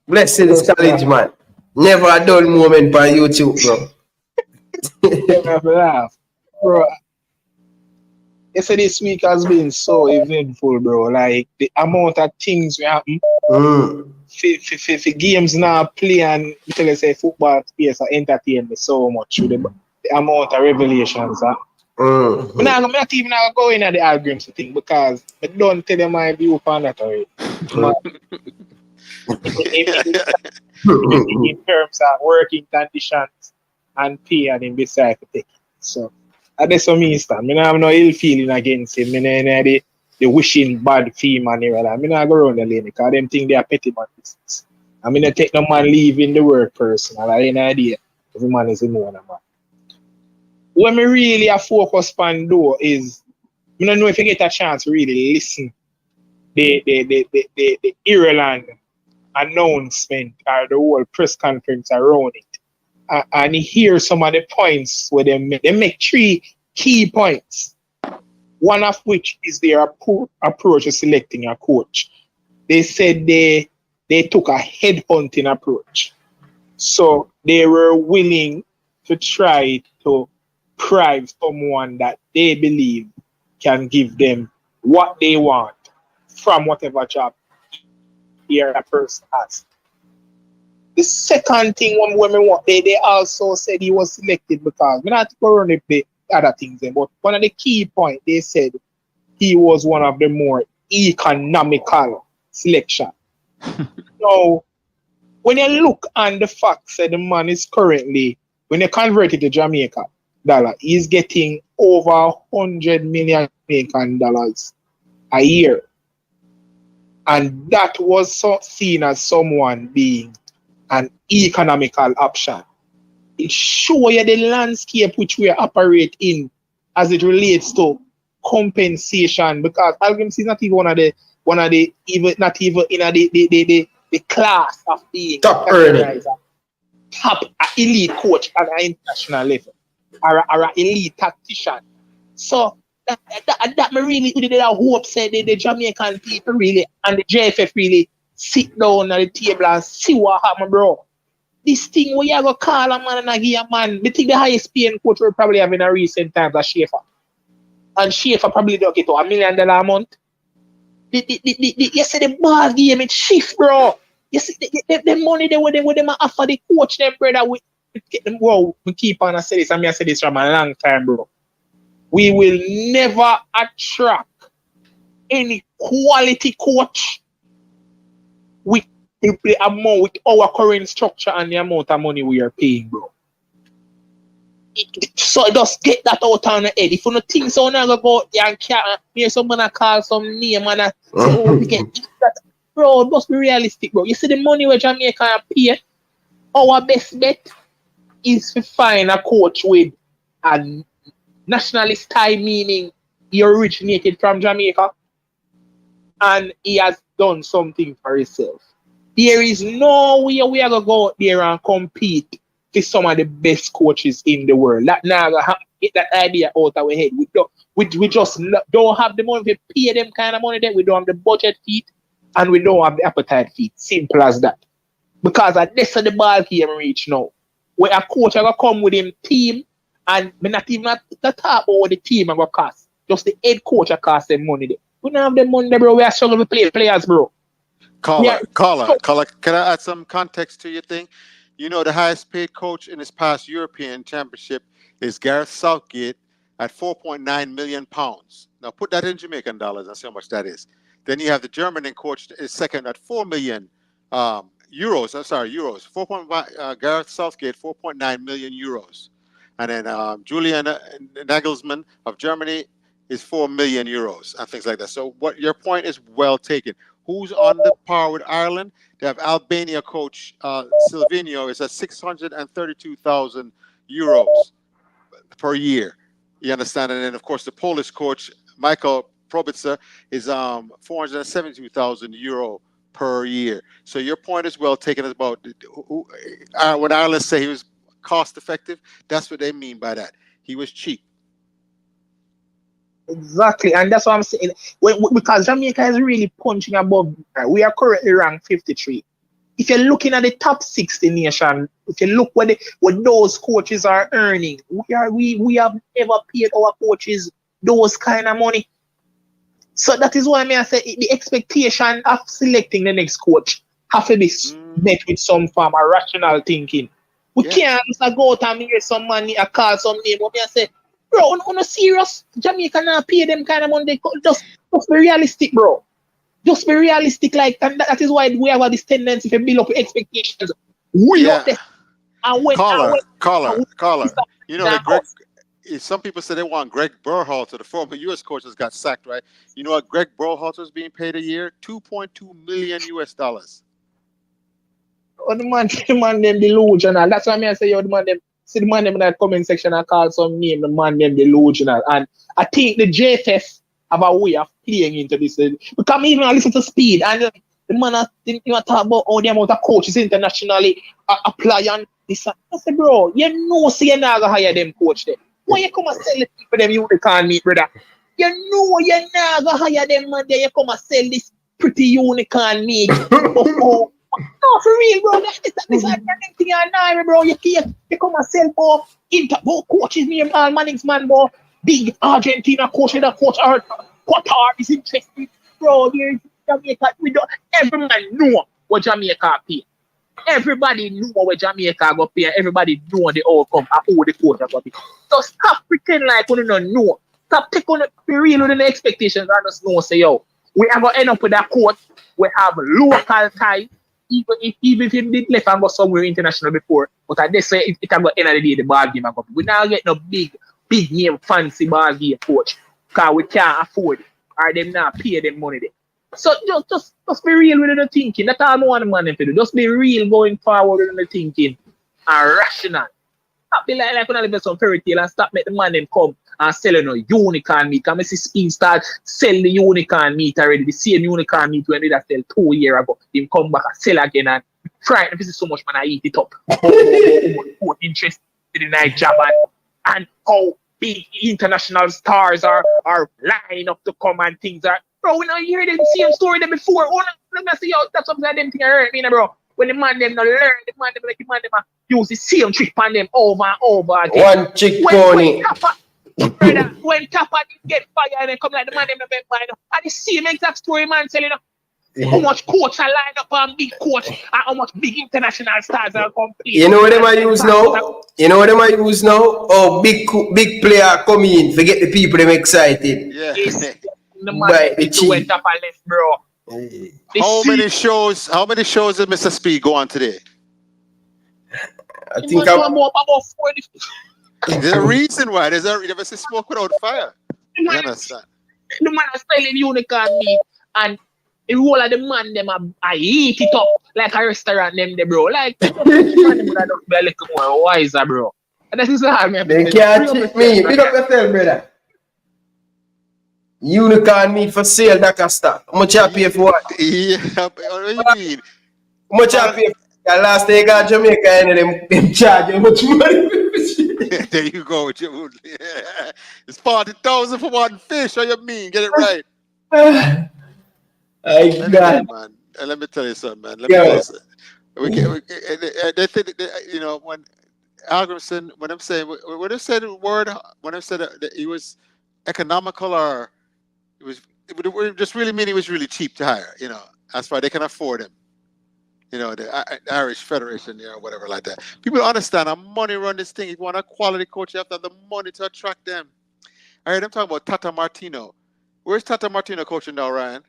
Blessings, college man. Never a dull moment on YouTube, bro. Never laugh. Bro, you say this week has been so eventful, bro. Like the amount of things we happen. For games now play and tell you say football space are entertain me so much with the amount of revelations. I'm not even go in at the Hallgrímsson thing because I don't tell you my view on that already. In terms of working conditions and pay and in beside to take it. So that's what me stand. I have no ill feeling against him. The wishing bad fee man here. I mean I go around the lane because them think they are petty man business. I mean I take no man leaving the work personal. I ain't idea. Every man is in one man. What me really a focus on though is I don't know if you get a chance to really listen the Ireland announcement or the whole press conference around it. And hear some of the points where they make 3 key points. One of which is their approach to selecting a coach. They said they took a headhunting approach. So they were willing to try to bribe someone that they believe can give them what they want from whatever job here a person has. The second thing they also said he was selected because we're not going to the other things, but one of the key points they said he was one of the more economical selection. So when you look on the facts that the man is currently, when you convert it to Jamaica dollar, he's getting over 100 million Jamaican dollars a year. And that was seen as someone being an economical option. It shows you the landscape which we operate in as it relates to compensation, because Hallgrímsson is not even one of the even not even in the class of being top earning, top elite coach at an international level or an elite tactician. So that me really did I hope said the Jamaican people really and the JFF really sit down at the table and see what happened, bro. This thing where you go call a man and give a man, I think the highest paying coach will probably have in a recent times a Schaefer. And Schaefer probably don't get to $1 million a month. You see the ball game, it shift, bro. You see the money they would them offer the coach them, brother. We get them, bro. We keep on say this, and I say this from a long time, bro. We will never attract any quality coach with the amount, with our current structure and the amount of money we are paying, bro. So just get that out on the head. If you don't think so, now go out there and hear someone call some name and say, oh, we get that. Bro, must be realistic, bro. You see the money where Jamaica pay, our best bet is to find a coach with a nationalist tie, meaning he originated from Jamaica and he has done something for himself. There is no way we are going to go out there and compete with some of the best coaches in the world. That now get that idea out of our head. We just don't have the money to pay them kind of money that we don't have the budget feet and we don't have the appetite feet. Simple as that. Because at this of the ball game reach now, where a coach are going to come with him team and we not even the top about the team are going to cost. Just the head coach are cost them money there. We don't have the money there, bro. We are struggling to play players, bro. Caller, can I add some context to your thing? You know, the highest paid coach in his past European Championship is Gareth Southgate at £4.9 million. Now put that in Jamaican dollars and see how much that is. Then you have the German coach is second at 4 million euros. I'm sorry, euros. Gareth Southgate, 4.9 million euros. And then Julian Nagelsmann of Germany is 4 million euros and things like that. So what your point is well taken. Who's on the par with Ireland? They have Albania coach Silvino is at 632,000 euros per year. You understand? And then of course the Polish coach Michael Probica is 472,000 euro per year. So your point is well taken about when Ireland say he was cost effective. That's what they mean by that. He was cheap. Exactly, and that's what I'm saying. Because Jamaica is really punching above. We are currently ranked 53. If you're looking at the top 60 nation, if you look what those coaches are earning, we have never paid our coaches those kind of money. So that is why I say the expectation of selecting the next coach have to be met with some form of rational thinking. We can't just go out and hear some money or call some name. But I say, bro, on a serious, Jamaica not pay them kind of money. Just be realistic, bro. Just be realistic, like, and that is why we have this tendency to build up expectations. We up there. And when Caller. You know that Greg. Some people say they want Greg Berhalter, the former U.S. coach, has got sacked, right? You know what Greg Berhalter is being paid a year? $2.2 million US. Oh, the man them delusional. That's why I say, the man them. See the man them in that comment section and call some name. The man them delusional, and I think the JFF have a way of playing into this. Because even listen to Speed and the man talk about all the amount of coaches internationally apply and this. I say, bro, you know, you're not gonna hire them coach there. Why you come and sell the people them unicorn meat, brother? You know you're not gonna hire them man there. You come and sell this pretty unicorn meat. No, for real, bro. This is thing you're not, bro. You come and sell for Interpol coaches name all Manning's man, bro. Big Argentina coach with a coach or Qatar is interested. Bro, there's Jamaica. Every man know what Jamaica pay. Everybody know what Jamaica go pay. Everybody know the outcome of who the coach are going to be. So stop pretending like you don't know. Stop taking be real with the expectations and just know say, yo, we are going to end up with a coach. We have local ties. Even if he did left and go somewhere international before, but I just say it can go end of the day the ball game. We now get no big name fancy ball game coach because we can't afford it or them not pay them money there. So just be real with the thinking. That's all I want the man to do. Just be real going forward with the thinking and rational. Stop be like when I live in some fairy tale and stop make the man them come and sell unicorn meat. Because I see Speed start sell the unicorn meat already. The same unicorn meat when they that sell 2 years ago. Him come back and sell again and frightened if so much man I eat it up. More interested in the night job and how big international stars are lining up to come and things are. Bro, when I hear them same story them before, let me see yo, that's something that them thing I heard me, bro. When the man them not learn, the man them use the same trick on them over and over again. One chick pony. When Tapper get fired and then come like the man them not make mine. And the same exact story man telling how much coach are lined up and big coach and how much big international stars are complete. You know what them I use now? Oh, big player come in, forget the people them excited. Yeah. The man went up and left, bro. How many shows did Mr. Speed go on today? I think I'm more about 40. There's a reason why. There's a smoke without fire. You understand? The man is selling unicorn meat and the whole of the man them I eat it up like a restaurant them there, bro. Like the man them would have be a little more wiser, bro. And that is all me. They can't trick me. Pick up yourself, brother. Unicorn meat for sale, that can stop. How much you pay for what? Yeah, what do you mean? How much you pay for that? Last day I got Jamaica and them charge you much money. There you go. Yeah. It's 40,000 for one fish. What you mean? Get it right. Man. Let me tell you something, man. Let me tell you something. They think, you know, when Hallgrímsson, when they said the word, when they said that he was economical or it just really mean he was really cheap to hire, you know. That's why they can afford him. You know, the Irish Federation, you know, whatever like that. People understand how money run this thing. If you want a quality coach, you have to have the money to attract them. I heard them talking about Tata Martino. Where's Tata Martino coaching now, Ryan?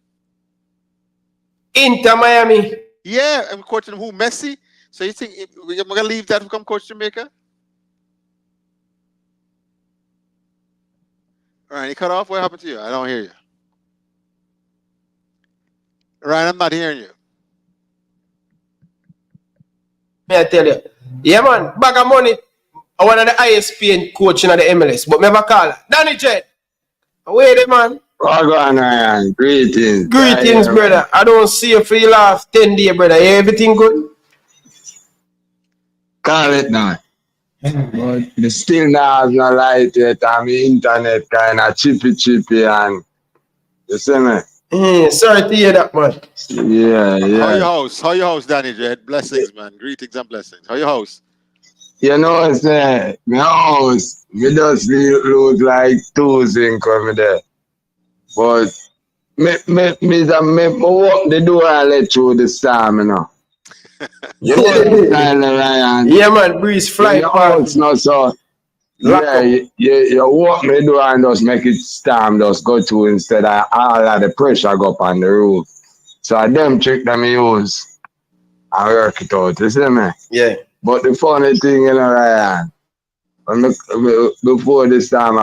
Inter Miami. Yeah, I'm coaching who? Messi? So you think we're going to leave that to come coach Jamaica? Ryan, you cut off? What happened to you? I don't hear you. Ryan, I'm not hearing you. I tell you. Yeah, man. Bag of money. I want the ISPN coaching at the MLS, but never call her. Danny Jet. Wait there, man. Well on, Ryan. Greetings. Greetings, brother. I don't see you for the last 10 days, brother. Everything good? Call it now. But the still now have no light yet, and the internet kind of chippy and you see me? Sorry to hear that, man. Yeah, How your yeah. house? How your house, Danny Dread? Blessings, man. Greetings and blessings. How your house? You know what I'm saying? My house, me just lose like 2 zinc when me there. But me walk the door and let through the storm, you know. You know the style, Ryan. Yeah, man, breeze fly Your past. house not so. Lock Yeah, up. you walk me door and just make it storm, just go through instead of all of the pressure go up on the roof. So them trick them use and work it out, you see me? Yeah. But the funny thing, you know, Ryan, before the storm,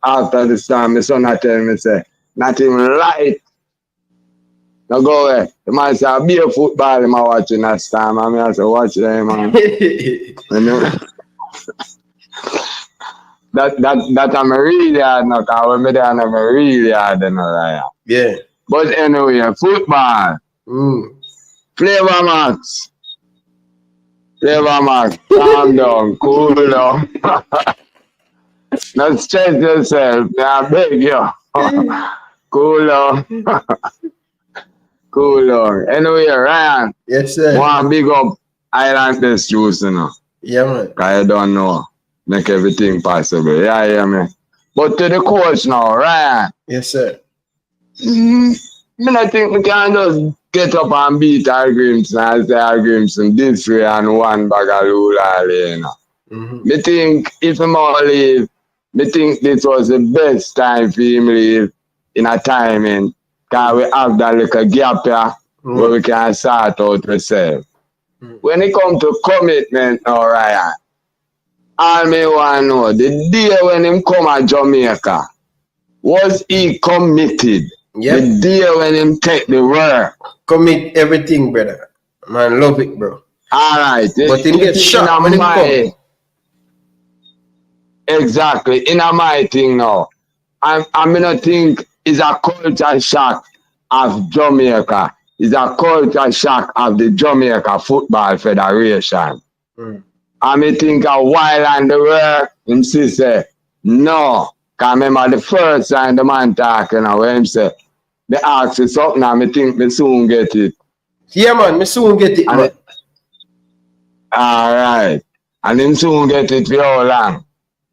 after the storm, my son tell me, say, not even light. Now go away. The man say, be a football, I'm watching that storm. I say, watch them, man. You know? That I'm really hard now, because when me there, I'm really hard, you know, Ryan. Yeah. But anyway, football. Flavor Max. Flavor Max. Calm down, cool down. Don't stress yourself. I beg you. Cool down. Cool down. Anyway, Ryan. Yes, sir. One big up Island Best Juice, you know. Yeah, man. Because you don't know. Make everything possible. Yeah, man. But to the coach now, Ryan. Yes, sir. I think we can just get up and beat Hallgrímsson and say Hallgrímsson this way and one bag of lula, you know. Me think if him all leave, me think this was the best time for him leave in a timing. Because we have that little gap here where we can sort out ourselves. When it comes to commitment now, Ryan, all me want to know, the day when him come to Jamaica, was he committed? Yep. The day when him take the work. Commit everything, brother. Man, love it, bro. Alright. But he get shot when him come. Exactly. In my thing now. I'm gonna think it's a culture shock of Jamaica. It's a culture shock of the Jamaica Football Federation. I think a while on the work, him say, no. Because remember the first time the man talking, when him say, they ask me something and I think me soon get it. Yeah, man, me soon get it, man. Alright. And him soon get it for how long?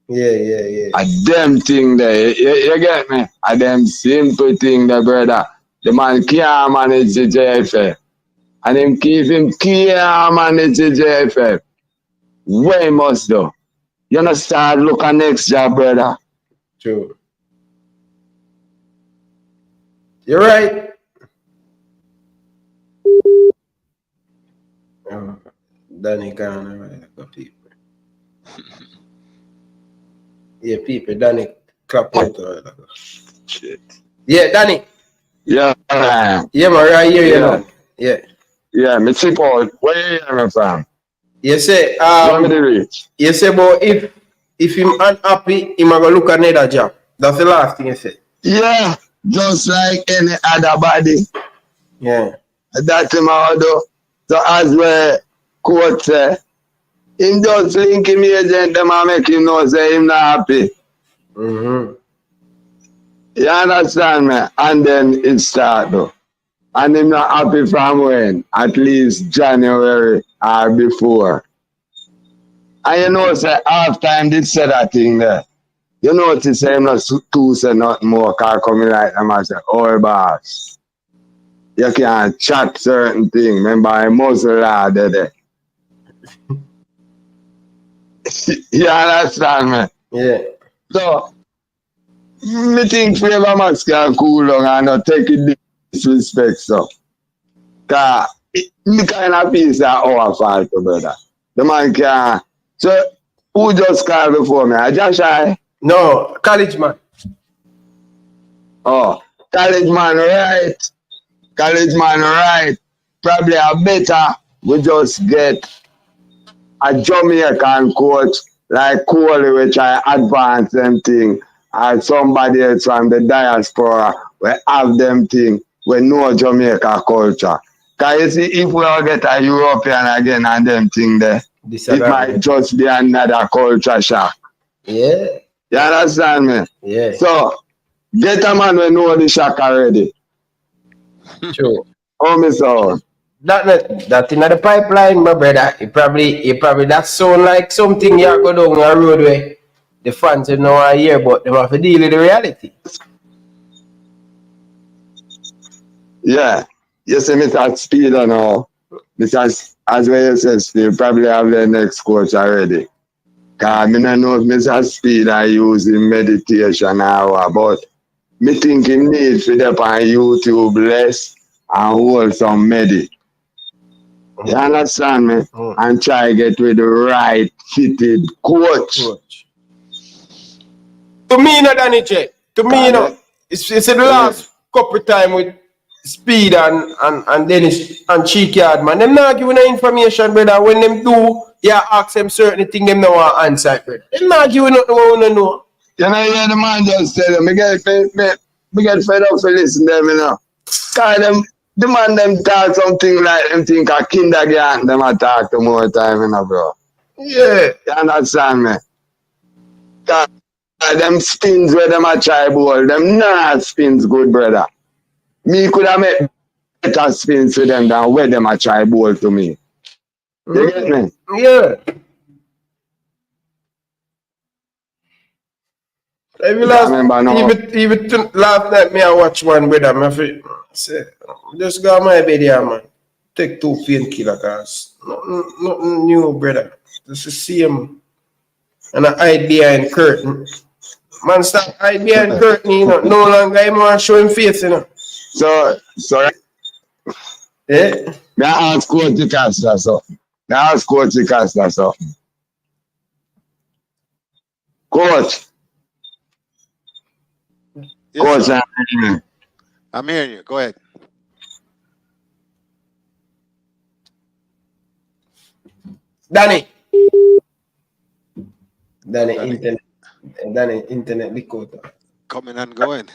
Yeah. A them thing there, you get me? A them simple thing there, brother. The man can't manage the JFF. And him keep him can't manage the JFF. Way must do. You know, start looking next job, brother. True. You're right. Danny can't right, people. Yeah, people, Danny clap out. Shit. Yeah, Danny. Yeah, yeah, man, right here, you know. Yeah. Yeah, me chip out. Where you hear me from? You say, you say, but if him unhappy, he might go look at another job. That's the last thing you say. Yeah, just like any other body. Yeah. That's him how do. So as we quote say, him just link him agent them and make him know say him not happy. You understand me? And then it start though. And him not happy from when? At least January or before. And you know, say half time did say that thing there. You notice him not too say nothing more because coming like them and say, oh boss. You can't chat certain things. Remember I muzzle lad there. You understand me? Yeah. So me think Flavor Max can cool down and not take it disrespect so. Cause me kind of piece that our fault, brother. The man can. So who just called before me? Josh? No, college man. Oh, college man, right? College man, right? Probably a better we just get a Jamaican coach like Coley which I advance them thing and somebody else from the diaspora we have them thing we know Jamaica culture. Cause you see if we all get a European again and them thing there. it might just be another culture shock. Yeah. You understand me? Yeah. So, get a man who know the shock already. True. Oh, me so. That in the pipeline, my brother. It probably that sound like something you go down a roadway. The fans you know are here, but they have to deal with the reality. Yeah. You see, Mr. Speed or no? Because as well you said, Steve probably have the next coach already. Because I don't know if Mr. Speed are using meditation or what, but me think he needs to up on YouTube less and hold some medi. You understand me? And try to get with the right fitted coach. To me, no, Danny J. To me, no. It's the last couple time with Speed and Dennis and Cheekyard, man. Them not giving no information, brother. When them do, yeah, ask them certain things, them no want answer, brother. Them not giving nothing we want to know. You know, yeah, the man just said them. Me get fed up for listening to them, you know. Cause them, the man them talk something like them think a kindergarten, them a talk to more time, you know, bro. Yeah. You understand me? Cause them spins where them a try ball, them not spins good, brother. Me could have made better spins to them than where them a try ball to me. You get me? Yeah. Even last night, me I watch one brother. Me say, just go on my bed here, man. Take 2 painkillers, cause nothing new, brother. Just the same. And I hide behind curtain. Man, stop hide behind curtain, you know. No longer him want to show him face, you know. So yeah. Me I ask Coach Costa, so. Me I ask Coach Costa, so. Coach. Yes, Coach, sir. I'm hearing you. Go ahead. Danny, internet recorder. Coming and going.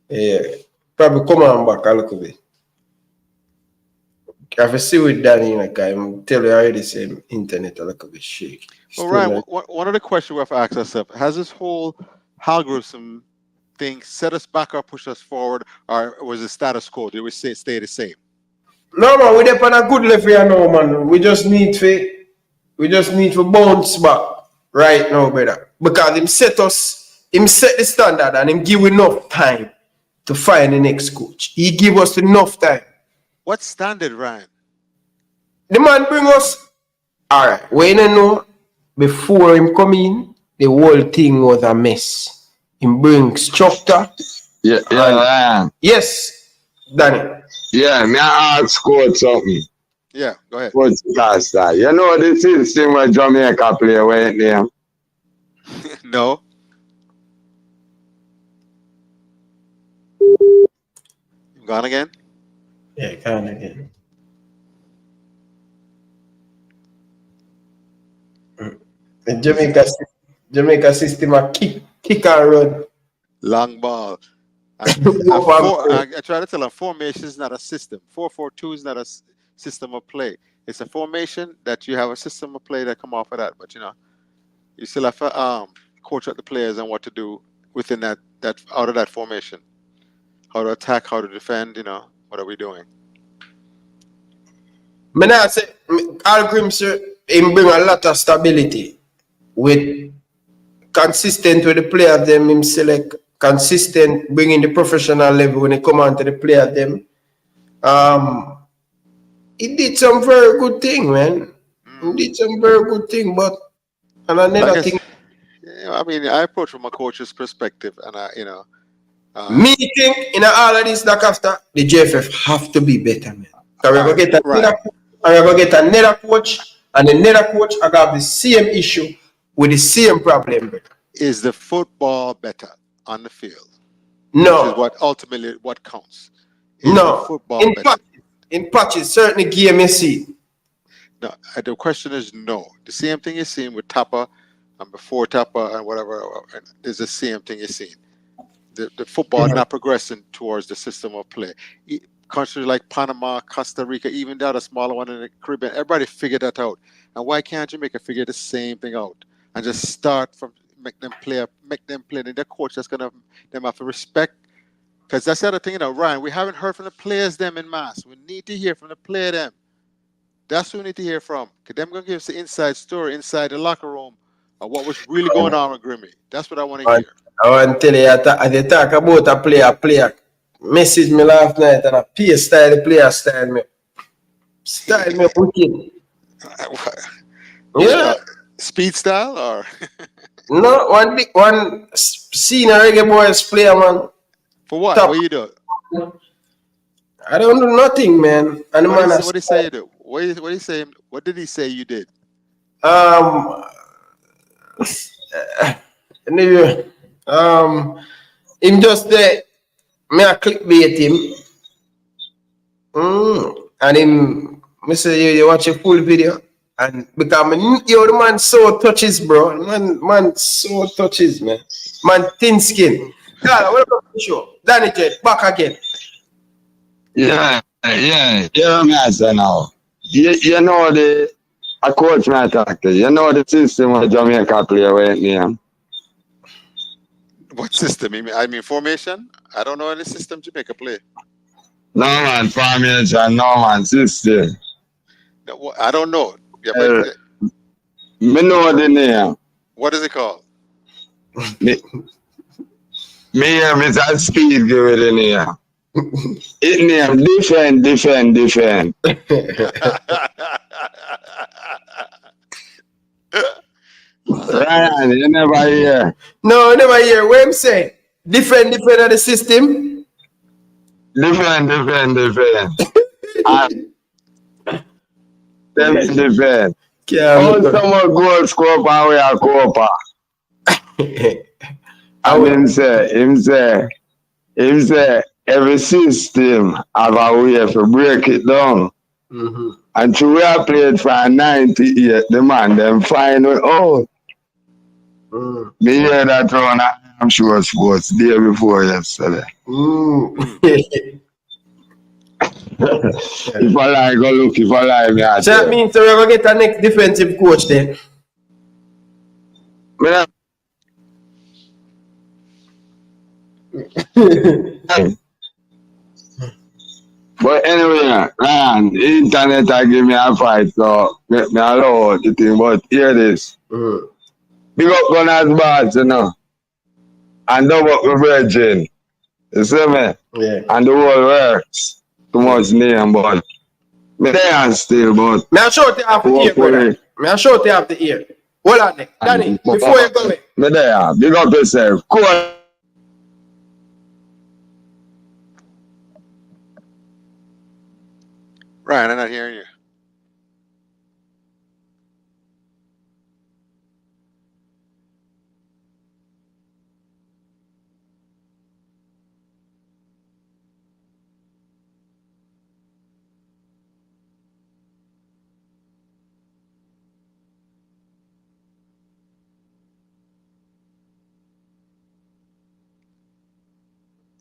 Yeah. Probably come on back a little bit. I have to see with Danny, like I'm tell you already same internet a little bit shaky. All right. One of the questions we have to ask ourselves: has this whole Hallgrímsson thing set us back or pushed us forward, or was it status quo? Did we stay the same? No, man, we're on a good level here now, man. We just need to bounce back right now, brother. Because him set the standard and him give enough time to find the next coach. He give us enough time. What standard, Ryan? The man bring us. All right, when you know, before him come in, the whole thing was a mess. Him bring structure. Yeah. Yes, Danny. Yeah, me I ask Coach something. Yeah, go ahead. Coach Costa. You know the system where Jamaica play, where it name? No. Gone again? Yeah, gone again. The Jamaica system a kick and run. Long ball. I try to tell them formation is not a system. 4-4-2 is not a system of play. It's a formation that you have a system of play that come off of that. But you still have to coach up the players and what to do within that out of that formation. How to attack, how to defend. What are we doing? Me not say Hallgrímsson him bring a lot of stability with consistent with the player them him select. Consistent, bringing the professional level when it come on to the player them. He did some very good thing, man. He did some very good thing, but and another thing. I approach from a coach's perspective, and me think in all of this that after the JFF have to be better, man. We're gonna get another coach, and another coach are gonna have the same issue with the same problem. Bro. Is the football better on the field? No. Which is what ultimately what counts. No. Football in patches, certain game you see. No, the question is no. The same thing you're seeing with Tapper and before Tapper and whatever is the same thing you're seeing. The football not progressing towards the system of play. countries like Panama, Costa Rica, even the other smaller one in the Caribbean, everybody figured that out. And why can't Jamaica figure the same thing out and just start from make them play? And the coach that's gonna them have to respect. Because that's the other thing, Ryan. We haven't heard from the players them in mass. We need to hear from the player them. That's who we need to hear from. Because them gonna give us the inside story inside the locker room of what was really going on with Grimmy. That's what I want to hear. I want to tell you, as they talk about a player message me last night and a pace style, the player style me wicked. Yeah. Speed style or? No, one senior reggae boys player, man. For what? Top. What you do? I don't do nothing, man. And what did he say you do? What did he say? What did he say you did? Anyway, him just there. Me a clickbait him. And him, me say you watch a full video. And because the man so touches, bro. Man so touches, man. Man thin skin. Yeah, welcome to the show. Danny J, back again. Yeah, master now. You know a coach my talk. You know the system of Jamaica play right now. What system? I mean formation? I don't know any system Jamaica play. No man, formation, no man, system. No, I don't know. Yeah, me know the name. What is it called? Me hear Mr. Speid give it the name. It name defend. Ryan, you never hear. No, never hear. What him say? Defend of the system. Defend. Defend. All summer goal score and we are Copa. And him say, every system have a way to break it down. And to we have played for 98, the man them find out. Me hear that round I'm sure sports day before yesterday. If I like, go look. If I like, me. So that means we're going to get a next defensive coach then. But anyway, Ryan, the internet give me a fight, so me allow the thing. But hear this. Big up Gunners Bars, you know. And double up the Virgin. You see me? Yeah. And the whole works. Too much name, but me there still, but me I show you have the ear, brother. Me I show you have the ear. Hold on, Nick. Danny, before you go away. Me there, big up yourself. Cool. Ryan, I'm not hearing you.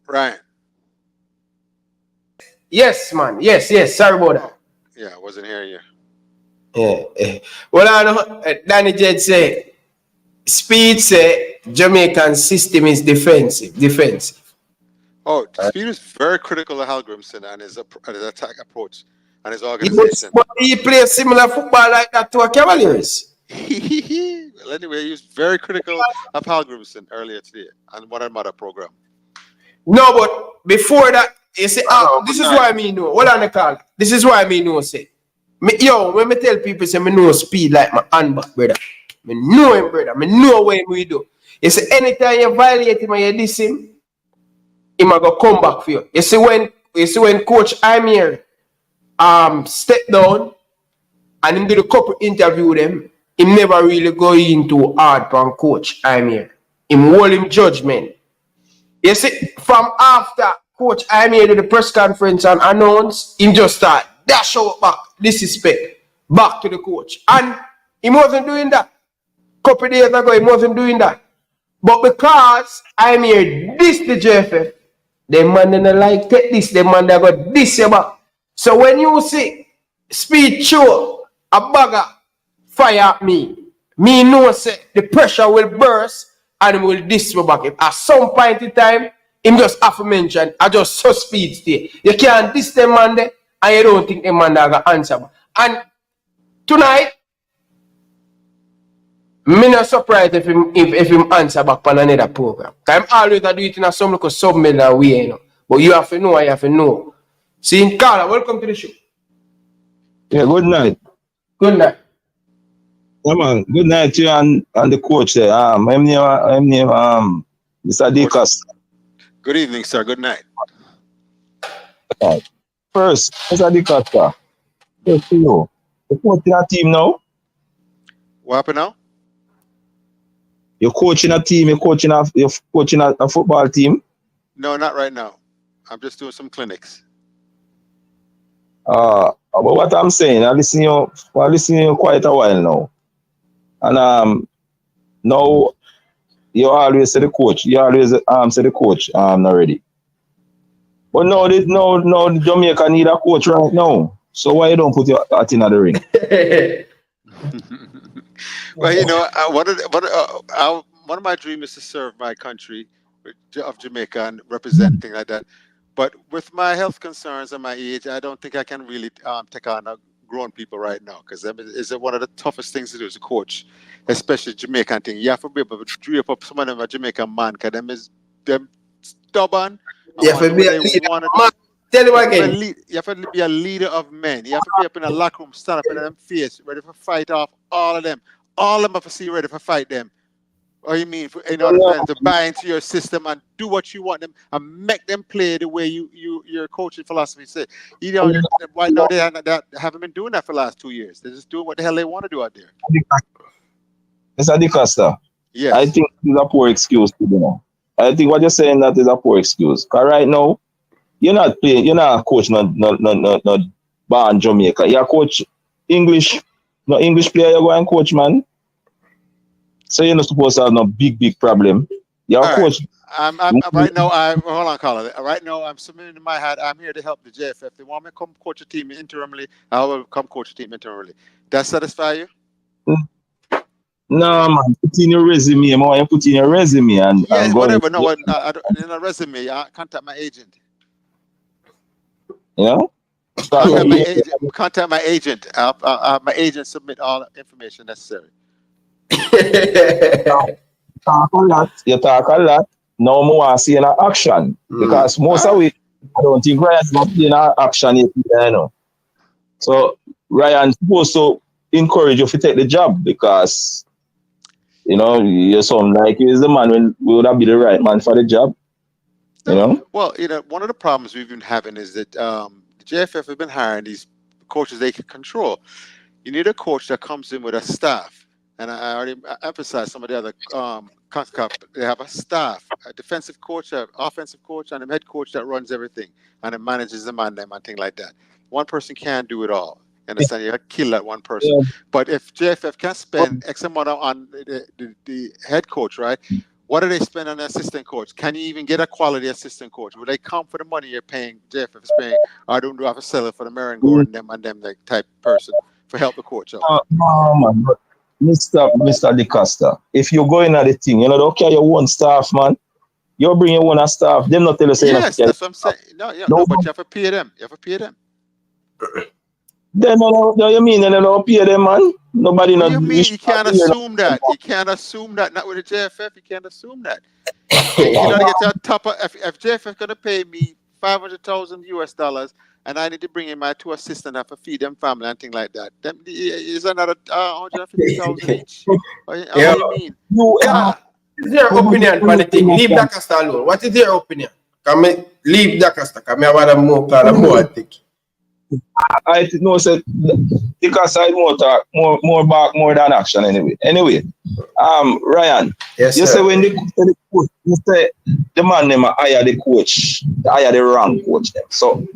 Ryan. Yes, man. Yes. Sorry about that. Yeah, I wasn't hearing you. Yeah. Well, I know Danny J say, Speid say Jamaican system is defensive. Oh, Speid is very critical of Hallgrímsson and his attack approach and his organization. But he plays similar football like that to a Cavaliers. Well, anyway, he was very critical of Hallgrímsson earlier today on one another program. No, but before that, you see, this is why I know. Hold on the call. This is why I know, say. When me tell people, say, me know Speid like my handbag, brother. Me know him, brother. Me know what we do. You see, anytime you violate him and you diss him, he might go come back for you. You see, when Coach Amir step down and him do the couple interview with him, he never really go into hard on Coach Amir. Him hold him judgment. You see, from after Coach Amir did the press conference and announced, him just start dash out back, disrespect, back to the coach. And he wasn't doing that. Couple days ago, he wasn't doing that. But because Amir dissed the JFF, Them man they like take this, them man they got this your back. So when you see Speid show a bagger fire at me know say the pressure will burst and him will diss me back. If at some point in time, him just have to mention, I just so Speid stay. You can't diss them man there and you don't think them man there gonna answer back. And tonight, me not surprised if him answer back on another program. I'm always do it in a some look sub-million way, you know. But you have to know, See, Carla, welcome to the show. Yeah, good night. Good night. Yeah, man. Good night to you and the coach there. My name Mr. Dekas. Good evening, sir. Good night. First, Mr. Dekas, sir. First to you. You're coaching a team now? What happened now? You're coaching a team, you're coaching a football team? No, not right now. I'm just doing some clinics. But what I'm saying, I listen to you quite a while now. And now you always say the coach. You always say the coach not ready. But now Jamaica need a coach right now. So why you don't put your hat in the ring? Well, you know, one of my dreams is to serve my country of Jamaica and represent things like that. But with my health concerns and my age, I don't think I can really take on grown people right now, because it's one of the toughest things to do as a coach, especially Jamaican thing. You have to be able to drape up some of them a Jamaican man, because them stubborn. You have to be a leader. Tell you again. You have to be a leader of men. You have to be up in a locker room, stand up in them face, ready for fight off all of them. All of them have to see ready for fight them. Or you mean in order for them to buy into your system and do what you want them and make them play the way your coaching philosophy says. You know, right now they haven't been doing that for the last 2 years. They're just doing what the hell they want to do out there. Mr. DeCosta, yes. I think it's a poor excuse. I think what you're saying that is a poor excuse. Because right now, you're not a coach, not born Jamaica. You're a coach English player, you go and coach, man. So you're not supposed to have no big problem. You're a coach. Right now, hold on, Colin. Right now, I'm submitting in my hat. I'm here to help the JFF. They want me to come coach a team interimly. I will come coach a team interimly. That satisfy you? No, man. Put in your resume. Man. Put in your resume and whatever. No, in a resume, I contact my agent. Yeah. Contact my agent. My agent submit all the information necessary. You talk a lot. Now I want to see an action. Because most of it, I don't think Ryan's not seeing an action yet, you know. So Ryan's supposed to encourage you to take the job, because you know, you sound like he's the man when would have be the right man for the job. You know? Well, you know, one of the problems we've been having is that the JFF have been hiring these coaches they can control. You need a coach that comes in with a staff. And I already emphasized some of the other they have a staff, a defensive coach, an offensive coach, and a head coach that runs everything and it manages them and things like that. One person can't do it all. You understand? You kill that one person. Yeah. But if JFF can spend X amount on the head coach, right? What do they spend on the assistant coach? Can you even get a quality assistant coach? Will they come for the money you're paying, JFF is paying, or do you have to sell it for the merry-go and them like type person for help the coach out? No, man. Mr. DeCosta, if you go in at the thing, you know, don't carry your own staff, man. You bring your own staff. Them not tell you saying. Yes, that's what I'm saying. No, but you have to pay them. You have to pay them. Then no, you mean they don't pay them, man? Nobody. What do you mean? You can't assume that. You can't assume that. Not with the JFF. You can't assume that. You gotta get to the top of, if JFF gonna pay me $500,000 US, and I need to bring in my 2 assistants and to feed them family and things like that. Them is another 150,000 each. What do you mean? What is your opinion on the thing? Leave DaCosta alone. What is your opinion? Can I leave DaCosta? Can I have more think? I know said because I more back more than action anyway. Anyway, Ryan, yes, you sir. say when the coach, you say the man name hire the coach, hire the wrong coach them. So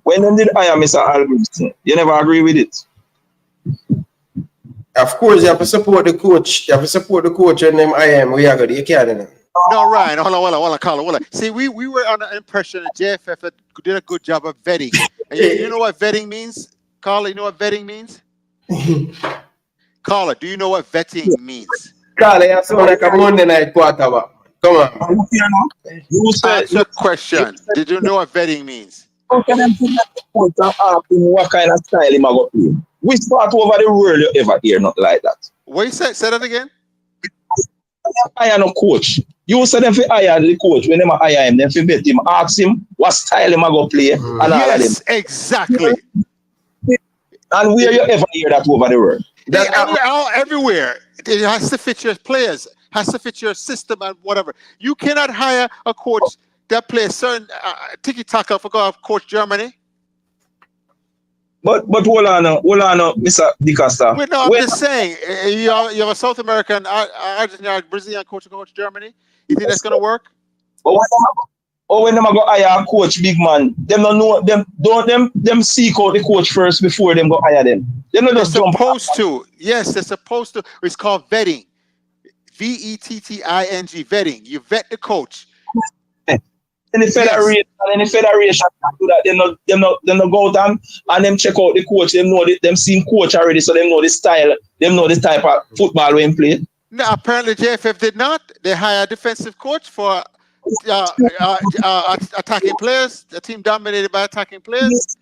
when them did hire Mr. Hallgrímsson, you never agree with it? Of course, you have to support the coach. You have to support the coach and them I am. We are good. You can't. No, Ryan, hold on, Carla. See, we were under the impression that JFF did a good job of vetting. And you know what vetting means? Carla, you know what vetting means? Carla, do you know what vetting means? Carla, you sound like a Monday night quarterback. Come on. You said Answer question. Did you know what vetting means? how can them put that coach and ask him what kind of style him a go play? We start over the world you ever hear not like that. What you said? Say that again. I am no coach. You said them fi hire the coach when them hire him, them fi bet him, ask him what style him a go play and all of them. Yes, exactly. And where you ever hear that over the world? Everywhere. It has to fit your players, has to fit your system and whatever. You cannot hire a coach that plays certain tiki-taka for coach Germany. But hold on, Mr. DeCosta. Wait, no, I'm just saying, you have a South American, Argentine, Brazilian coach Germany. You think that's gonna work? When them go hire a coach, big man, them don't know them seek out the coach first before them go hire them. They're supposed to. Yes, they're supposed to. It's called vetting. VETTING, vetting. You vet the coach. In the federation do that. Them no go down and them check out the coach. Them know them seen coach already, so them know the style. Them know the type of football we play. No, apparently JFF did not. They hire a defensive coach for attacking players. A team dominated by attacking players.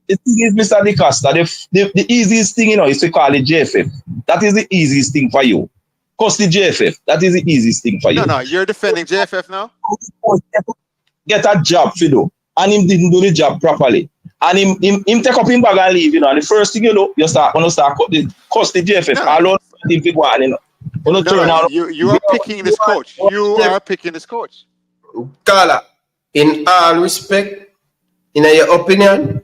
The thing is, Mr. DeCosta, the easiest thing is to call it JFF. That is the easiest thing for you. Cost the JFF. That is the easiest thing for you. No, you're defending JFF now. Get a job for do, and him didn't do the job properly, and him take up him bag and leave. And the first thing you start cost the JFF. All him figure on, you are picking this coach. You are picking this coach. Carla, in all respect, in your opinion,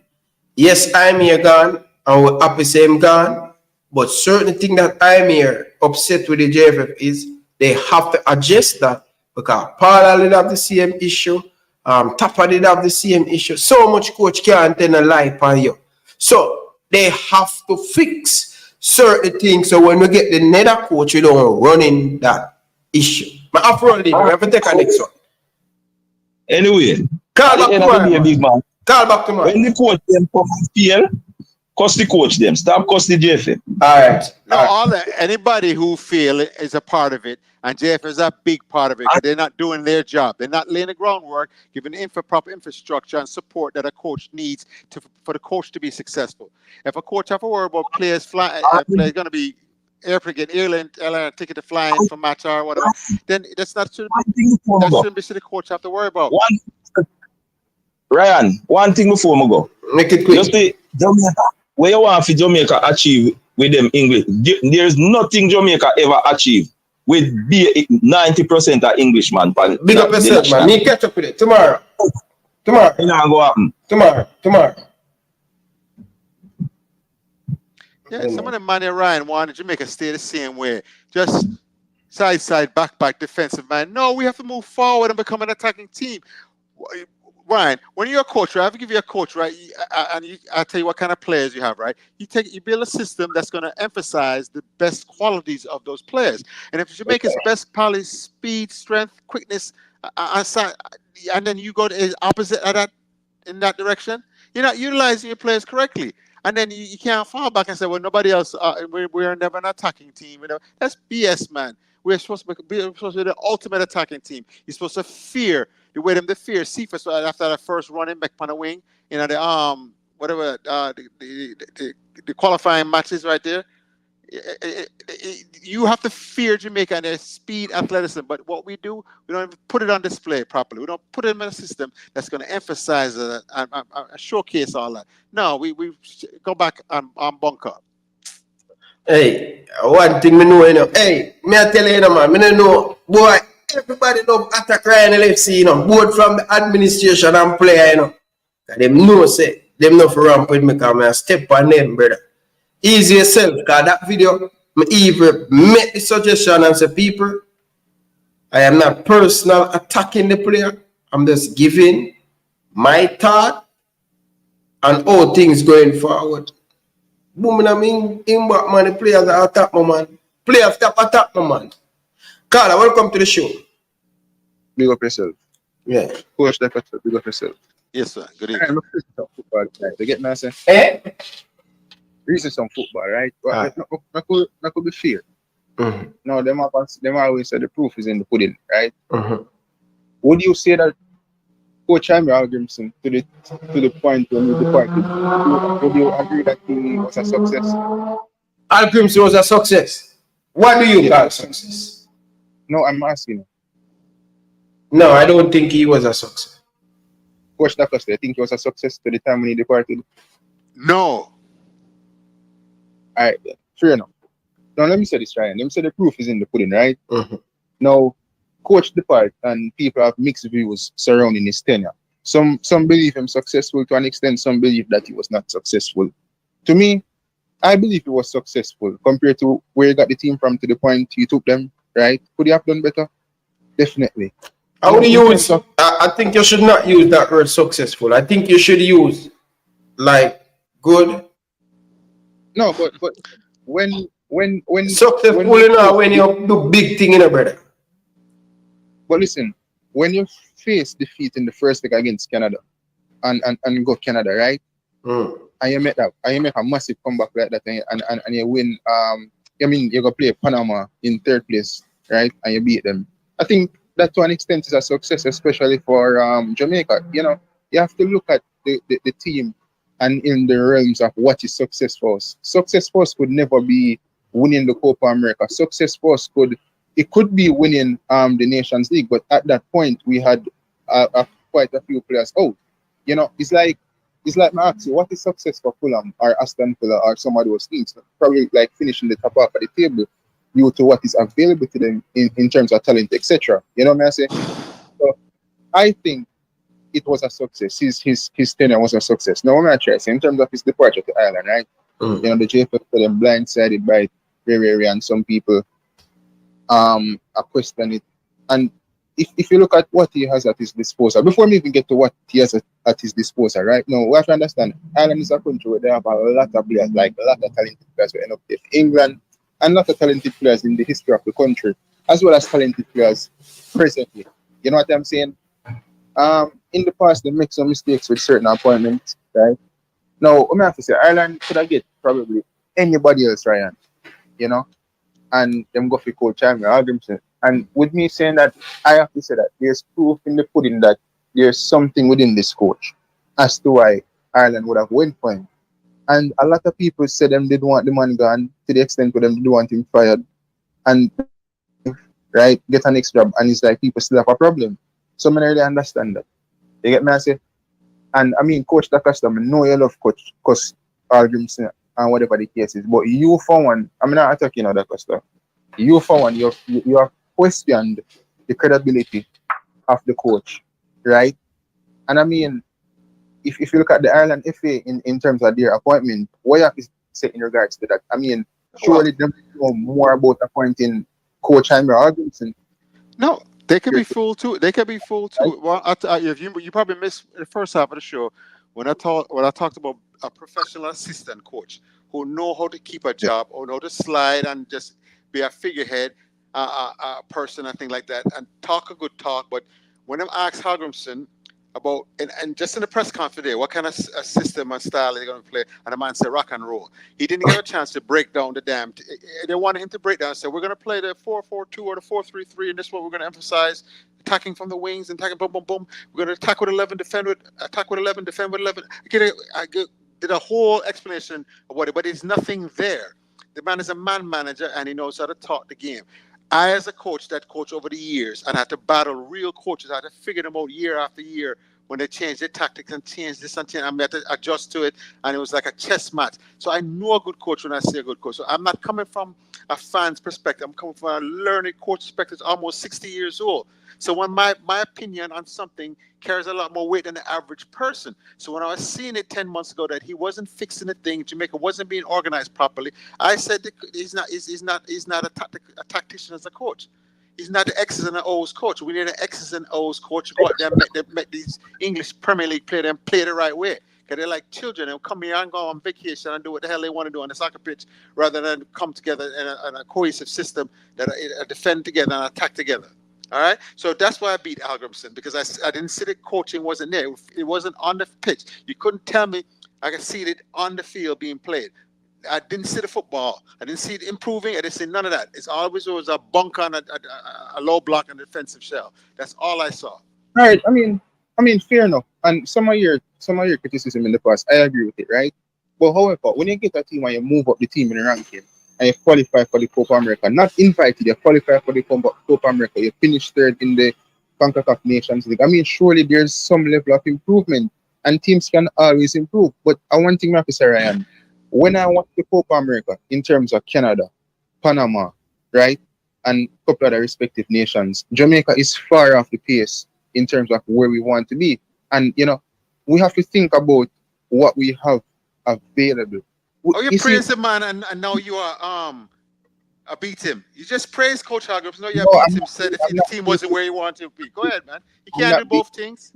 yes, I'm here gone, and we're happy same gone. But certain thing that I'm here upset with the JFF is they have to adjust that because Paula did have the same issue, Tappa did have the same issue. So much coach can't tell a lie on you. So they have to fix certain things. So when we get the nether coach, we don't run in that issue. But after all, we have to take a next one. Anyway, call back tomorrow. Big man. Call back tomorrow. When the coach them come and fail, cost the coach them. Stop cost the JFF. All right. No, anybody who feel is a part of it, and JFF is a big part of it. They're not doing their job. They're not laying the groundwork, giving proper infrastructure and support that a coach needs for the coach to be successful. If a coach have to worry about players flying, players going to be airplane, airline ticket to flying from match or whatever, then that's not shouldn't be the coach have to worry about. Ryan, one thing before we go. Make it quick. Just the Jamaica. What you want for Jamaica achieve with them English? There's nothing Jamaica ever achieve with 90% of Englishman. Big up yourself, man. Me catch up with it tomorrow. It not go happen. Tomorrow. Yeah, some of the man in Ryan wanted Jamaica stay the same way. Just side, back, defensive man. No, we have to move forward and become an attacking team. Ryan, when you're a coach, right? I have to give you a coach, right? I'll tell you what kind of players you have, right? You build a system that's going to emphasize the best qualities of those players. And if Jamaica's best qualities, speed, strength, quickness, and then you go to the opposite of that in that direction, you're not utilizing your players correctly. And then you can't fall back and say, well, nobody else, we're never an attacking team. That's BS, man. We're supposed to be the ultimate attacking team. You're supposed to fear the way them to fear Cephas after that first running back on the wing, the qualifying matches right there. You have to fear Jamaica and their speed, athleticism. But what we do, we don't even put it on display properly. We don't put it in a system that's going to emphasize and showcase all that. No, we go back on bunker. Hey, one thing me know, Hey, me I tell you, man, me know, boy, everybody love attack Ryan LFC, both from the administration and player, Them know, say, them know for ramp with me, because I step on them, brother. Easy yourself, because that video, me even make the suggestion and say, people, I am not personal attacking the player. I'm just giving my thought and how things going forward. Boom, I mean, in what man, the players are attack my man. Players attack my man. Carla, welcome to the show. Big up yourself. Yeah. Coach Decosta, big up yourself. Yes, sir. Good I'm evening. a some football, right? You get me, I say? Eh? Reason some football, right? But not could be fair. No, them always say the proof is in the pudding, right? Would you say that Coach Hallgrímsson to the point when he departed, would you agree that he was a success? Hallgrímsson was a success. What do you call success? No, I'm asking. No, I don't think he was a success. Coach Decosta, I think he was a success to the time when he departed. No. Alright, then. Fair enough. Now let me say this, Ryan. Let me say the proof is in the pudding, right? Now, Coach depart and people have mixed views surrounding his tenure. Some believe him successful to an extent, some believe that he was not successful. To me, I believe he was successful compared to where he got the team from to the point he took them, right? Could he have done better? Definitely. I would use, I think you should not use that word successful. I think you should use like good. No, but when successful when you do big thing in a brother. But listen, when you face defeat in the first leg against Canada and go Canada, right? And you make a massive comeback like that and you win you go play Panama in third place, right? And you beat them. I think that to an extent is a success, especially for Jamaica. You know, you have to look at the team and in the realms of what is success for us. Success for us could never be winning the Copa America. Success for us could be winning the Nations League, but at that point we had quite a few players out. You know, it's like my ask you, what is success for Fulham or Aston Villa or some of those teams? Probably like finishing the top half of the table due to what is available to them in terms of talent, etc. You know what I say? So I think it was a success. His tenure was a success. Now, what I'm trying to say in terms of his departure to Ireland, right? You know, the JFF for them blindsided by very and some people are questioning it. And if you look at what he has at his disposal, before we even get to what he has at his disposal, right? Now, we have to understand, Ireland is a country where they have a lot of players, like a lot of talented players who end up there. England, and a lot of talented players in the history of the country, as well as talented players presently. You know what I'm saying? In the past, they make some mistakes with certain appointments, right? Now, I have to say, Ireland could have get probably anybody else, Ryan, you know? And them go for Coach Hallgrímsson. And with me saying that, I have to say that there's proof in the pudding that there's something within this coach as to why Ireland would have went for him. And a lot of people said them didn't want the man gone to the extent where them didn't want him fired. And, right, get an next job. And it's like people still have a problem. So I really understand that. You get me, I say? And I mean, Coach Decosta, I know you love Coach Hallgrímsson and whatever the case is. But you, for one, I'm not attacking Decosta. You, for one, you have questioned the credibility of the coach, right? And I mean, if you look at the Ireland FA in terms of their appointment, what you have to say in regards to that? I mean, surely they know more about appointing Coach Hallgrímsson. No, they can be fooled too. They can be fooled too. Well, you probably missed the first half of the show when I talked about a professional assistant coach who know how to keep a job, or know how to slide and just be a figurehead person and things like that, and talk a good talk. But when I'm asked Hallgrímsson about and just in the press conference today, what kind of a system and style they're going to play, and the man said rock and roll. He didn't get a chance to break down the damn. They wanted him to break down and say we're going to play the 4-4-2 or the 4-3-3, and this is what we're going to emphasize: attacking from the wings and attacking boom boom boom. We're going to attack with 11, defend with 11. I did a whole explanation of what it, but there's nothing there. The man is a man manager and he knows how to talk the game. I, as a coach that coached over the years and had to battle real coaches, I had to figure them out year after year when they changed their tactics and changed this and change. I had to adjust to it, and it was like a chess match. So I know a good coach when I say a good coach. So I'm not coming from a fan's perspective. I'm coming from a learned coach perspective, almost 60 years old. So when my opinion on something carries a lot more weight than the average person. So when I was seeing it 10 months ago that he wasn't fixing the thing, Jamaica wasn't being organized properly, I said he's not a tactician as a coach. He's not the X's and the O's coach. We need an X's and O's coach. Go out there and make these English Premier League play the right way. Because they're like children. They'll come here and go on vacation and do what the hell they want to do on the soccer pitch rather than come together in a cohesive system that defend together and attack together. All right, so that's why I beat Hallgrímsson, because I didn't see the coaching wasn't there. It wasn't on the pitch. You couldn't tell me I could see it on the field being played. I didn't see the football. I didn't see it improving. I didn't see none of that. It's always was a bunk on a low block and a defensive shell. That's all I saw. Right. I mean, fair enough. And some of your criticism in the past, I agree with it, right? But however, when you get a team and you move up the team in the ranking and you qualify for the Copa America, not invited, you qualify for the Copa America, you finish third in the CONCACAF Nations League. I mean, surely there's some level of improvement, and teams can always improve. But one thing I have to say, Ryan, when I watch the Copa America in terms of Canada, Panama, right, and a couple of the respective nations, Jamaica is far off the pace in terms of where we want to be. And, you know, we have to think about what we have available. Oh, you praise the man, and now you are beat him. You just praise Coach Hallgrímsson. No, you beat him. Said the team wasn't where you wanted to be. Go ahead, man. You can't do both things.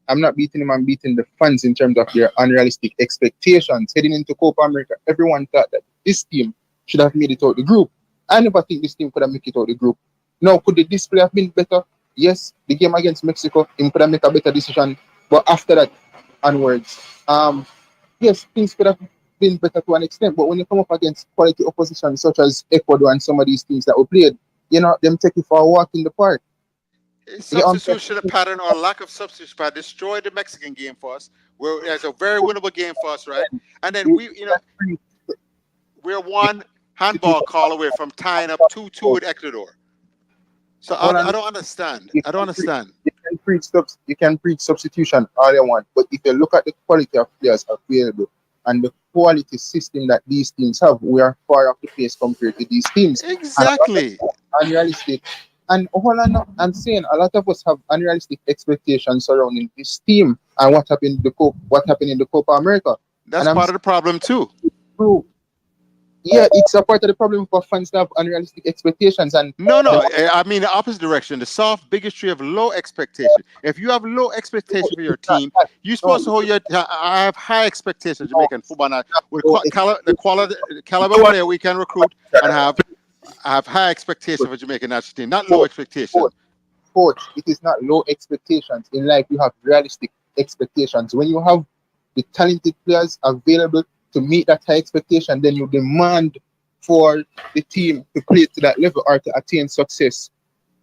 I'm not beating him. I'm beating the fans in terms of their unrealistic expectations heading into Copa America. Everyone thought that this team should have made it out the group. I never think this team could have made it out the group. Now, could the display have been better? Yes, the game against Mexico, he could have made a better decision. But after that, onwards, yes, things could have been better to an extent. But when you come up against quality opposition such as Ecuador and some of these teams that were played, you know, them take you for a walk in the park. Substitution pattern or lack of substitution pattern destroyed the Mexican game for us. It's a very winnable game for us, right? And then we're one handball call away from tying up 2-2 with Ecuador. So I don't understand. I don't understand. You can preach substitution all you want, but if you look at the quality of players available and the quality system that these teams have, we are far off the pace compared to these teams. Exactly. Unrealistic. And I'm saying a lot of us have unrealistic expectations surrounding this team and what happened in the Copa America. That's part of the problem too. True. Yeah, it's a part of the problem for fans to have unrealistic expectations. And no, I mean the opposite direction. The soft bigotry of low expectation. If you have low expectation for your team, you're supposed to hold your. I have high expectations of Jamaican football now. With the caliber player we can recruit and have high expectations for Jamaican national team, not low expectations. Coach, it is not low expectations. In life, you have realistic expectations. When you have the talented players available to meet that high expectation, then you demand for the team to play to that level or to attain success,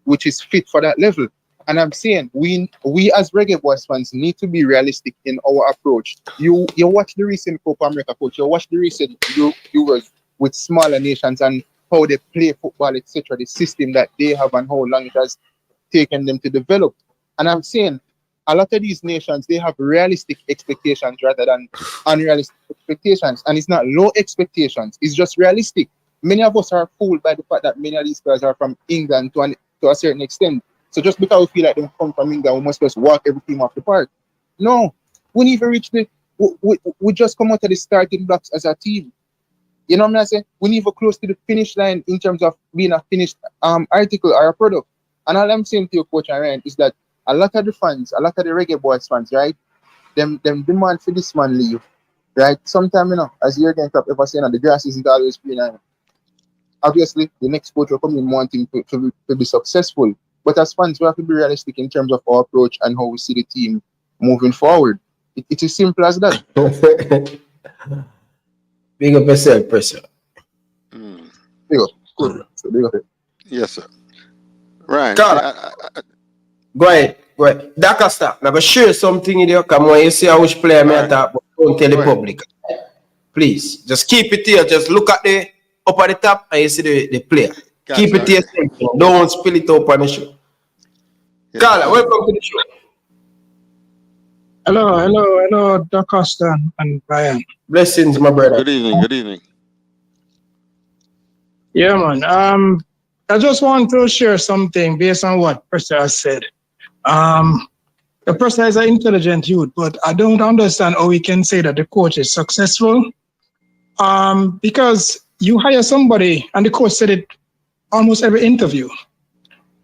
which is fit for that level. And I'm saying we as Reggae Boys fans need to be realistic in our approach. You watch the recent Copa America, coach. You watch the recent Euros with smaller nations and how they play football, etc. The system that they have and how long it has taken them to develop. And I'm saying a lot of these nations, they have realistic expectations rather than unrealistic expectations. And it's not low expectations, it's just realistic. Many of us are fooled by the fact that many of these players are from England to a certain extent. So just because we feel like they come from England, we must just walk every team off the park. No, we need to reach we just come out of the starting blocks as a team. You know what I'm saying? We need to close to the finish line in terms of being a finished article or a product. And all I'm saying to you, Coach Ryan, is that a lot of the fans, a lot of the Reggae Boys fans, right? Them demand for this man leave, right? Sometimes, you know, as Jurgen Klopp ever saying, the grass isn't always green. Obviously, the next coach will come in wanting to be successful. But as fans, we have to be realistic in terms of our approach and how we see the team moving forward. It is simple as that. Big up yourself, pressure. Big up. Good. So big up it. Yes, sir. Right. Go ahead. Dakasta, I'm going to share something in there. Come on, you see how which player I talk, but don't tell the public. Please, just keep it here. Just look at the up at the top and you see the player. Gotcha. Keep it here. Don't spill it up on the show. Yeah. Carla, welcome to the show. Hello, Dakasta and Brian. Blessings, my brother. Good evening. Yeah, man. I just want to share something based on what Pressa has said. The Pressa is an intelligent youth, but I don't understand how we can say that the coach is successful. Because you hire somebody, and the coach said it almost every interview.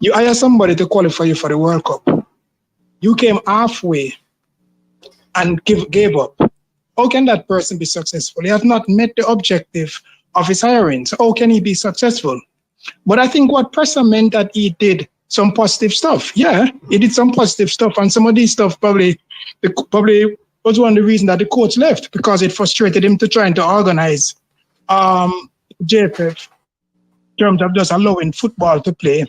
You hire somebody to qualify you for the World Cup. You came halfway and gave up. How can that person be successful? He has not met the objective of his hiring. So how can he be successful? But I think what Pressa meant that he did some positive stuff. Yeah, he did some positive stuff, and some of these stuff probably was one of the reasons that the coach left, because it frustrated him to trying to organize JFF in terms of just allowing football to play,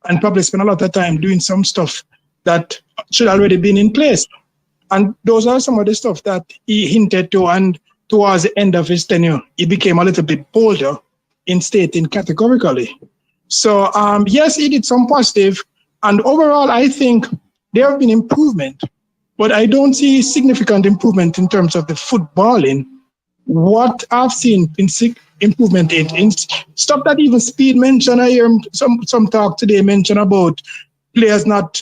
and probably spend a lot of time doing some stuff that should already been in place. And those are some of the stuff that he hinted to, and towards the end of his tenure, he became a little bit bolder in stating categorically. So yes, he did some positive, and overall I think there have been improvement, but I don't see significant improvement in terms of the footballing. What I've seen in improvement in stuff that even Speed mentioned. I hear some talk today mention about players not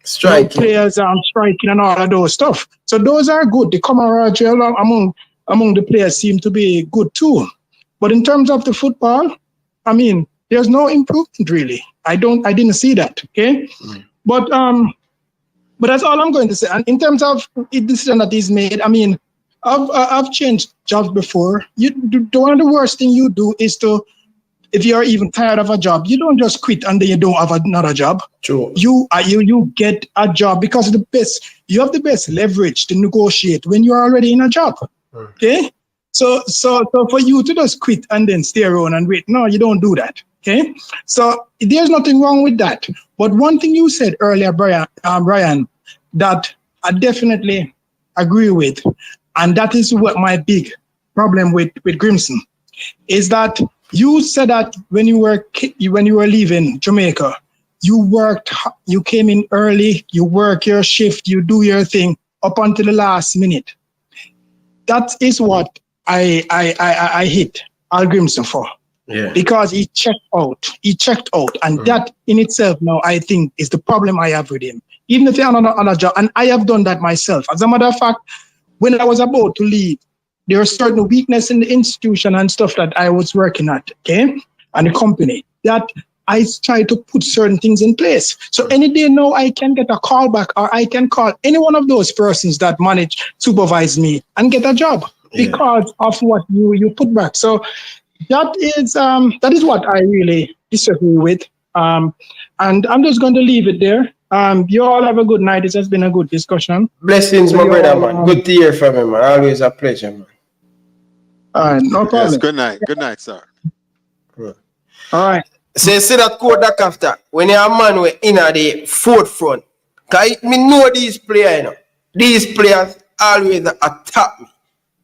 striking, players striking and all of those stuff. So those are good. The camaraderie among the players seem to be good too. But in terms of the football, I mean, there's no improvement really. I didn't see that. Okay, but that's all I'm going to say. And in terms of the decision that he's made, I mean, I've changed jobs before. One of the worst thing you do is to, if you're even tired of a job, you don't just quit and then you don't have another job. True. You get a job because you have the best leverage to negotiate when you're already in a job. Okay? So for you to just quit and then stay around and wait, no, you don't do that. Okay? So there's nothing wrong with that. But one thing you said earlier, Brian, that I definitely agree with, and that is what my big problem with Grimson is, that you said that when you were leaving Jamaica, you came in early, you work your shift, you do your thing up until the last minute. That is what I hit Hallgrímsson for. Yeah. Because he checked out, and that in itself now I think is the problem I have with him. Even if you're on a job, and I have done that myself. As a matter of fact, when I was about to leave, there was certain weakness in the institution and stuff that I was working at, okay, and the company, that I tried to put certain things in place. So any day now I can get a call back, or I can call any one of those persons that supervise me and get a job because of what you put back. So that is what I really disagree with. And I'm just going to leave it there. You all have a good night. It has been a good discussion. Blessings, my brother, man. Good to hear from him, man. Always a pleasure, man. All right, no problem. Yes, good night. Good night, sir. All right. So see that quote that after, when you're a man we're in at the forefront, because me know these players, you know. These players always attack me.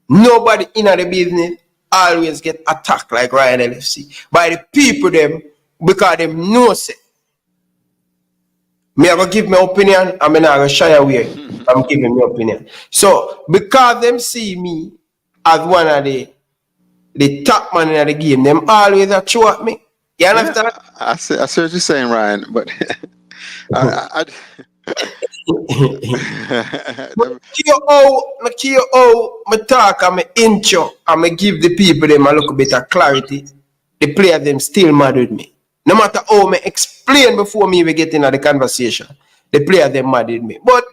Nobody in the business always get attacked like Ryan LFC by the people them, because them know say. Me I go give my opinion, I'm not gonna shy away. I'm giving my opinion. So because them see me as one of the top man in the game, them always throw at me. You understand? Yeah, I see what you're saying, Ryan, but I talk, I'm intro, I'm give the people them a little bit of clarity. The player them still mad with me. No matter how me explain before me we get into the conversation, the player them mad with me. But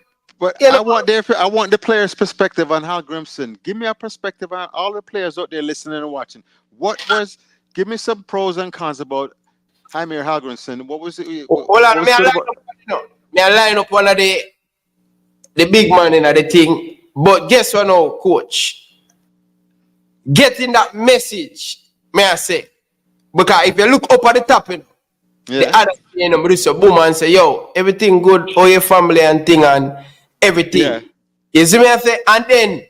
I want the players' perspective on Hallgrímsson. Give me a perspective on all the players out there listening and watching. Give me some pros and cons about Jaime Hallgrímsson. What was it? Hold on, me line up one of the big man in the thing. But guess what now, coach? Getting that message, may I say? Because if you look up at the top, the other producer boom and say, yo, everything good, all your family and thing and everything. Yeah. You see me I say? And then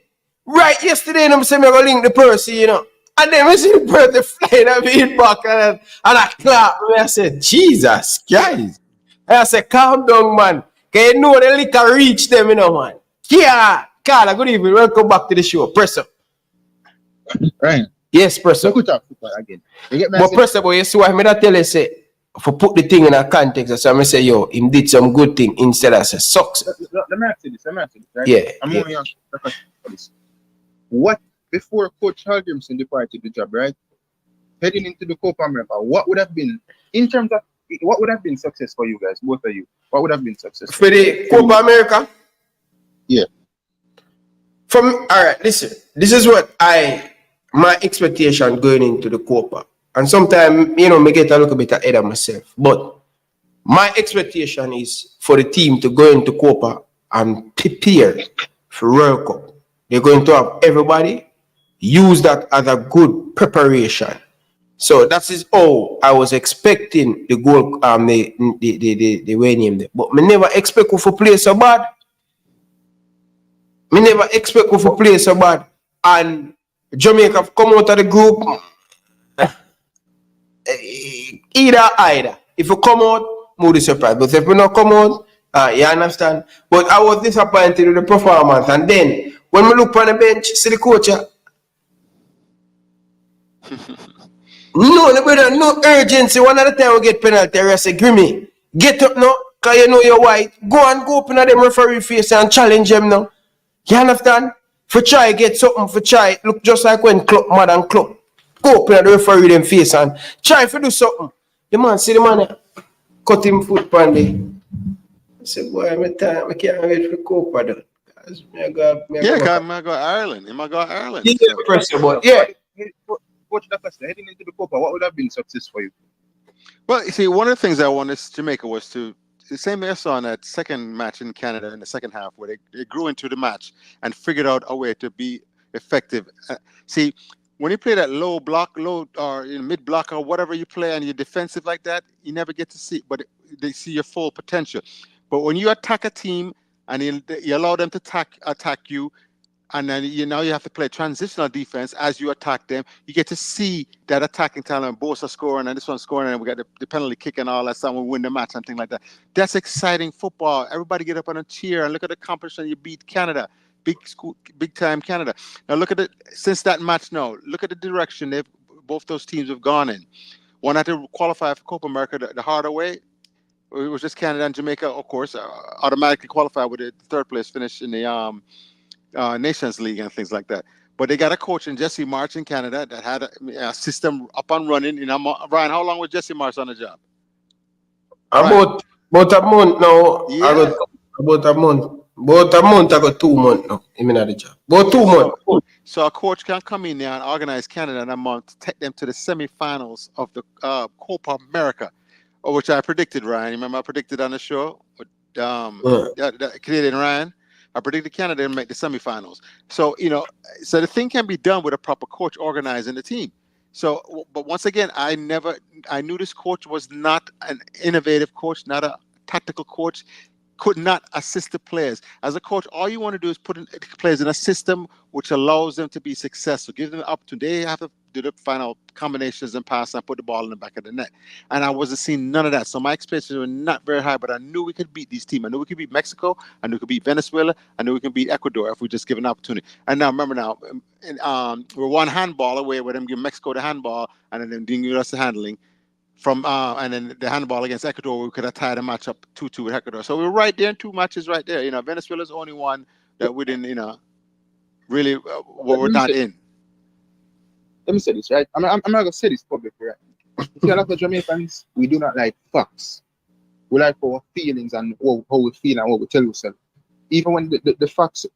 right yesterday, I'm saying I'm gonna link the person, you know. And then we see the person flying at me back and I clap. I said, Jesus Christ. And I said, calm down, man. Because you know the liquor reach them, you know, man. Yeah. Carla, good evening. Welcome back to the show. Press up. Right. Yes, press up. Look at that again. But press up, you see what I tell you, say, for put the thing in a context, so I say, yo, him did some good thing instead of say success. Let me ask you this, right? Yeah. I'm only asking this. What, before Coach Hallgrímsson departed the job, right? Heading into the Copa America, what would have been, in terms of, what would have been success for you guys, both of you? What would have been success for the Copa America? Yeah. All right, listen. This is what my expectation going into the Copa. And sometimes, you know, me get a little bit ahead of myself. But My expectation is for the team to go into Copa and prepare for World Cup. They're going to have everybody use that as a good preparation. So that is how I was expecting the goal, the way name there. But me never expect to play so bad. Me never expect to play so bad. And Jamaica come out of the group. Either. If you come out, more surprised. But if you not come out, you understand. But I was disappointed with the performance. And then when we look on the bench, see the coach. No urgency. One at a time we get penalty. I say, Grimmy, get up now, because you know you're white. Go open at them referee face and challenge them now. You understand? For try get something, for try. Look just like when Madam Club. Go open at the referee them face and try to do something. The man, see the man cut him foot pandy. I said, boy, I can't wait for Copa though. I go Ireland. He might go Ireland. Yeah, so. Pressure, but yeah. Coach, that question, heading into the Copa, what would have been success for you? Well, you see, one of the things I wanted Jamaica was to, the same as on that second match in Canada in the second half, where they grew into the match and figured out a way to be effective. See, when you play that low or mid block or whatever you play and you're defensive like that, you never get to see, but they see your full potential. But when you attack a team and you allow them to attack you, and then now you have to play transitional defense as you attack them. You get to see that attacking talent, both are scoring and this one's scoring, and we got the penalty kick and all that stuff. We win the match and things like that. That's exciting football. Everybody get up and cheer and look at the accomplishment. You beat Canada, big time Canada. Now look at it since that match. Now look at the direction both those teams have gone in. One had to qualify for Copa America the harder way. It was just Canada and Jamaica, of course, automatically qualified with the third place finish in the Nations League and things like that. But they got a coach in Jesse March in Canada that had a system up and running. Ryan, how long was Jesse March on the job? About a month now. Yeah. About a month. I got 2 months now. I'm in the job. About 2 months. So a coach can come in there and organize Canada in a month to take them to the semifinals of the Copa America, which I predicted, Ryan. Remember I predicted on the show with Canadian Ryan? I predicted Canada and make the semifinals. So, so the thing can be done with a proper coach organizing the team. So, but once again, I knew this coach was not an innovative coach, not a tactical coach, could not assist the players. As a coach, all you want to do is put players in a system which allows them to be successful, give them the opportunity. They have to do the final combinations and pass and put the ball in the back of the net. And I wasn't seeing none of that. So my expectations were not very high, but I knew we could beat these teams. I knew we could beat Mexico. I knew we could beat Venezuela. I knew we could beat Ecuador if we just give an opportunity. And now, remember now, we're one handball away with them giving Mexico the handball and then them giving us the handling. And then the handball against Ecuador, we could have tied a match up 2-2 with Ecuador. So we're right there in 2 matches right there. Venezuela's the only one that we didn't, really, we're not in. Let me say this, right? I'm not going to say this publicly, right? See, a lot of Jamaicans, we do not like facts. We like our feelings and how we feel and what we tell ourselves. Even when the facts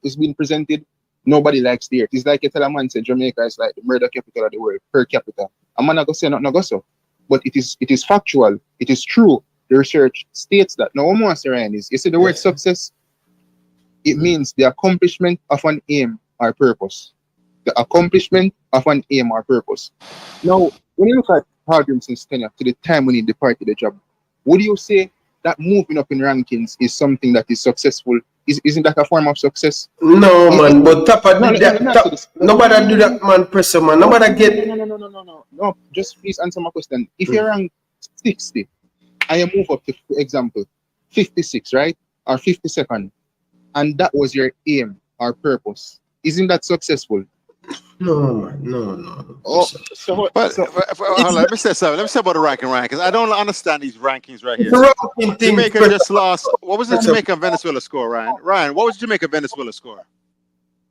is being presented, nobody likes to hear it. It's like you tell a man, say Jamaica is like the murder capital of the world, per capita. I'm not going to say nothing so. But it is factual. It is true. The research states that. Now, what I want to say, Ryan, is you see the word success, it means the accomplishment of an aim or purpose. The accomplishment of an aim or purpose. Now, when you look at Hallgrímsson's tenure to the time when he departed the job, would you say that moving up in rankings is something that is successful? Isn't that a form of success? No, man, but nobody do that, man, pressure, man. Nobody get... No, just please answer my question. If you're ranked 60 and you move up to, for example, 56, right? Or 52nd, and that was your aim or purpose, isn't that successful? No, man. Oh, hold on, let me say something. Let me say about the ranking, Ryan, because I don't understand these rankings right here. Jamaica just lost. What was the Jamaica and Venezuela score, Ryan? Ryan, what was Jamaica Venezuela score?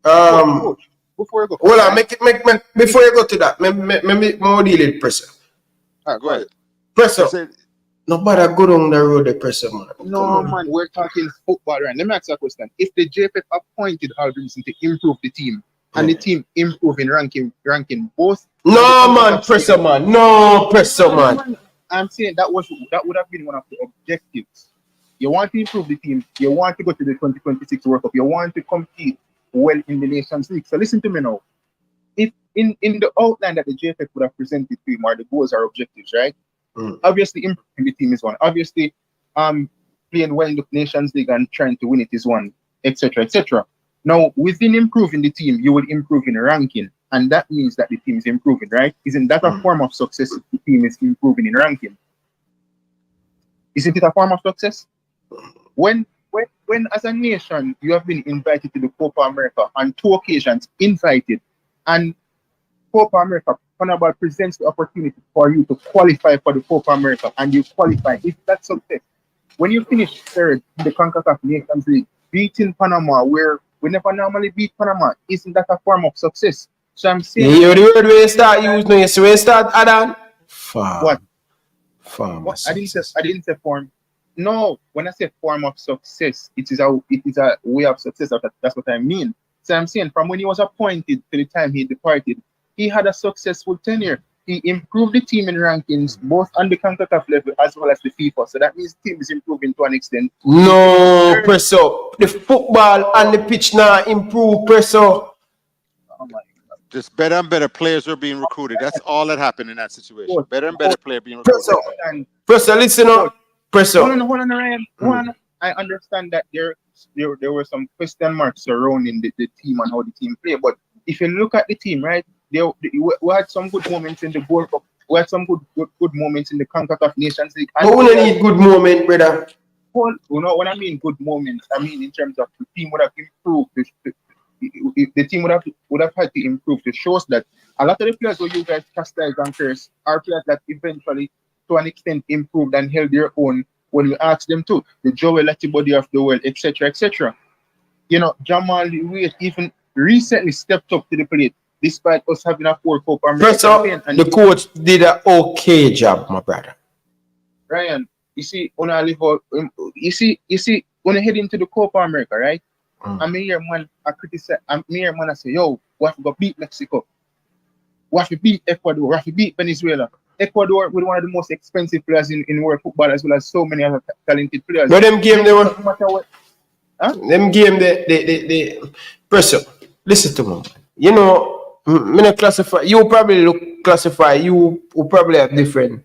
Before you go. Well, before you go to that, me deal with pressure. All right, go ahead. Pressure. Nobody go down the road, the pressure, man. No, man, we're talking football, right? Let me ask you a question. If the JFF appointed Hallgrímsson to improve the team, and the team improving ranking both. No, man, pressure, man. No, pressure, man. I'm saying that would have been one of the objectives. You want to improve the team. You want to go to the 2026 World Cup. You want to compete well in the Nations League. So listen to me now. If in the outline that the JFF would have presented to him are the goals or objectives, right? Obviously, improving the team is one. Obviously, playing well in the Nations League and trying to win it is one, etc., etc. Now, within improving the team, you will improve in ranking, and that means that the team is improving, right? Isn't that a form of success if the team is improving in ranking? Isn't it a form of success? When as a nation, you have been invited to the Copa America on 2 occasions, invited, and Copa America, Panama presents the opportunity for you to qualify for the Copa America, and you qualify. If that's success, when you finish 3rd in the CONCACAF Nations League, beating Panama, where we never normally beat Panama, isn't that a form of success? So I'm saying... You hear the word we start using, you see we start add on? What? Form what? I didn't say form. No, when I say form of success, it is a way of success. That's what I mean. So I'm saying from when he was appointed to the time he departed, he had a successful tenure. He improved the team in rankings, both on the CONCACAF level as well as the FIFA. So that means the team is improving to an extent. No, Presso. The football and the pitch now improve, Presso. Oh my. Just better and better players are being recruited. That's all that happened in that situation. Better and better players being recruited. Presso, listen up. Presso. Hold on, Ryan. I understand that there were some question marks surrounding the team and how the team play. But if you look at the team, right, we had some good moments in the World Cup. We had some good moments in the CONCACAF Nations League. But we don't need good moment, brother. You know, when I mean good moments, I mean in terms of the team would have improved. The team would have had to improve. It shows that a lot of the players who you guys chastise and curse are players that eventually, to an extent, improved and held their own when we asked them to. The Joel Latibody of the world, etc., etc. You know, Jamal Wade even recently stepped up to the plate, despite us having a 4 Copa America. The coach did an okay job, my brother. Ryan, you see, when I live out, you see, when I head into the Copa America, right? I'm here, man. I say, yo, we have to go beat Mexico. We have to beat Ecuador. We have to beat Venezuela. Ecuador with one of the most expensive players in world football, as well as so many other talented players. But them game they were. Them game the Presso. Listen to me. You know, me not classify. You probably classify. You will probably have different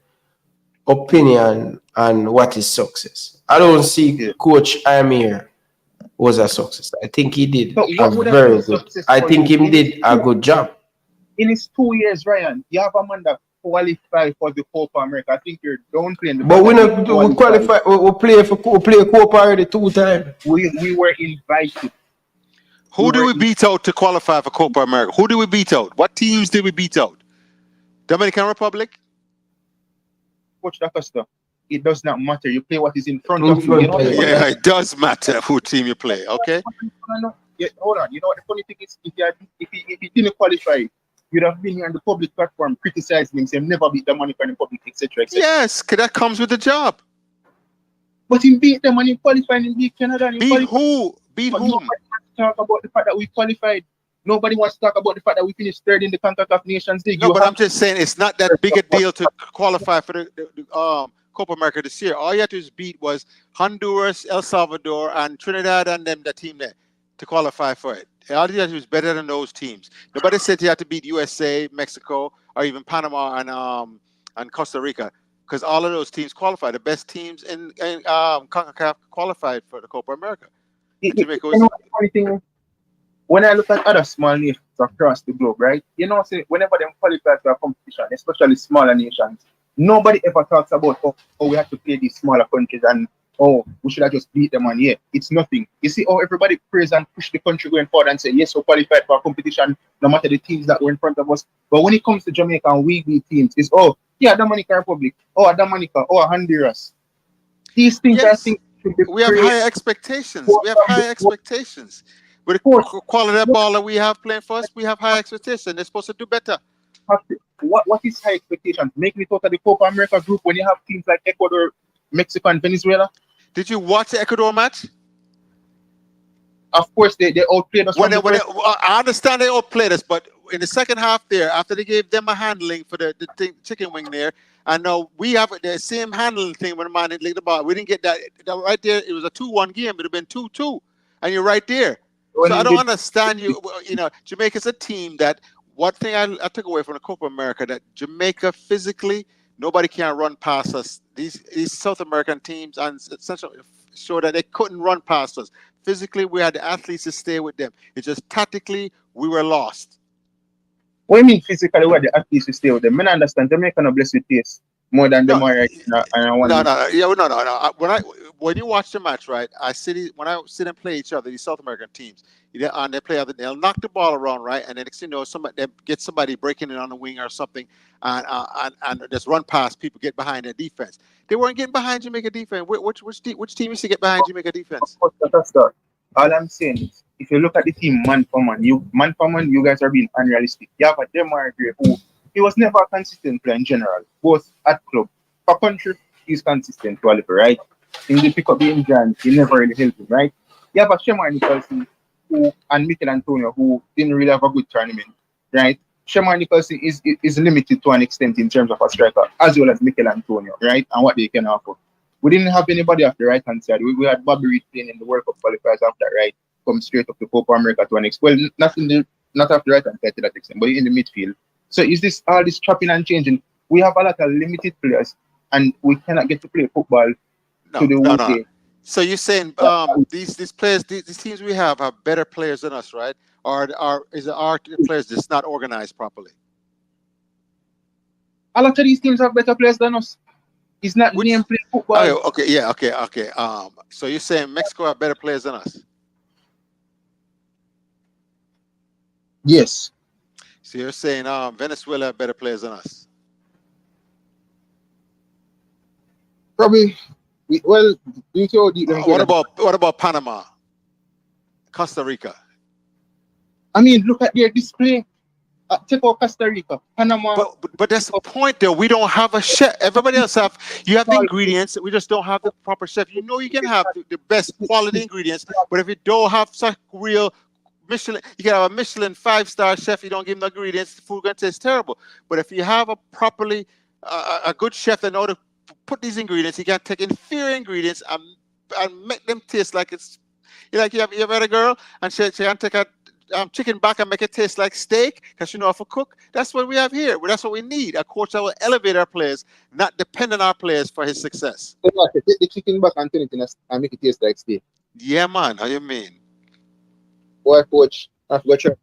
opinion on what is success. I don't see Coach Amir was a success. I think he did a very good. I think he did a good job. In his 2 years, Ryan, you have a man that qualified for the Copa America. I think you're downplaying the. But we qualify. We play Copa already 2 times. We were invited. Who did we beat out to qualify for Copa America? Who did we beat out? What teams did we beat out? Dominican Republic? Coach D'Acosta, it does not matter. You play what is in front of you. Yeah, it does matter who team you play, okay? Yeah, hold on. You know what the funny thing is? If you didn't qualify, you'd have been here on the public platform criticizing him, saying never beat them money in the public, etc., etc. Yes, because that comes with the job. But he beat them and he qualified and beat Canada. Beat who? Beat whom? Nobody wants to talk about the fact that we qualified. Nobody wants to talk about the fact that we finished 3rd in the CONCACAF Nations League. No, but I'm just saying it's not that big a deal to qualify for the Copa America this year. All you had to beat was Honduras, El Salvador, and Trinidad, and them, the team there, to qualify for it. All you had to do was better than those teams. Nobody said you had to beat USA, Mexico, or even Panama and Costa Rica, because all of those teams qualified. The best teams in CONCACAF qualified for the Copa America. Jamaica was, funny thing, when I look at other small nations across the globe, right? You know, say whenever them qualify for a competition, especially smaller nations, nobody ever talks about we have to play these smaller countries and we should have just beat them, and it's nothing. You see how everybody praise and push the country going forward and say, yes, we qualified for a competition, no matter the teams that were in front of us. But when it comes to Jamaica and we beat teams, it's Dominican Republic, Dominica, Honduras. These things, yes. I think, we have high expectations. We have high expectations. With the quality of ball that we have playing for us, we have high expectations. They're supposed to do better. What is high expectations? Make me talk to the Copa America group when you have teams like Ecuador, Mexico, and Venezuela. Did you watch the Ecuador match? Of course, they outplayed us. I understand they outplayed us, but in the second half there, after they gave them a handling for the chicken wing there, I know we have the same handling thing when the man didn't lick the ball. We didn't get that right there. It was a 2-1 game. It would have been 2-2, and you're right there. So I don't understand you. You know, Jamaica's a team that. One thing I took away from the Copa America, that Jamaica physically, nobody can run past us. These South American teams and essentially showed that they couldn't run past us. Physically, we had the athletes to stay with them. It's just tactically we were lost. What do you mean physically we had the athletes to stay with them? I understand Jamaica no bless with taste more than them right now. When you watch the match, right? When I sit and play each other, these South American teams, they play other, they'll knock the ball around, right? And then next thing you know, they get somebody breaking it on the wing or something, and just run past people, get behind their defense. They weren't getting behind Jamaica defense. Which team used to get behind Jamaica defense? All I'm saying is, if you look at the team man for man, you guys are being unrealistic. You have a Demar Gray who he was never a consistent player in general, both at club. For country, he's consistent to Oliver, right? In the pick up the injuries, he never really helped him, right? You have a Shema Nicholson and Mikel Antonio who didn't really have a good tournament, right? Shema Nicholson is limited to an extent in terms of a striker, as well as Mikel Antonio, right? And what they can offer. We didn't have anybody off the right hand side. We had Bobby Reed playing in the World Cup qualifiers after that, right? Come straight up to Copa America to an extent. Well, not off the right hand side to that extent, but in the midfield. So is this all this chopping and changing? We have a lot of limited players, and we cannot get to play football to the way. So you're saying these players, these teams we have are better players than us, right? Or is our players just not organized properly? A lot of these teams have better players than us. It's not name play football. Oh, okay. So you're saying Mexico have better players than us? Yes. So you're saying Venezuela have better players than us? Probably. What about Panama? Costa Rica? I mean, look at their display. Check out Costa Rica, Panama. But that's the point, though. We don't have a chef. Everybody else you have the ingredients. We just don't have the proper chef. You know, you can have the best quality ingredients, but if you don't have such real Michelin, you can have a Michelin 5-star chef. You don't give them the ingredients, the food gonna taste terrible. But if you have a properly a good chef that know to put these ingredients, you can take inferior ingredients and make them taste like it's like you ever had a girl and she can take a chicken back and make it taste like steak because she know how to cook. That's what we have here. That's what we need. A coach that will elevate our players, not depend on our players for his success. So take the chicken back and turn it in and make it taste like steak. Yeah, man. How you mean? Boy, coach, I've got you.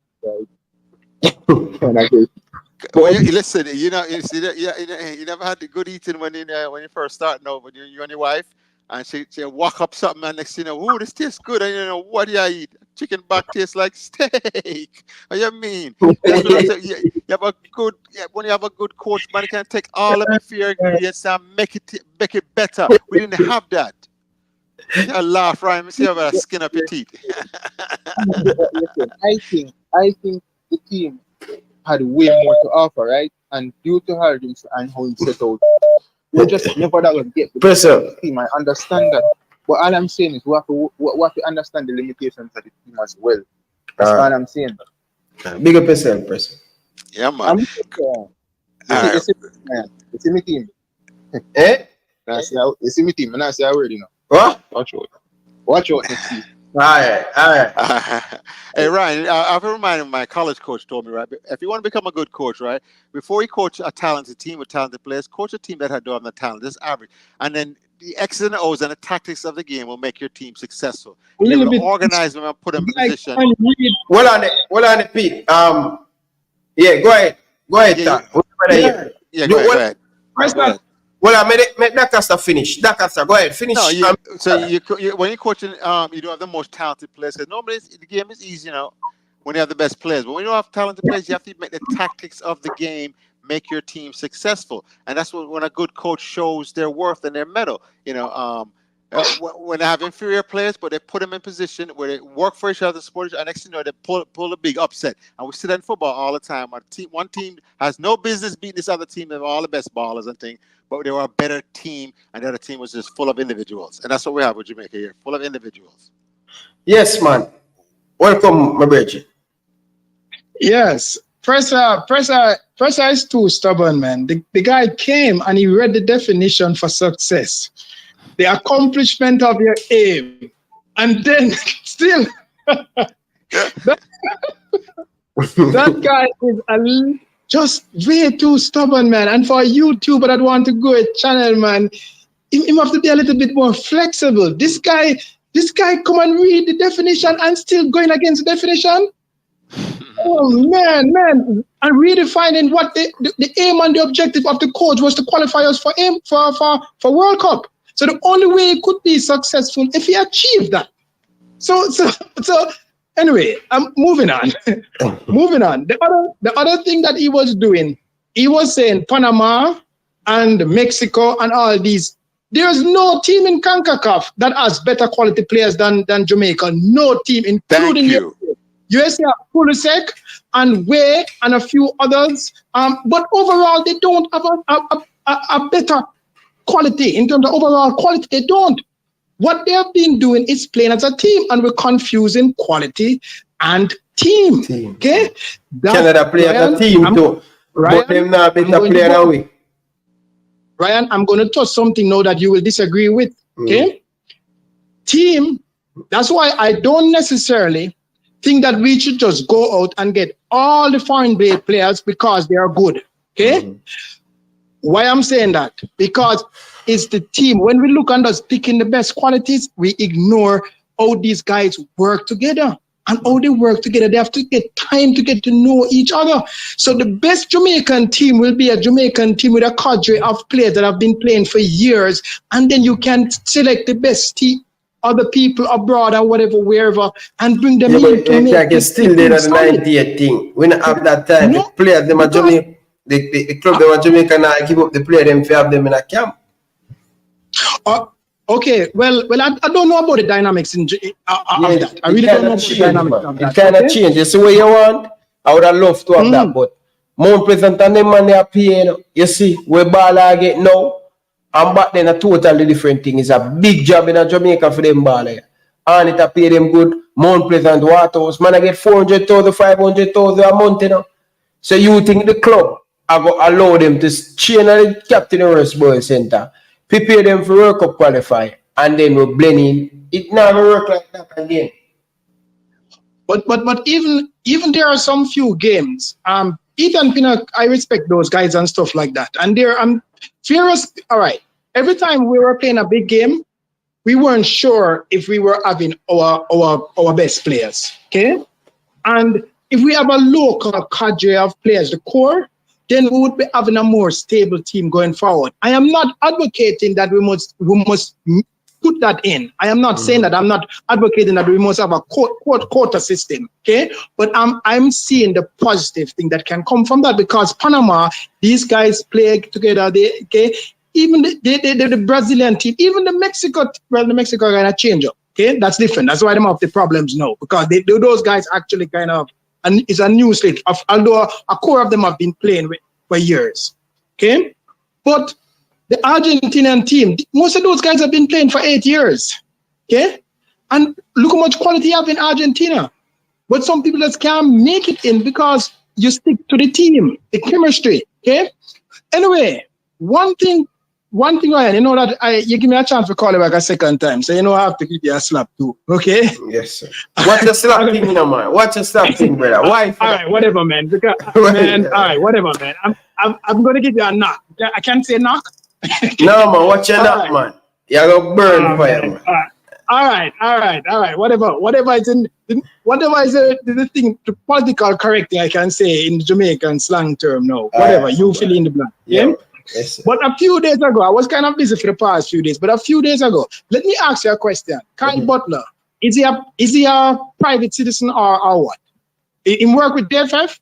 Listen, you never had the good eating when you first start. No, when you and your wife, and she walk up something, and next thing you know, ooh, this tastes good. And you know, what do I eat? Chicken back tastes like steak. What you mean? When you have a good coach, man, can take all of the inferior ingredients and make it better. We didn't have that. I laugh, Ryan. See how I skin up your teeth. I think the team had way more to offer, right? And due to Hallgrímsson and how he set out, we just never that would get the team. I understand that, but all I'm saying is we have to understand the limitations of the team as well. That's all I'm saying. Big up yourself, person. Yeah, man. You see my team. Eh? You see my team. And I say I already know. What? Watch out next season. All right. Hey, Ryan, I've reminded my college coach told me, right? If you want to become a good coach, right, before you coach a talented team with talented players, coach a team that don't have the talent. This is average. And then the X's and O's and the tactics of the game will make your team successful. You will organize them and put them in position. Well on it, Pete. Yeah, go ahead. Go ahead, Yeah, go ahead. Well, I make Dacasta finish. Dacasta, go ahead, finish. No, when you're coaching, you don't have the most talented players. Because normally the game is easy, when you have the best players. But when you don't have talented players, you have to make the tactics of the game make your team successful. And that's when a good coach shows their worth and their mettle. When they have inferior players, but they put them in position where they work for each other, support each other, and next thing you know, they pull a big upset. And we see that in football all the time. One team has no business beating this other team. They have all the best ballers and things, but they were a better team, and the other team was just full of individuals. And that's what we have with Jamaica here, full of individuals. Yes, man. Welcome, my brother. Yes. Pressure is too stubborn, man. The guy came and he read the definition for success, the accomplishment of your aim, and then still that guy is just way too stubborn, man. And for a YouTuber that want to go a channel, man, he have to be a little bit more flexible. This guy come and read the definition and still going against the definition. Oh man, and redefining what the aim and the objective of the coach was to qualify us for World Cup. So the only way it could be successful if he achieved that. So anyway, I'm moving on. Moving on. The other thing that he was doing, he was saying Panama and Mexico and all these. There's no team in CONCACAF that has better quality players than Jamaica. No team, including USA, Pulisic and Way and a few others. But overall, they don't have a better quality. In terms of overall quality, they don't. What they have been doing is playing as a team, and we're confusing quality and team. Okay? Canada play as a team too. But them not better player than we. Ryan, I'm going to touch something now that you will disagree with. Okay? Team, that's why I don't necessarily think that we should just go out and get all the foreign players because they are good. Okay? Why I'm saying that? Because it's the team. When we look at us picking the best qualities, we ignore how these guys work together. And how they work together, they have to get time to get to know each other. So the best Jamaican team will be a Jamaican team with a cadre of players that have been playing for years. And then you can select the best other people abroad or whatever, wherever, and bring them in. But you still there at the 98 thing. We don't have that time. The players, them are Jamaica. The club, them are Jamaica now. Give up the player, them if you have them in a camp. Okay, well, I don't know about the dynamics of that. I really don't know about the dynamics of that. It kind of change. You see what you want? I would have loved to have that, but more present than them man they are paying. You see, where ball I get now, and back then a totally different thing. It's a big job in Jamaica for them ball. And it a pay them good. More present Waterhouse. Man I get 400,000, 500,000 a month, you know. So you think the club I go allow them to chain the captain of the Boy Center, prepare them for World Cup qualify, and then we blend in. It never work like that again. But even there are some few games. Ethan Pinnock, I respect those guys and stuff like that. And there Fearless, all right. Every time we were playing a big game, we weren't sure if we were having our best players. Okay? And if we have a local cadre of players, the core, then we would be having a more stable team going forward. I am not advocating that we must put that in. I am not saying that. I'm not advocating that we must have a quota system, okay? But I'm seeing the positive thing that can come from that, because Panama, these guys play together. Even the Brazilian team, even the Mexico kind of change up, okay? That's different. That's why they have the problems now, because those guys actually kind of, and it's a new slate, although a core of them have been playing for years, okay? But the Argentinian team, most of those guys have been playing for 8 years, okay? And look how much quality you have in Argentina. But some people just can't make it in because you stick to the team, the chemistry, okay? Anyway, one thing, Ryan, you know that you give me a chance to call you back a second time, so you know I have to give you a slap too, okay? Yes, sir. What's the slap thing, you know, man? What's the slap thing, brother? Why? All right, whatever, man. Because, man, all right, whatever, man. I'm going to give you a knock. I can't say knock. No, man, watch your knock, man. You're going to burn fire, man. All right. Whatever is the thing, the political correct thing I can say in the Jamaican slang term now. Whatever, you fill in the blank. Yeah? Yes, but a few days ago, I was kind of busy for the past few days, but a few days ago, let me ask you a question. Kyle Butler, is he a private citizen or what? He work with JFF?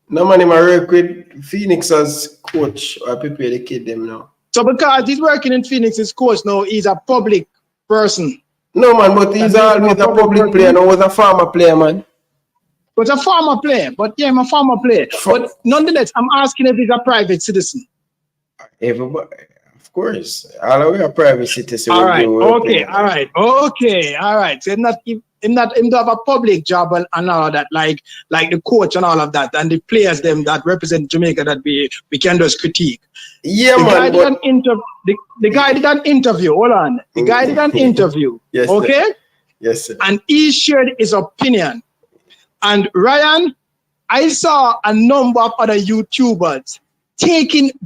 No, man, he work with Phoenix as coach or prepare the kid them now. So because he's working in Phoenix as coach now, he's a public person. No, man, but he's always a public player. No, was a former player, man. But a former player. But yeah, I'm a former player. But nonetheless, I'm asking if he's a private citizen. Everybody, of course. All of we are private citizens. All right. Okay. So not him have a public job and all of that, like the coach and all of that, and the players them that represent Jamaica that we can just critique. Yeah, the man. Guy the guy did an interview. Hold on. The guy did an interview. Yes, okay? Sir. Yes, sir. And he shared his opinion. And Ryan, I saw a number of other YouTubers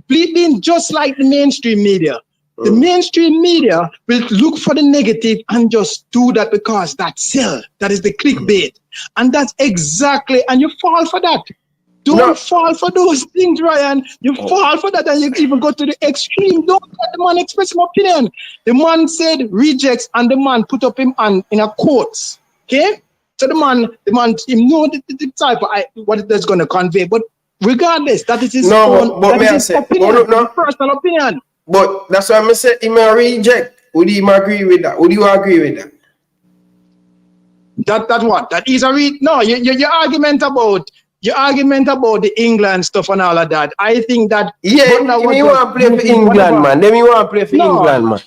bleeding just like the mainstream media. The mainstream media will look for the negative and just do that because that's sell. That is the clickbait. And that's exactly, and you fall for that. Don't fall for those things, Ryan. You fall for that and you even go to the extreme. Don't let the man express his opinion. The man said rejects and the man put up him in a quotes. Okay? So the man, him know the type of what that's going to convey. But regardless, that is his own opinion, personal opinion. But that's why I say him a reject. Would you agree with that? Would you agree with that? That what? That is a no. Your argument about the England stuff and all of that. I think that you want to play for England, man. Then you want to play for England, man.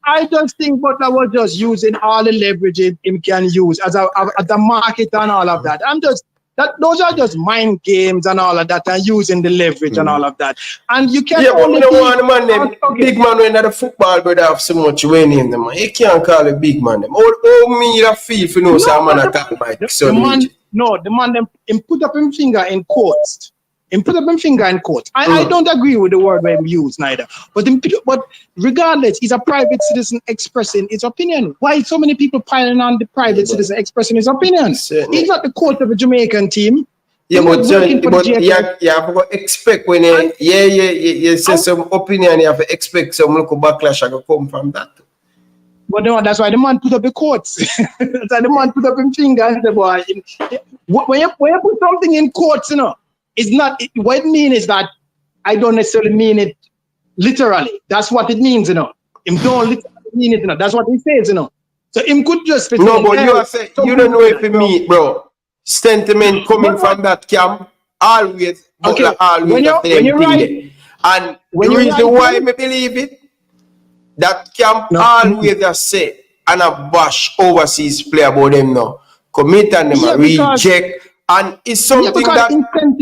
I just think Butler was just using all the leverage him can use as a market and all of that. Those are just mind games and all of that, and using the leverage and all of that. And you can't. Yeah, but we don't want the man them big man when the football brother have so much way name them, man. You can't call it big man them. How me that feel for no some man attack my son. The man them put up him finger in quotes. I don't agree with the word we use neither. But regardless, he's a private citizen expressing his opinion. Why so many people piling on the private citizen expressing his opinion? Certainly. He's not the coach of a Jamaican team. Yeah, but you have to expect when you say some opinion, you have to expect some local backlash to come from that. But no, that's why the man put up the quotes. That's why the man put up his finger and said, boy, when you put something in quotes, you know, it's not, what it means is that I don't necessarily mean it literally. That's what it means, you know. Him don't literally mean it, you know. That's what he says, you know. So him could just... No, but you are saying, you don't know if you mean, bro. Sentiment coming from that camp, always, okay. Always when you're right, and the reason why I believe it, that camp always just say, and a bash overseas player about them now. Commit and them a reject. And it's something that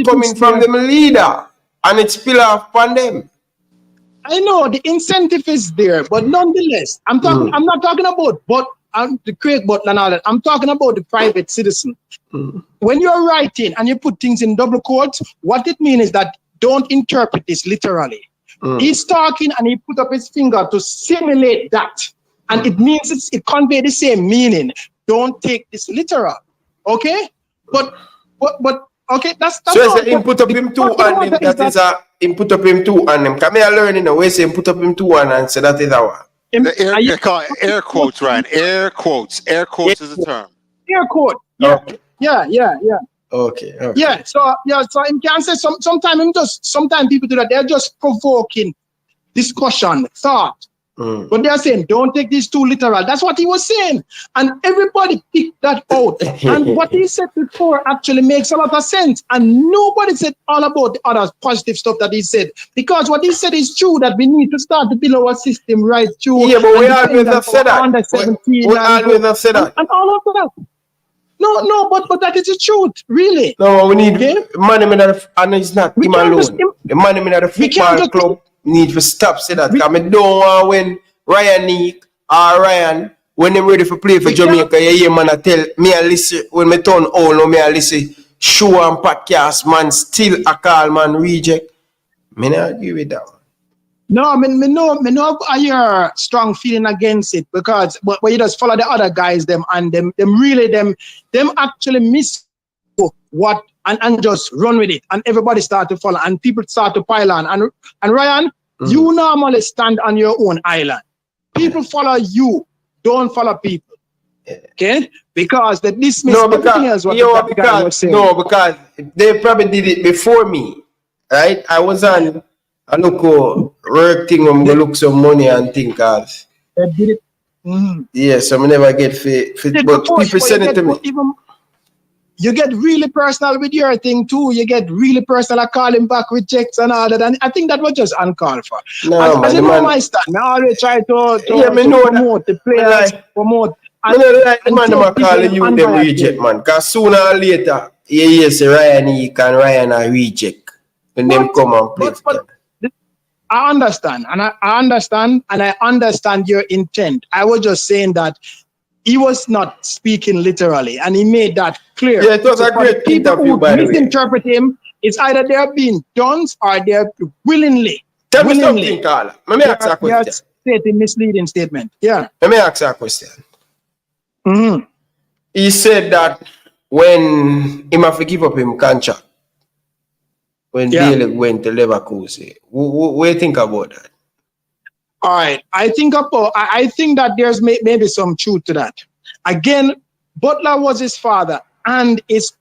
coming from them leader, and it's spill off on them. I know the incentive is there, but nonetheless, I'm not talking about the Craig Butler and all that. I'm talking about the private citizen. When you're writing and you put things in double quotes, what it means is that don't interpret this literally. He's talking and he put up his finger to simulate that, and it means it conveys the same meaning. Don't take this literal, okay? But okay, that's so it's an input up him two and him, that is a input up him two and him. Come here learning the way say input up him two and say that is our air quotes, Ryan. Air quotes. Air quotes is a term. Air quote. Yeah. Okay. Yeah. Okay. Yeah. So him can say sometimes people do that. They're just provoking discussion, thought. But they're saying, don't take this too literal. That's what he was saying. And everybody picked that out. And what he said before actually makes a lot of sense. And nobody said all about the other positive stuff that he said. Because what he said is true, that we need to start to build our system right through. Yeah, but we always have said that. We always have said that. And all of that. No, but that is the truth, really. No, we need money and it's not him alone. The money in the football club need to stop say that. Because I don't want when Ryan, when they're ready for play for Jamaica, you hear man tell me I listen, when me turn all no me I listen, show and podcast, man, still a call man reject. Me not agree with that. No, me know your strong feeling against it, because but you just follow the other guys them and them actually miss what and just run with it, and everybody start to follow and people start to pile on and Ryan, you normally stand on your own island. People follow you, don't follow people. Okay? Because they dismiss everything else what the guy was saying. No, because they probably did it before me. Right? I was on a local work thing, I'm gonna look some money and think as they did it. Yes, I never get fit, but people send it to me. You get really personal with your thing too. You get really personal, I call him back, rejects and all that. And I think that was just uncalled for. No, as you know my stand, I always try to promote the players, promote I know like the man them call the youth them reject, man. Because sooner or later, you hear say Ryan Eek and Ryan are reject. When them come and play together. I understand, and I understand your intent. I was just saying that he was not speaking literally, and he made that clear. Yeah, it was a great interview, by the way. Misinterpret him. It's either they're being done or they're willingly. Tell me something, Carla. Let me ask you a question. Stating misleading statement. Yeah. Let me ask you a question. Mm-hmm. He said that when he have to give up him contract, when Bailey went to Leverkusen, what do you think about that? All right. I think that there's maybe some truth to that. Again, Butler was his father and his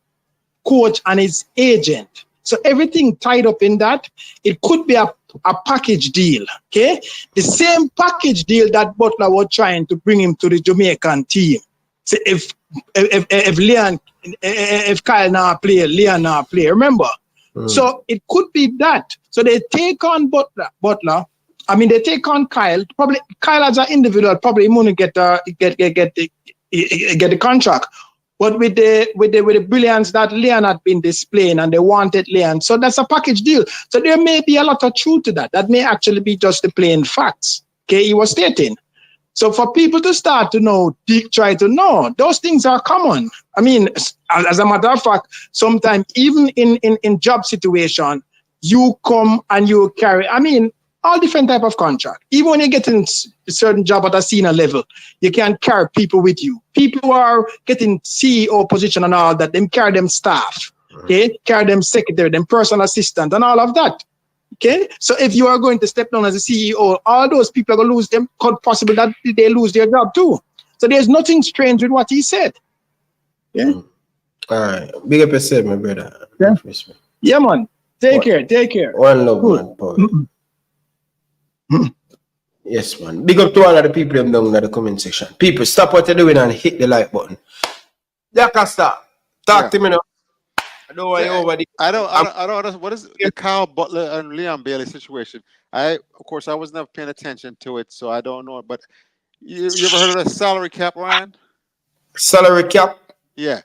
coach and his agent. So everything tied up in that, it could be a package deal, okay? The same package deal that Butler was trying to bring him to the Jamaican team. So if Kyle now play, Leon now play, remember? So it could be that. So they take on Butler. I mean, they take on Kyle. Probably Kyle as an individual probably won't get the contract. But with the brilliance that Leon had been displaying, and they wanted Leon, so that's a package deal. So there may be a lot of truth to that. That may actually be just the plain facts. Okay, he was stating. So for people to start to know, try to know, those things are common. I mean, as a matter of fact, sometimes even in job situation, you come and you carry. I mean, all different type of contract. Even when you get in a certain job at a senior level, you can carry people with you. People who are getting CEO position and all that, them carry them staff, okay? Carry them secretary, them personal assistant and all of that, okay? So if you are going to step down as a CEO, all those people are going to lose them, could possible that they lose their job too. So there's nothing strange with what he said. Yeah? All right. Big up yourself, my brother. Yeah, yeah man. Take care. One love, man, Paul. Yes, man. Big up to all of the people down in the comment section. People, stop what you're doing and hit the like button. Jacasta, talk to me now. I don't want you over the. I don't. What is the Kyle Butler and Leon Bailey situation? Of course, I was never paying attention to it, so I don't know. But you ever heard of the salary cap, Ryan? Salary cap? Yeah.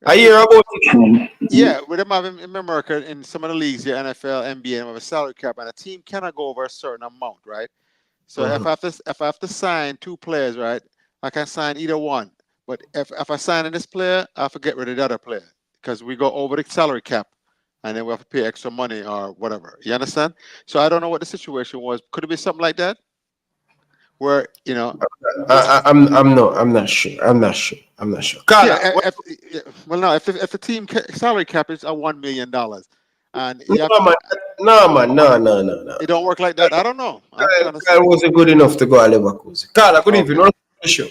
I hear about it. Yeah, with them having in America in some of the leagues, yeah, NFL, NBA, they have a salary cap, and a team cannot go over a certain amount, right? So if I have to sign two players, right, I can sign either one. But if I sign in this player, I have to get rid of the other player because we go over the salary cap, and then we have to pay extra money or whatever. You understand? So I don't know what the situation was. Could it be something like that? Where I'm not sure. Yeah, if the team salary cap is $1 million, and no, it don't work like that. I don't know. Kyle wasn't good enough to go to Leverkusen. Kyle, good evening. Welcome to the show.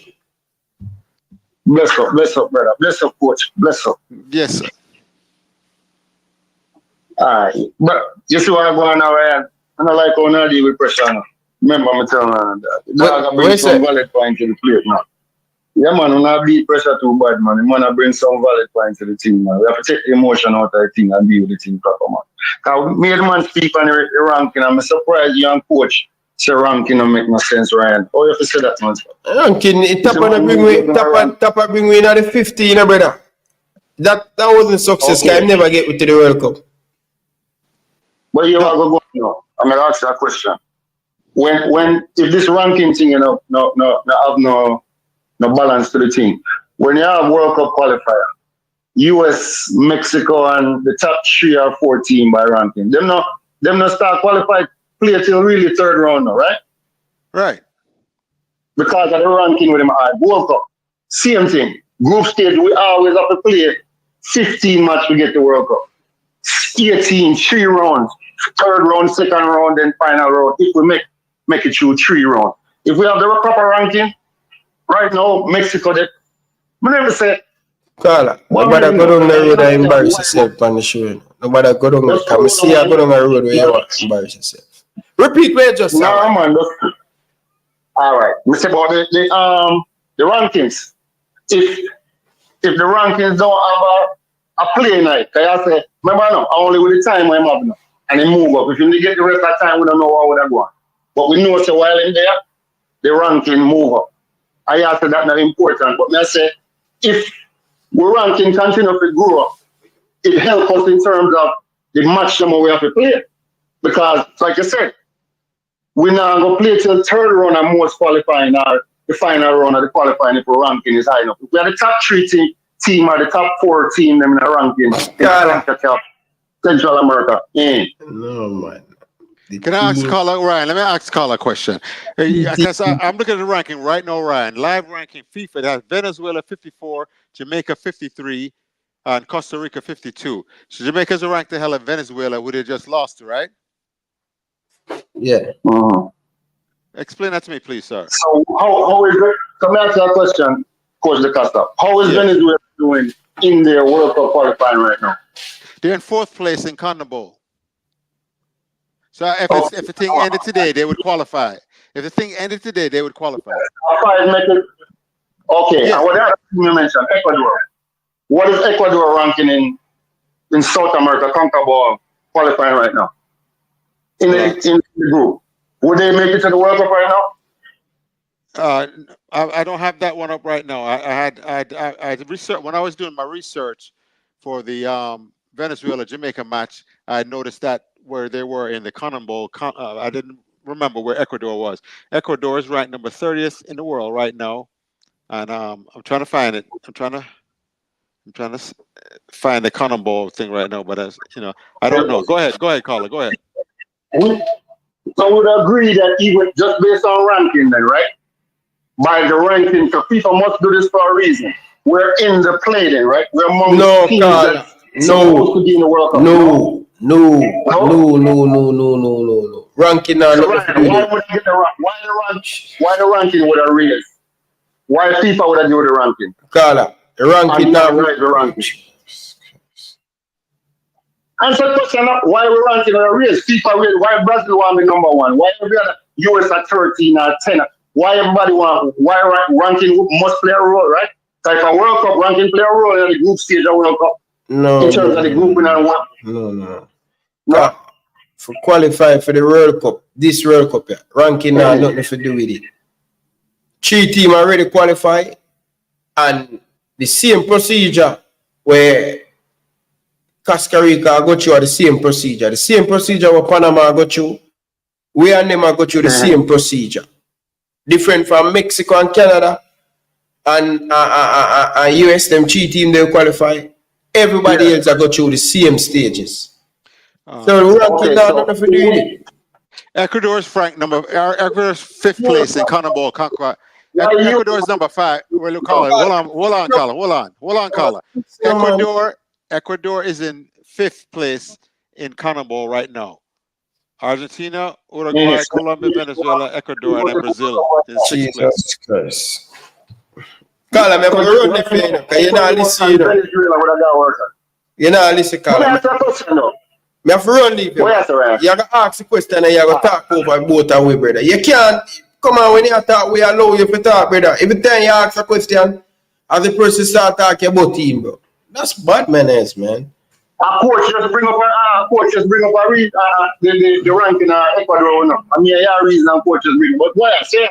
Bless up, brother. Bless up, coach. Bless up. Yes, sir. All right, but you see what I'm going now, Ryan? I don't like how I deal with pressure now. Remember, I'm telling you that. The dog bring some valid point to the plate now. Yeah, man, when I beat pressure too bad, man, the man bring some valid point to the team, man. We have to take the emotion out of the team and deal with the team proper, man. Because we made the man speak on the ranking, and I'm surprised you and coach say ranking don't make no sense, Ryan. How you have to say that, man? Ranking, Tapa bring me in at the 15, brother. That wasn't success, because I never get to the World Cup. But you are going to go now. I'm going to ask you a question. When if this ranking thing, have no balance to the team. When you have World Cup qualifier, US, Mexico, and the top 3 or 4 team by ranking, them not start qualified play till really third round now, right? Right. Because of the ranking with them high. World Cup, same thing. Group stage, we always have to play 15 match to get the World Cup. 18, 3 rounds. Third round, second round, then final round. If we make it through 3 rounds. If we have the proper ranking, right now, Mexico, I never said. Carla, nobody go down the road and embarrass yourself on the show. Nobody go down the road. Come see you go down the road where you want to embarrass yourself. Repeat where you just said. No, man. All right. We say about the rankings. If the rankings don't have a play night, I say, remember now, only with the time I'm up now. And they move up. If you get the rest of the time, we don't know how they're going. But we know so while in there, the ranking move up. I answer that not important. But I say, if we're ranking continue to grow, it helps us in terms of the match them we have to play. Because, like I said, we're not going to play till third round and most qualifying or the final round of the qualifying if the ranking is high enough. If we are the top 3 team or the top 4 team them in the ranking, Central America. No, man. Can I ask Carla, Ryan? Let me ask Carla a question. Because I'm looking at the ranking right now, Ryan. Live ranking FIFA, it has Venezuela 54, Jamaica 53, and Costa Rica 52. So Jamaica's ranked the hell of Venezuela, who they just lost to, right? Yeah. Explain that to me, please, sir. So how is it? Come answer that question, Coach De Costa. How is Venezuela doing in their World Cup qualifying right now? They're in 4th place in CONMEBOL. So if the thing ended today, they would qualify. If the thing ended today, they would qualify. Okay, yeah. And what else you mentioned? Ecuador. What is Ecuador ranking in South America CONCACAF qualifying right now? In the group. Would they make it to the World Cup right now? I don't have that one up right now. I had research when I was doing my research for the Venezuela Jamaica match. I noticed that where they were in the CONMEBOL, I didn't remember where Ecuador was. Ecuador is ranked number 30th in the world right now, and I'm trying to find it. I'm trying to find the CONMEBOL thing right now, but as you know, I don't know. Go ahead, Carla. Go ahead. So we would agree that even just based on ranking, then, right? By the ranking, so people must do this for a reason. We're in the play, then, right? We're among the teams that supposed to be in the World Cup. No. Ranking now. So why the ranking would have raised? Why FIFA would have do the ranking? Carla, the ranking now. The ranking. Answer the question: why we ranking on a race? FIFA race. Why Brazil want to be number 1? Why every other US at 13 or 10? Why everybody want? Why ranking must play a role, right? So if a World Cup ranking play a role in the group stage of World Cup. No. In terms of the grouping and what? No. For qualify for the World Cup, this World Cup, ranking now nothing to do with it. 3 teams already qualified, and the same procedure where Costa Rica go through the same procedure. The same procedure where Panama go through, we and them go through the same procedure. Different from Mexico and Canada and US, them 3 teams they qualify. Everybody else go through the same stages. So we're ranking down nothing to do with it. Ecuador's Ecuador's 5th place in CONMEBOL. Ecuador's number 5. Hold on, Carla. Ecuador is in 5th place in CONMEBOL right now. Argentina, Uruguay, Colombia, Venezuela, Ecuador, and then Brazil in 6th place. Jesus Christ. Carla, I'm going to run the plane because you're not listening. You're not listening, Carla. I have to run leave you. You have to ask the question and you have to talk over both of we, brother. You can't come on when you talk, we allow you to talk, brother. Every time you ask a question, as the person start talking about team, bro. That's bad manners, man. A coach just bring up the ranking in Ecuador. No. I mean, I reason and coach just bring, but what I say?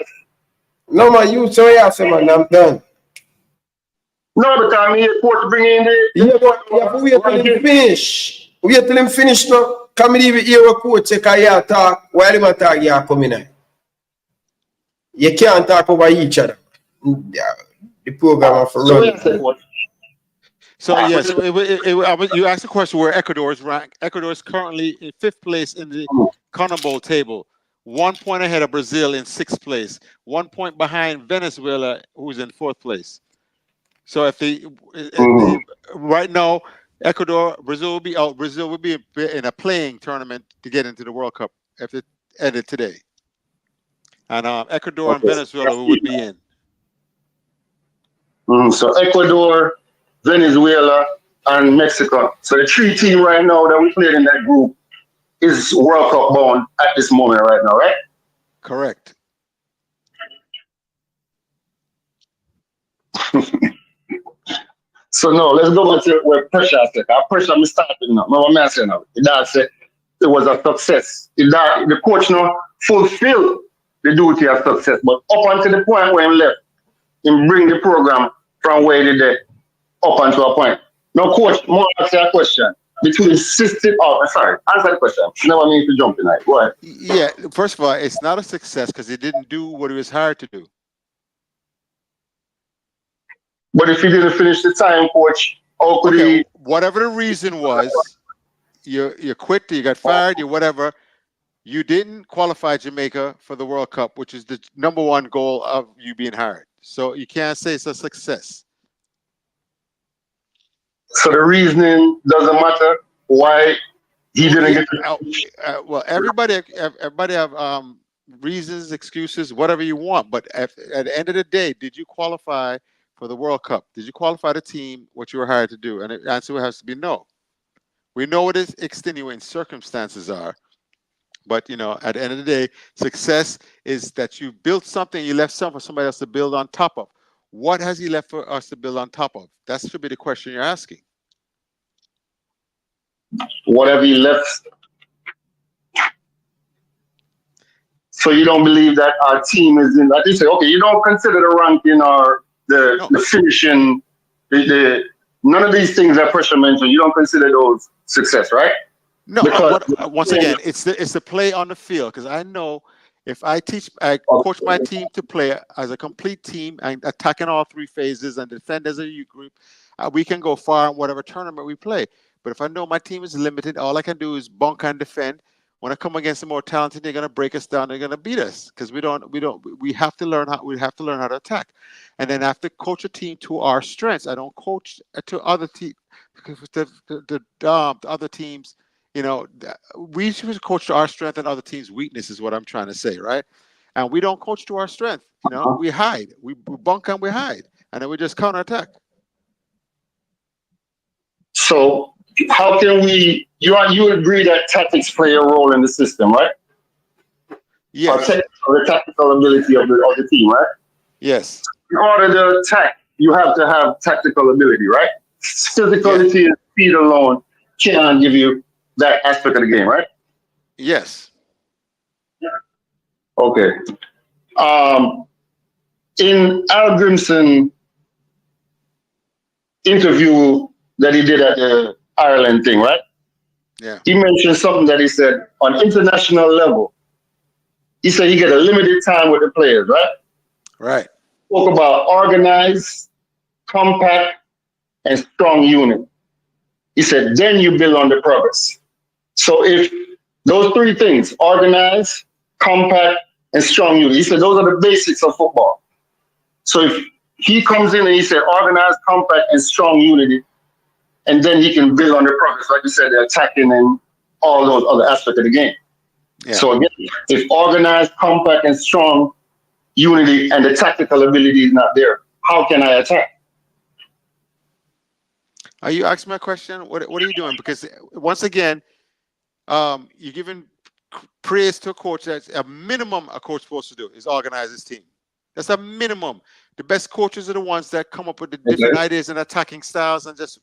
No, man, you so you say, man, I'm done. No, because I mean, coach bring in the. You have to wait till him finish. Wait till him finish now. Come in even hear a coach say, can you talk? While him talk, you come in. You can't talk over each other. The program for running. So yes, you asked the question where Ecuador is ranked. Ecuador is currently in 5th place in the CONMEBOL table, 1 point ahead of Brazil in 6th place, 1 point behind Venezuela, who's in 4th place. So if they right now, Brazil will be out. Brazil will be in a playing tournament to get into the World Cup if it ended today, and Ecuador and Venezuela would be in. So Ecuador, Venezuela, and Mexico. So the 3 teams right now that we played in that group is World Cup bound at this moment right now, right? Correct. So no, let's go back to where pressure is. Our pressure is starting now. No, I'm saying now. It was a success. The coach now fulfilled the duty of success, but up until the point where he left, and bring the program from where it is up unto a point. Now, coach, more ask you a question. Between system, sorry, answer the question. Never mean to jump in. Go ahead. Yeah, first of all, it's not a success because he didn't do what he was hired to do. But if he didn't finish the time, coach, how could he? Whatever the reason was, you quit, you got fired, you whatever. You didn't qualify Jamaica for the World Cup, which is the #1 goal of you being hired. So you can't say it's a success. So the reasoning doesn't matter why he didn't get. Well, everybody have reasons, excuses, whatever you want. But at the end of the day, did you qualify for the World Cup? Did you qualify the team? What you were hired to do? And the answer has to be no. We know what his extenuating circumstances are. But, you know, at the end of the day, success is that you built something, you left something for somebody else to build on top of. What has he left for us to build on top of? That should be the question you're asking. Whatever he left. So you don't believe that our team is in, like you say, okay, you don't consider the ranking or the finishing, none of these things that Pressure mentioned, you don't consider those success, right? No, once again, it's the play on the field, because I know if I coach my team to play as a complete team and attacking all three phases and defend as a youth group, we can go far in whatever tournament we play. But if I know my team is limited, all I can do is bunk and defend. When I come against the more talented, they're going to break us down. They're going to beat us because we have to learn how to attack, and then I have to coach a team to our strengths. I don't coach to other teams, the other teams. You know, we should coach to our strength and other teams' weakness is what I'm trying to say, right? And we don't coach to our strength. You know, we hide, we bunk and we hide, and then we just counterattack. So how can we? You agree that tactics play a role in the system, right? Yes. The tactical ability of the team, right? Yes. In order to attack, you have to have tactical ability, right? Physicality and speed alone cannot give you that aspect of the game, right? Yes. Okay. In Hallgrímsson interview that he did at the Ireland thing, right? Yeah. He mentioned something that he said on international level. He said he get a limited time with the players, right? Right. Spoke about organized, compact, and strong unit. He said, then you build on the progress. So if those three things, organized, compact, and strong unit, he said those are the basics of football. So if he comes in and he said organized, compact, and strong unity, and then he can build on the progress, like you said, the attacking and all those other aspects of the game. Yeah. So again, if organized, compact, and strong unity and the tactical ability is not there, how can I attack? Are you asking my question? What are you doing? Because once again, you're giving praise to a coach. That's a minimum a coach is supposed to do is organize his team. That's a minimum. The best coaches are the ones that come up with the different ideas and attacking styles and just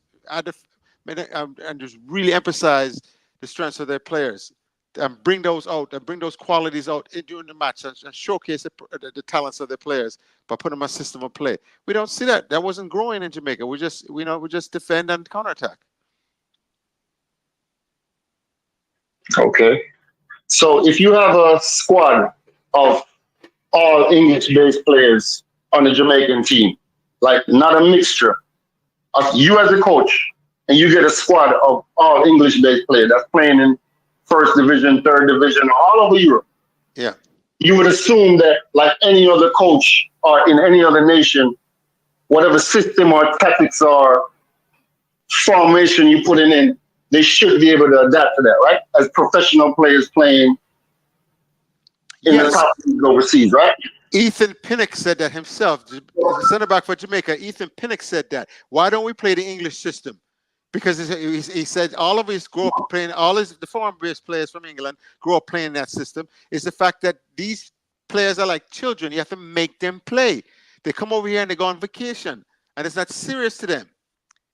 really emphasize the strengths of their players and bring those out and bring those qualities out during the match and showcase the talents of their players by putting them a system of play. We don't see that. That wasn't growing in Jamaica. We just defend and counterattack. Okay. So if you have a squad of all English-based players on the Jamaican team, like not a mixture of you as a coach, and you get a squad of all English-based players that's playing in first division, third division, all over Europe. Yeah. You would assume that like any other coach or in any other nation, whatever system or tactics or formation you put in, they should be able to adapt to that, right? As professional players playing in the top leagues overseas, right? Ethan Pinnock said that himself. The center back for Jamaica, Ethan Pinnock said that. Why don't we play the English system? Because he said all of us grow up playing, the foreign-based players from England grow up playing that system. Is the fact that these players are like children. You have to make them play. They come over here and they go on vacation, and it's not serious to them.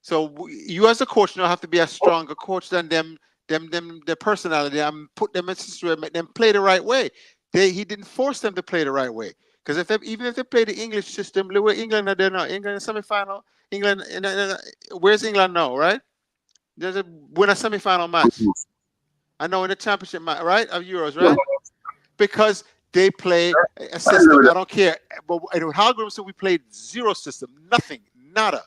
So you as a coach now have to be a stronger coach than them their personality, and put them in situation, make them play the right way. He didn't force them to play the right way. Because even if they play the English system, look where England are there now. England in semi-final. England, where's England now, right? There's a win a semi-final match. I know in the championship match, right, of Euros, right? Because they play a system. I don't care. But with Hallgrímsson, we played zero system, nothing, nada.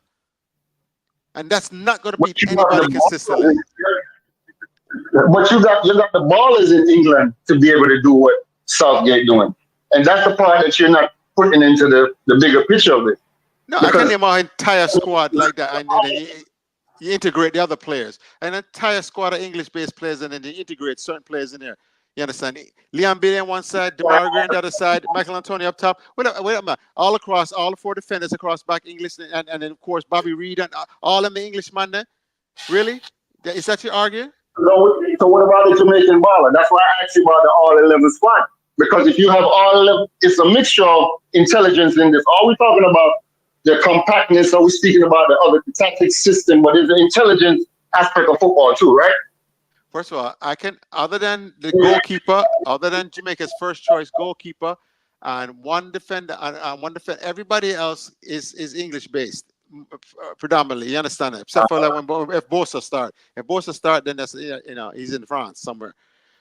And that's not going to beat anybody consistently. But you got the ballers in England to be able to do what Southgate doing. And that's the part that you're not putting into the bigger picture of it. No, I can name our entire squad like that. And then you integrate the other players. An entire squad of English-based players, and then you integrate certain players in there. You understand? Liam Bailey on one side, DeMar Green on the other side, Michael Antonio up top. Wait a minute. All across, all the four defenders across back English, and then, of course, Bobby Reed and all of the Englishman there. Really? Is that your argument? No, so what about the Jamaican baller? That's why I asked you about the all-11 squad. Because if you have all 11, it's a mixture of intelligence in this. Are we talking about the compactness? Are we speaking about the tactic system? But there's the intelligence aspect of football too, right? First of all, other than the goalkeeper, other than Jamaica's first choice goalkeeper, and one defender, everybody else is English-based. Predominantly, you understand that? Except for like if Bosa start. If Bosa start, then that's he's in France somewhere.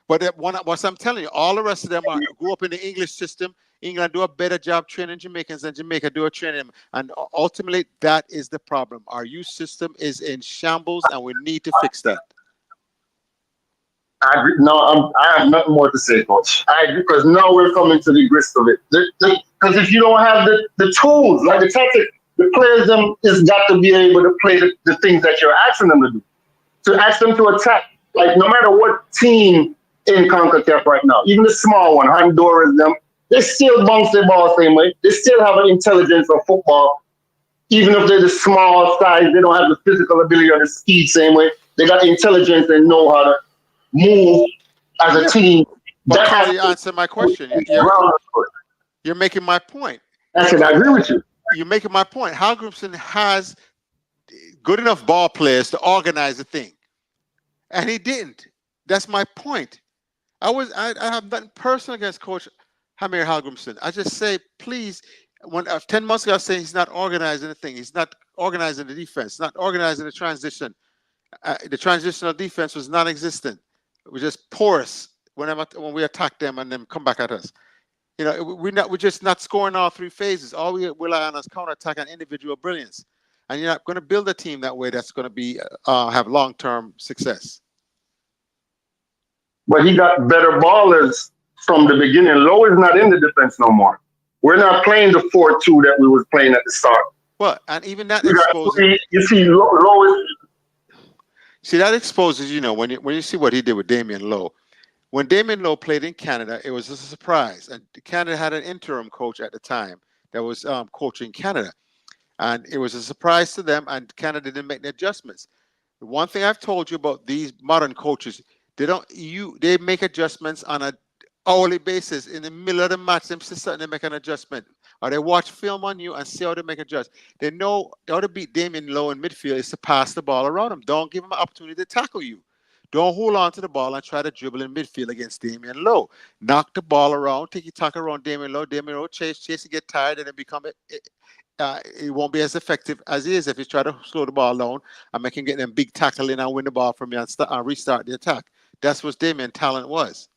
But what I'm telling you, all the rest of them grew up in the English system. England do a better job training Jamaicans than Jamaica do a training, and ultimately that is the problem. Our youth system is in shambles, and we need to fix that. I agree. No, I have nothing more to say, Coach. I agree, because now we're coming to the grist of it. Because if you don't have the tools, like the tactic, the players is got to be able to play the things that you're asking them to do. To ask them to attack, like no matter what team in CONCACAF right now, even the small one, Honduras, they still bounce their ball the same way. They still have an intelligence of football. Even if they're the small size, they don't have the physical ability or the speed same way. They got intelligence and know how to move as a team. But how do you answer my question? You're making my point. I said, I agree with you. You're making my point. Hallgrímsson has good enough ball players to organize the thing, and he didn't. That's my point. I have nothing personal against Coach Hamir Hallgrímsson. I just say, please, when 10 months ago I was saying he's not organizing the thing. He's not organizing the defense, not organizing the transition. The transitional defense was non-existent. It was just porous when we attack them and then come back at us. We're just not scoring all three phases. All we rely on is counterattack and individual brilliance. And you're not going to build a team that way that's going to be have long-term success. But he got better ballers from the beginning. Lowe is not in the defense no more. We're not playing the 4-2 that we was playing at the start. Well, and even that exposes. You see, Lowe is. See, that exposes, when you see what he did with Damien Lowe. When Damien Lowe played in Canada, it was a surprise. And Canada had an interim coach at the time that was coaching Canada. And it was a surprise to them, and Canada didn't make the adjustments. The one thing I've told you about these modern coaches, they make adjustments on an hourly basis. In the middle of the match, they make an adjustment. Or they watch film on you and see how they make adjustments. They know how to beat Damien Lowe in midfield is to pass the ball around him. Don't give him an opportunity to tackle you. Don't hold on to the ball and try to dribble in midfield against Damien Lowe. Knock the ball around, tiki-taka around Damien Lowe. Damien Lowe chase and get tired, and it won't be as effective as he is if you try to slow the ball down and make him get them big tackle in and win the ball from you and restart the attack. That's what Damien's talent was.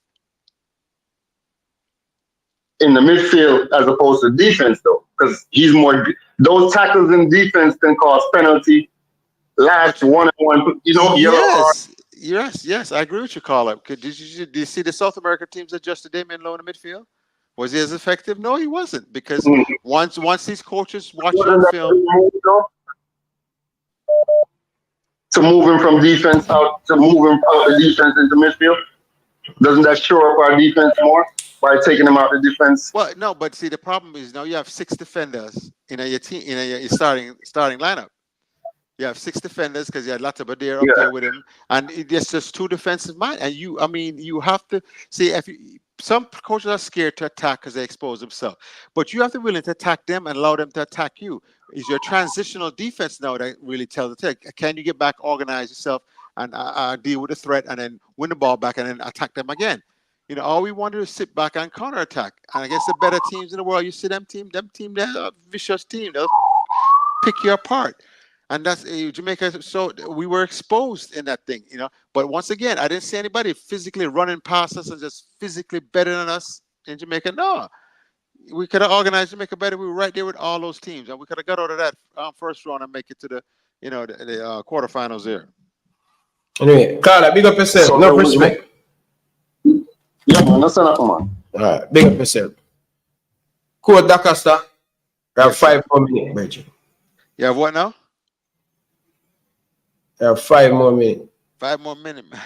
In the midfield as opposed to defense, though, because he's more. Those tackles in defense can cause penalty. Last one-on-one, Yes, I agree with you, Carla. Did you see the South American teams adjust to Damien Lowe in the midfield? Was he as effective? No, he wasn't, because once these coaches watch your film, to move him from defense out, to move him out of defense into midfield, doesn't that shore up our defense more by taking him out of defense? Well, no, but see, the problem is now you have 6 defenders in your team in your starting lineup. You have 6 defenders because you had Latabadere up there with him, and it's just 2 defensive men. And you have to see some coaches are scared to attack because they expose themselves, but you have to be willing to attack them and allow them to attack you. Is your transitional defense now that really tells the tech? Can you get back, organize yourself, and deal with the threat, and then win the ball back and then attack them again? You know, all we want to do is sit back and counterattack. And against the better teams in the world, you see them team, they're a vicious team. They'll pick you apart. And that's Jamaica. So we were exposed in that thing, you know. But once again, I didn't see anybody physically running past us and just physically better than us in Jamaica. No, we could have organized Jamaica better. We were right there with all those teams, and we could have got out of that first round and make it to the, you know, the quarterfinals there. Anyway, Carla, big up yourself. So No respect. Yeah, man, that's enough, man. All right, big up yourself. Cool, Dacosta. You have 5 more minutes, Bridget. You have what now? You have 5 more minutes. 5 more minutes, man.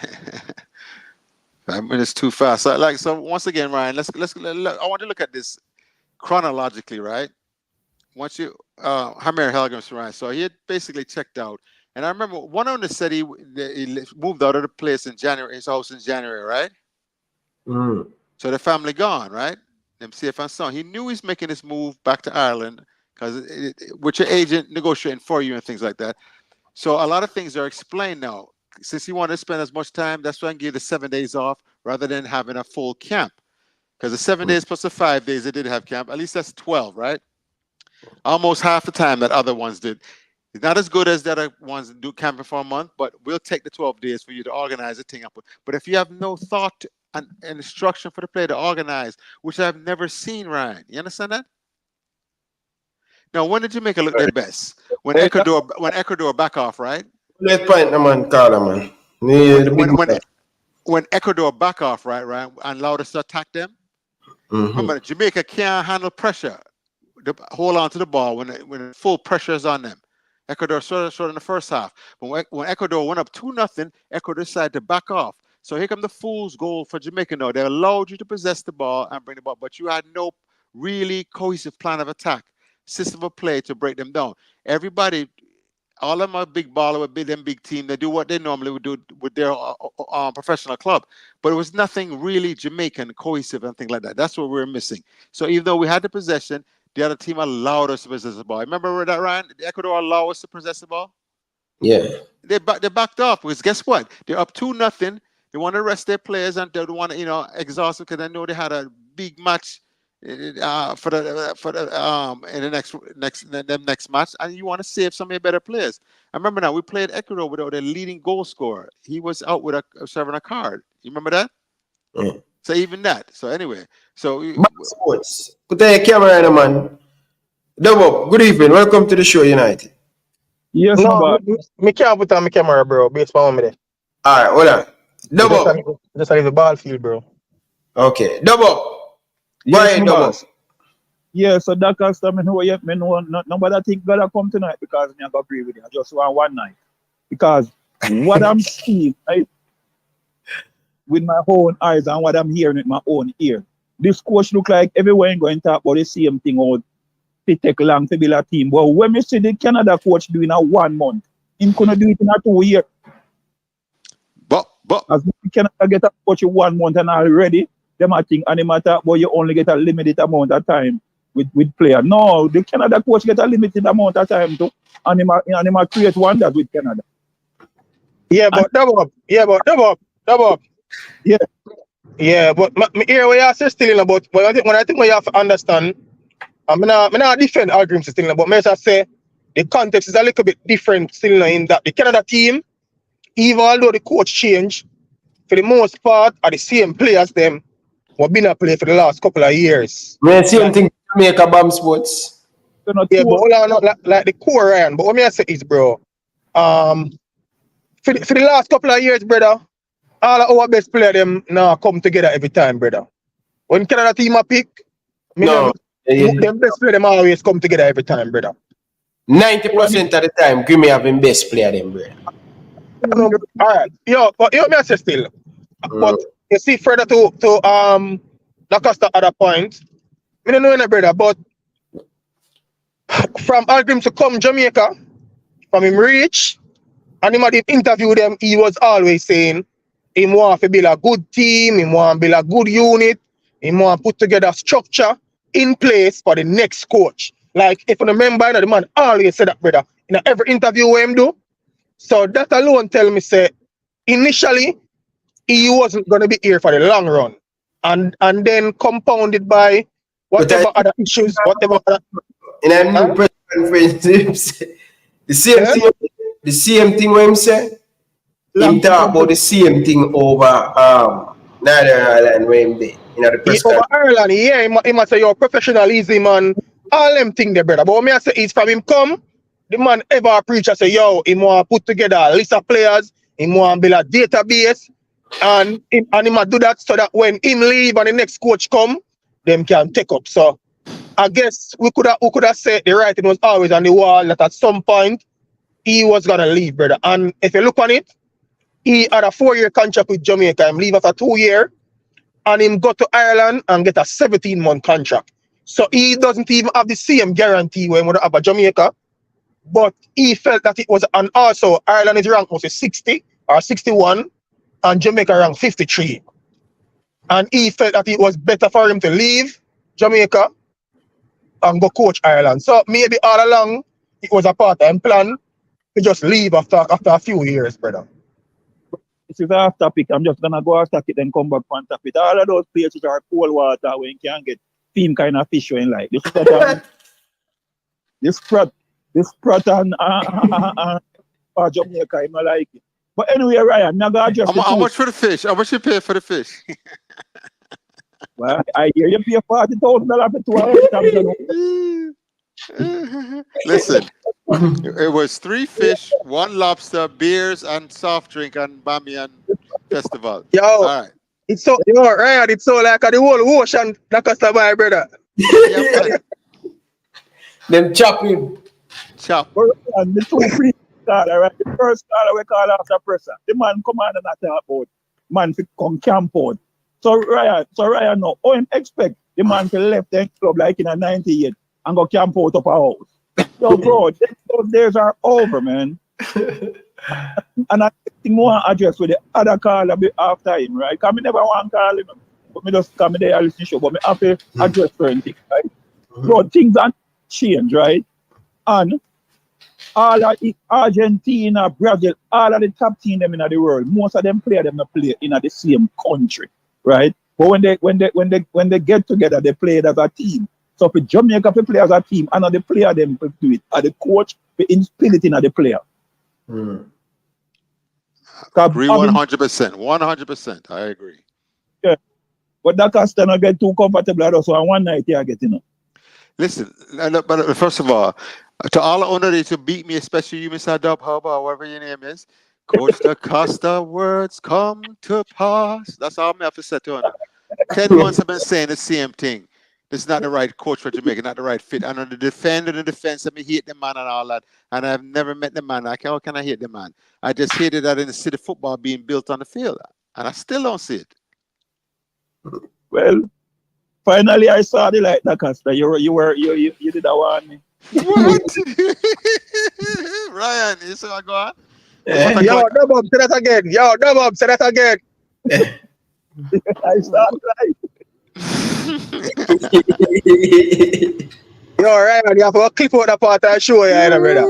5 minutes too fast. So once again, Ryan, let's I want to look at this chronologically, right? Once you Hallgrímsson, Ryan. So he had basically checked out. And I remember one of them said he moved out of the place in January, his house in January, right? So the family gone, right? Them safe and sound. He knew he's making this move back to Ireland because with your agent negotiating for you and things like that. So a lot of things are explained now. Since he wanted to spend as much time, that's why I gave the 7 days off rather than having a full camp. Because the 7 days plus the 5 days they did have camp, at least that's 12, right? Almost half the time that other ones did. It's not as good as the other ones that do camping for a month, but we'll take the 12 days for you to organize the thing up. But if you have no thought and instruction for the player to organize, which I've never seen, Ryan, you understand that? Now, when did Jamaica look their best? When Ecuador back off, right? Let's point the man, Carla, man. When Ecuador back off, right, and allowed us to attack them. Remember, Jamaica can't handle pressure. Hold on to the ball when full pressure is on them. Ecuador short in the first half. But when Ecuador went up 2-0, Ecuador decided to back off. So here comes the fool's goal for Jamaica now. They allowed you to possess the ball and bring the ball, but you had no really cohesive plan of attack, system of play to break them down. Everybody, all of them are big baller with big team. They do what they normally would do with their professional club. But it was nothing really Jamaican, cohesive, and things like that. That's what we were missing. So even though we had the possession, the other team allowed us to possess the ball. Remember that, Ryan? Ecuador allowed us to possess the ball? Yeah. They backed off because guess what? They're up 2-0. They want to rest their players and they want to, exhaust them because they know they had a big match in the next match, and you want to save some of your better players. I remember now we played Ecuador without their leading goal scorer. He was out with serving a card. You remember that? Yeah. So even that. So anyway, sports. Put on your camera, in, man. Double. Good evening. Welcome to the show, United. Yes, no, me can't put on my camera, bro. Based on me there. All right, hold on. Double. Just leave the ball field, bro. Okay, double. Yes, double. Yeah, so that cause I know nobody think gotta come tonight because me I got pray with you. I just want one night. Because what I'm seeing, right, with my own eyes and what I'm hearing with my own ear, this coach look like everyone going to talk about the same thing or it take long to build a team. But when we see the Canada coach doing a 1 month, he couldn't do it in a 2 years. But as we cannot get a coach in 1 month and already, them I think and matter, but you only get a limited amount of time with player. No, the Canada coach get a limited amount of time to and him create wonders with Canada. Yeah, but double up. Yeah, but me hear what you say still about. But I think what you have to understand, I'm not defend Hallgrímsson still, but me just say the context is a little bit different still in that the Canada team, even although the coach changed, for the most part are the same players them who have been a play for the last couple of years. Man, same thing to make a bomb sports. Yeah, but hold on, like the core, Ryan. But what me I say is, bro, for the last couple of years, brother, all of our best players them now come together every time, brother. When Canada team a pick, them best players them always come together every time, brother. 90% of the time, Grimmy having best player them, brother. All right, but you me I say still. But you see further to Dacosta at a point, I don't know any brother, but from Hallgrímsson to come Jamaica, from him reach, and him had interview them, he was always saying he want to build a good team, he want to build a good unit, he want to put together a structure in place for the next coach. Like if you remember, the man always said that, brother, in every interview we him do. So that alone tell me say initially he wasn't gonna be here for the long run. and then compounded by whatever other issues, whatever other. In a new president friendships, the same thing when him say, him talk about the same thing over Northern Ireland when him there, in the press Over Ireland, yeah, he must say your professionalism and all them thing there, brother. But what me I say is from him come, the man ever preach and say, yo, he want put together a list of players, he want build a database, and he must do that so that when him leave and the next coach come, them can take up. So I guess we could have said the writing was always on the wall that at some point he was gonna leave, brother. And if you look on it, he had a 4-year contract with Jamaica. Him leave after 2 years, and him go to Ireland and get a 17-month contract. So he doesn't even have the same guarantee when he would have a Jamaica. But he felt that it was, and also Ireland is ranked was 60 or 61, and Jamaica ranked 53. And he felt that it was better for him to leave Jamaica and go coach Ireland. So maybe all along it was a part-time plan to just leave after a few years, brother. This is off topic. I'm just gonna go off topic then come back on topic. All of those places are cold water where you can get team kind of fish in like this. This Pratt and Jamaica, I don't like it. But anyway, Ryan, now go just how much for the fish? How much you pay for the fish? Well, I hear you pay $40,000 for 2 hours. Listen, it was 3 fish, 1 lobster, beers, and soft drink and Bamiyan Festival. Yo, all right. It's so Ryan, it's so like the whole ocean that cost a buy, brother. Them chopping. Chop. And the 2 free starter, right? The first starter we call after presser. The man come on and attack out. Man fi come camp out. So Ryan now, how him expect the man to left the club like in a 98 and go camp out of a house? So bro, those days are over, man. And I think more address with the other caller after him, right? Because I never want to call him, but me just come there and listen show, but me have to address certain things, right? Bro, things are changed, right? And all of Argentina, Brazil, all of the top team them in the world, most of them play in the same country, right? But when they get together, they play it as a team. So for Jamaica to play as a team, and the player them to do it, and the coach to instill it in the player. Agree 100%. 100%. I agree. Yeah. But that can not get too comfortable also on one night here getting up. Listen, but first of all, to all the owners to beat me, especially you, Mr. Dub Hub, or whatever your name is, Coach DaCosta, words come to pass. That's all I have to say to her. 10 months I've been saying the same thing. This is not the right coach for Jamaica, not the right fit. And on the defense, I hate the man and all that. And I've never met the man. How can I hate the man? I just hated that in the city football being built on the field. And I still don't see it. Well, finally I saw the light, DaCosta. You did that one. What? Ryan, you see what go on? Yo, Dub, say that again. Yo, Dub, say that again. I saw the light. Yo, Ryan, you have to clip out that part and show you, brother.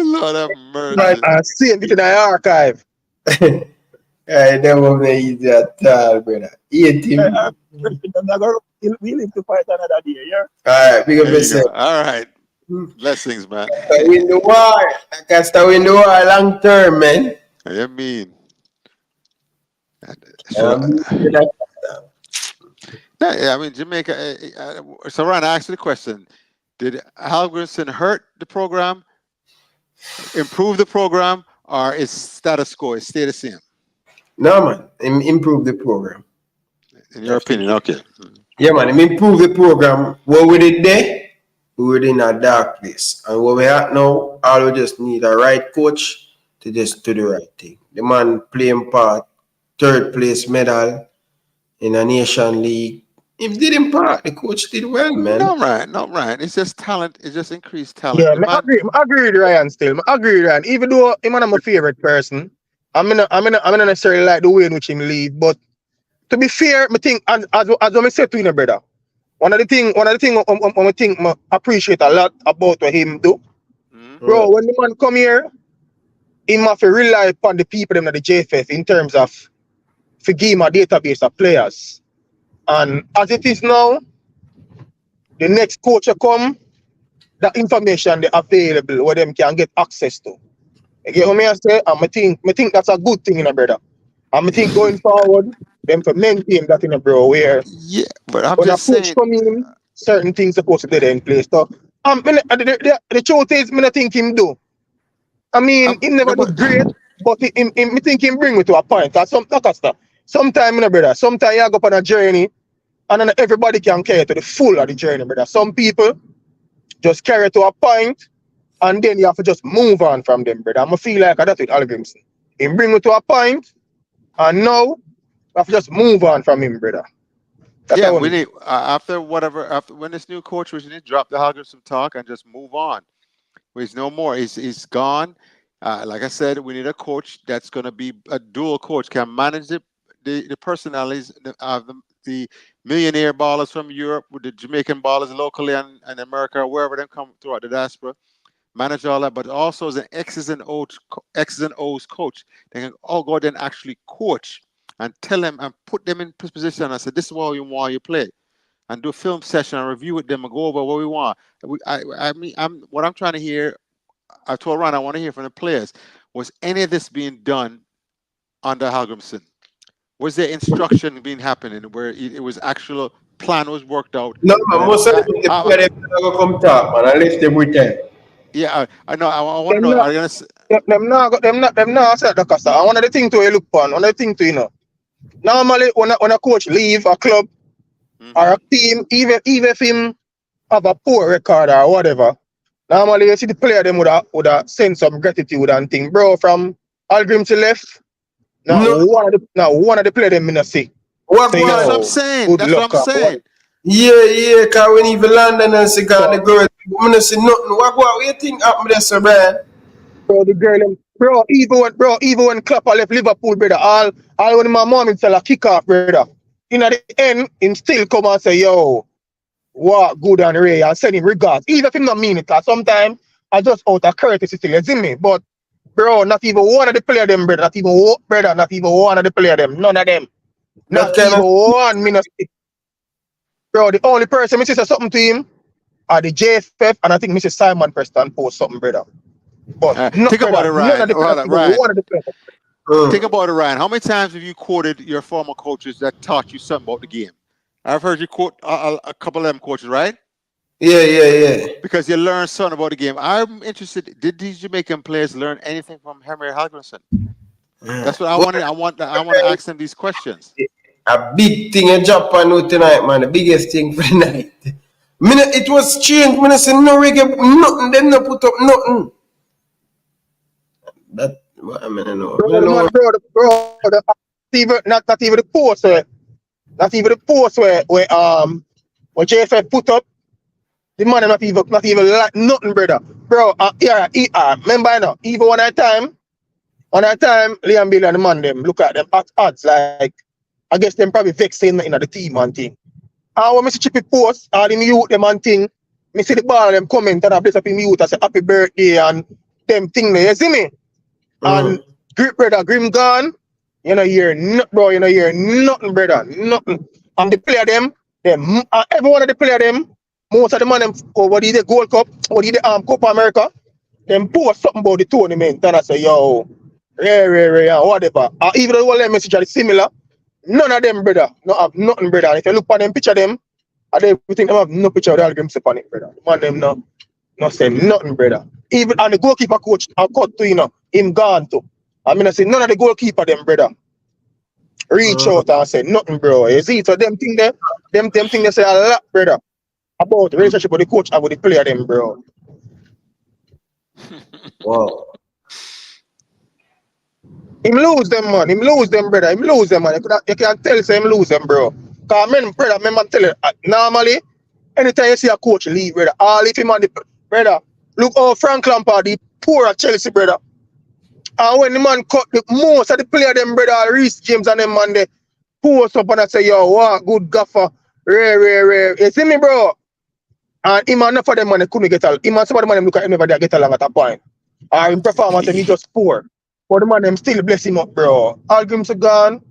Lord have mercy. Right, see it in the archive. I never made that brother. Eat him. We live to fight another day, yeah? Alright, big up yourself. Alright. Blessings, man. Win the war. I can start win the war long term, man. What do you mean? Yeah, I mean, Jamaica. So, Ryan, I asked you the question. Did Hallgrímsson hurt the program, improve the program, or is status quo? Is stay the same? No, man. Improve the program. In your opinion, okay. Yeah, man. Improve the program. What we did there, we were in a dark place. And what we at now, all we just need a right coach to just do the right thing. The man playing part, 3rd place medal in a nation league. If did him part, the coach did well, man. Not right. It's just talent. It's just increased talent. Yeah, I agree with Ryan still. I agree with Ryan. Even though I'm not my favorite person, I'm not necessarily like the way in which him leave. But to be fair, I think as I said to you, brother, one of the thing I think I appreciate a lot about what him do. Bro, when the man come here, he must rely upon the people in the JFF in terms of to give him a database of players. And as it is now, the next coach will come, that information they available where them can get access to. You get what me I say? And I think that's a good thing, brother. And I think going forward, them to maintain that, bro, where but I'm when a just coach saying. come in, certain things supposed to be there in place. So, the truth is, I think him do. I mean, he never do great, but me think him bring me to a point. Cause sometimes, brother, sometimes you go up on a journey, and then everybody can carry to the full of the journey, brother. Some people just carry to a point, and then you have to just move on from them, brother. I feel like that's with Hallgrímsson. He bring me to a point, and now you have to just move on from him, brother. That's Yeah, how we it need after when this new coach was, you need to drop the Hallgrímsson talk and just move on. He's no more. He's gone. Like I said, we need a coach that's going to be a dual coach, can manage the personalities of the millionaire ballers from Europe with the Jamaican ballers locally and America, wherever they come throughout the diaspora. Manage all that, but also as an X's and O's coach, they can all go there and actually coach and tell them and put them in position. I said, this is what we want you to play, and do a film session and review with them and go over what we want. I mean, what I'm trying to hear. I told Ron I want to hear from the players. Was any of this being done under Hallgrímsson? Was there instruction being happening where it was actual plan was worked out? No, man, most of the players never come talk, man. I left them with them. Yeah, I know. I want to know. Are you gonna them not say that, cause one of the things to look on, one of the things to normally when a coach leave a club or a team, even if him have a poor record or whatever, normally you see the player them would have send some gratitude and thing, bro. From Hallgrímsson left, one of the player them not see. What I'm saying? That's what I'm saying. Yeah, cause when even London and see the girl, I'm not see nothing. What you think happened there, sir, man? Bro, the girl, even when Clapper left Liverpool, brother, all when my mom tell a kick off, brother. In the end, him still come and say, yo, what good and Ray, and send him regards. Even if him not mean it, cause sometimes I just out of courtesy still, you see me? But bro, not even one of the player them, brother, not even one of the player them, none of them. Not even one minute. Bro, the only person me say something to him are the JFF, and I think Mrs. Simon Preston post something, brother. But think about it, Ryan. Ryan. Think about it, Ryan. How many times have you quoted your former coaches that taught you something about the game? I've heard you quote a couple of them coaches, right? Yeah. Because you learned something about the game. I'm interested. Did these Jamaican players learn anything from Henry Hallgrímsson? That's what I wanted. I want to ask them these questions. A big thing in Japan now tonight, man. The biggest thing for the night. It was strange. I say no reggae, nothing. Them no put up nothing. That I mean, I know. Bro, not even the post where, not even the post where JFF put up. The man not even like nothing, brother. Bro, remember now, even one at a time, Liam Bill and the man them look at them odds like I guess them probably vexing in the team and thing. And when I see Chippy post, all them youth them and thing, I see the ball them comment and I bless up him youth and say happy birthday and them thing there, you see me? And brother Grim gone, you know hear nothing, brother, nothing. And the player them every one of the player them, most of the man them what did the Gold Cup, what did the Copa America, them post something about the tournament and I say, yo, rare, whatever. Even though all them message are similar, none of them, brother, not have nothing, brother. And if you look at them picture them, everything them have no picture of the Hallgrímsson on it, brother. The man them no say nothing, brother. Even and the goalkeeper coach I cut to him gone too. I mean I say none of the goalkeeper them, brother. Reach out and say nothing, bro. You see, so them thing there, them thing they say a lot, brother, about the relationship with the coach and with the player them, bro. Wow. Him lose them, man. Him lose them, brother. Him lose them, man. You can tell say him lose them, bro. Cause brother, remember tell you, normally, anytime you see a coach leave, brother, all if him on the brother, look how Frank Lampard, the poor at Chelsea, brother. And when the man cut the most of the player them, brother, Reece James and them man, they post up and I say, yo, what good gaffer, rare. You see me, bro? And him and enough of them man, they couldn't get along. Him and some of the man, them look at him never get along at a point. Or in performance, he just poor. But the man, them still bless him up, bro. Hallgrímsson gone.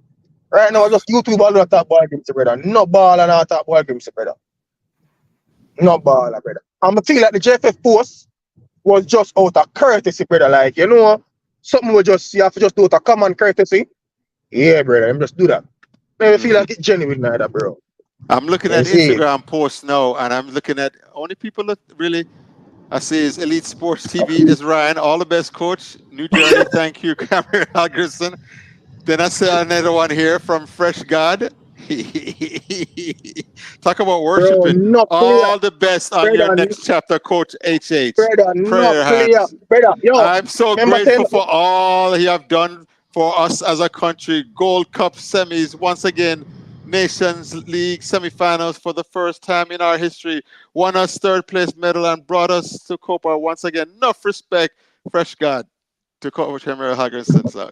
Right now, I just YouTube all the top ball games, brother. No ball and top ball games, brother. No ball, brother. And I feel like the JFF post was just out of courtesy, brother. Like, you know, something we just, you have to just do out of common courtesy. Yeah, brother, I'm just do that. I feel like it's genuine neither, bro. I'm looking at Instagram posts now, and I'm looking at only people that really I see is Elite Sports TV. There's Ryan, all the best, coach. New journey, thank you, Cameron Hallgrímsson. Then I see another one here from Fresh God. Talk about worshiping. Bro, All the best on your next chapter, Coach HH. Prayer hands. Brother, yo, I'm so grateful for all you have done for us as a country. Gold Cup semis, once again, Nations League semifinals for the first time in our history. Won us third place medal and brought us to Copa once again. Enough respect, Fresh God, to Coach Cameron Hallgrímsson, sir.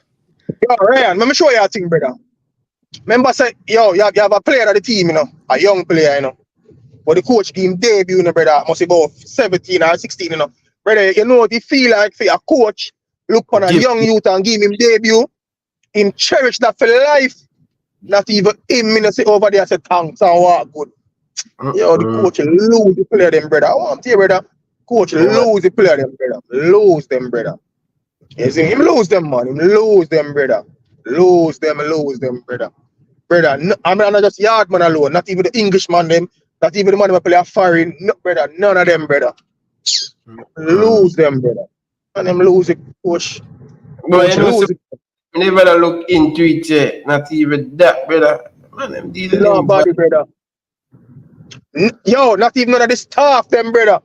Yo, Ryan, let me show you a thing, brother. Remember, say, yo, you have a player of the team, you know, a young player, you know. But the coach gave him debut, you know, brother, must be about 17 or 16, you know. Brother, you know what you feel like for a coach, look on a young youth and give him debut, him cherish that for life. Not even him, you know, say over there, say thanks and walk good. Yo, the coach lose the player, them, brother. I want to hear, brother. Coach lose the player, them, brother. Lose them, brother. You see, him lose them, man. Him lose them, brother. Lose them, brother. Brother, no, I'm not just yard man alone. Not even the Englishman them. Not even the man who play a foreign. No, brother. None of them, brother. Lose them, brother. And them lose it, coach. But you know, never look into it yet. Not even that, brother. Man, them dealing nobody, brother. Yo, not even none of the staff, them, brother.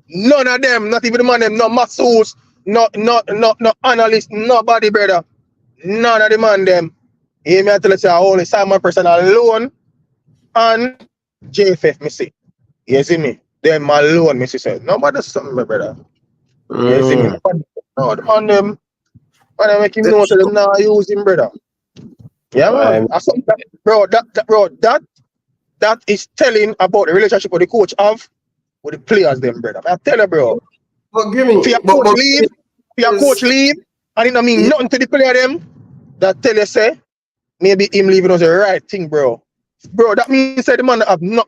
None of them. Not even the man them. No masseuse. No analyst. Nobody, brother. None of the man them. You hear me? I tell you, say, only Simon person alone and JFF, me see. You see me? Them alone, me see. Say, nobody does something, my brother. You see me? No, the man them. And I make him know that them not use him, brother. Yeah, man. Bro, that is telling about the relationship of the coach have with the players, them, brother. I tell you, bro. But give me, if your coach leave, and it don't mean nothing to the player, them, that tell you, say, maybe him leaving was the right thing, bro. Bro, that means that the man have no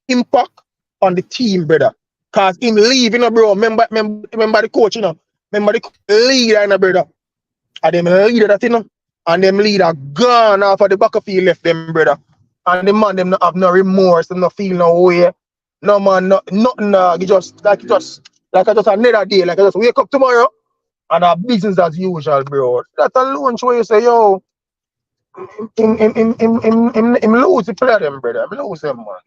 impact on the team, brother. Cause him leaving, bro. Remember the coach, you know. Remember the leader, you know, brother. And them leader that, you know. And them leader gone off of the back of field left them, brother. And the man them not have no remorse, them not feel no way. No man, nothing. Just another day. Like I just wake up tomorrow and our business as usual, bro. That alone show you say, yo. Him lose the player them, brother. Him lose them, man.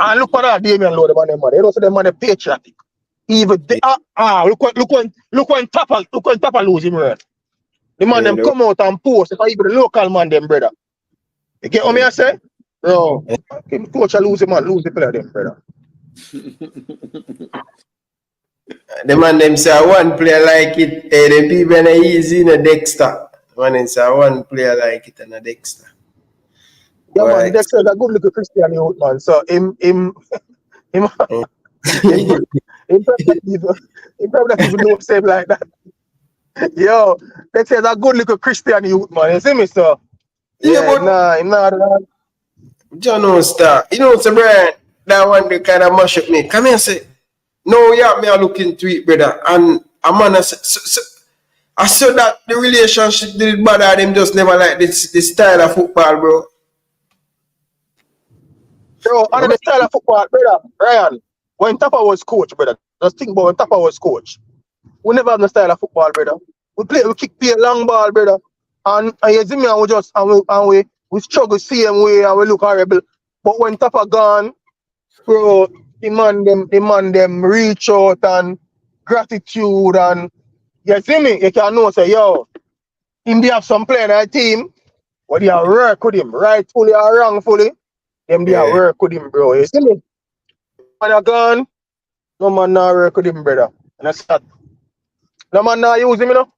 And look at that Damian Lowe, the man, them, man. You know, so them man, patriotic. Even they look when Tapa lose him, right? The man them come out and post. If I even the local man, them, brother. You get what me I say, bro? Coach lose him, man, lose the player them, brother. The man them say one player like it, the people are easy in a Dexter. One say one player like it and a Dexter. Yeah, man, Dexter is a good little Christian youth, man. So him probably even don't say like that. Yo, Dexter is a good little Christian youth, man. You see me, so? Yeah, but nah. John Star. You know, so Brian, that one they kind of mash up me. Come here, say, no, yeah, me I look into it, brother. And a man, I saw that the relationship did bother them just never like this style of football, bro. Bro, under the style of football, brother, Ryan, when Tapa was coach, brother, just think about when Tapa was coach. We never have the style of football, brother. We kick play a long ball, brother. And you see me, and we struggle same way and we look horrible. But when Tapa gone, bro, the man them reach out and gratitude and you see me, you can know say, yo, him they have some player in our team, but they are work with him, rightfully or wrongfully. Them they are work with him, bro. You see me? Man are gone, no man now work with him, brother. And that's that. No man now use him, you know.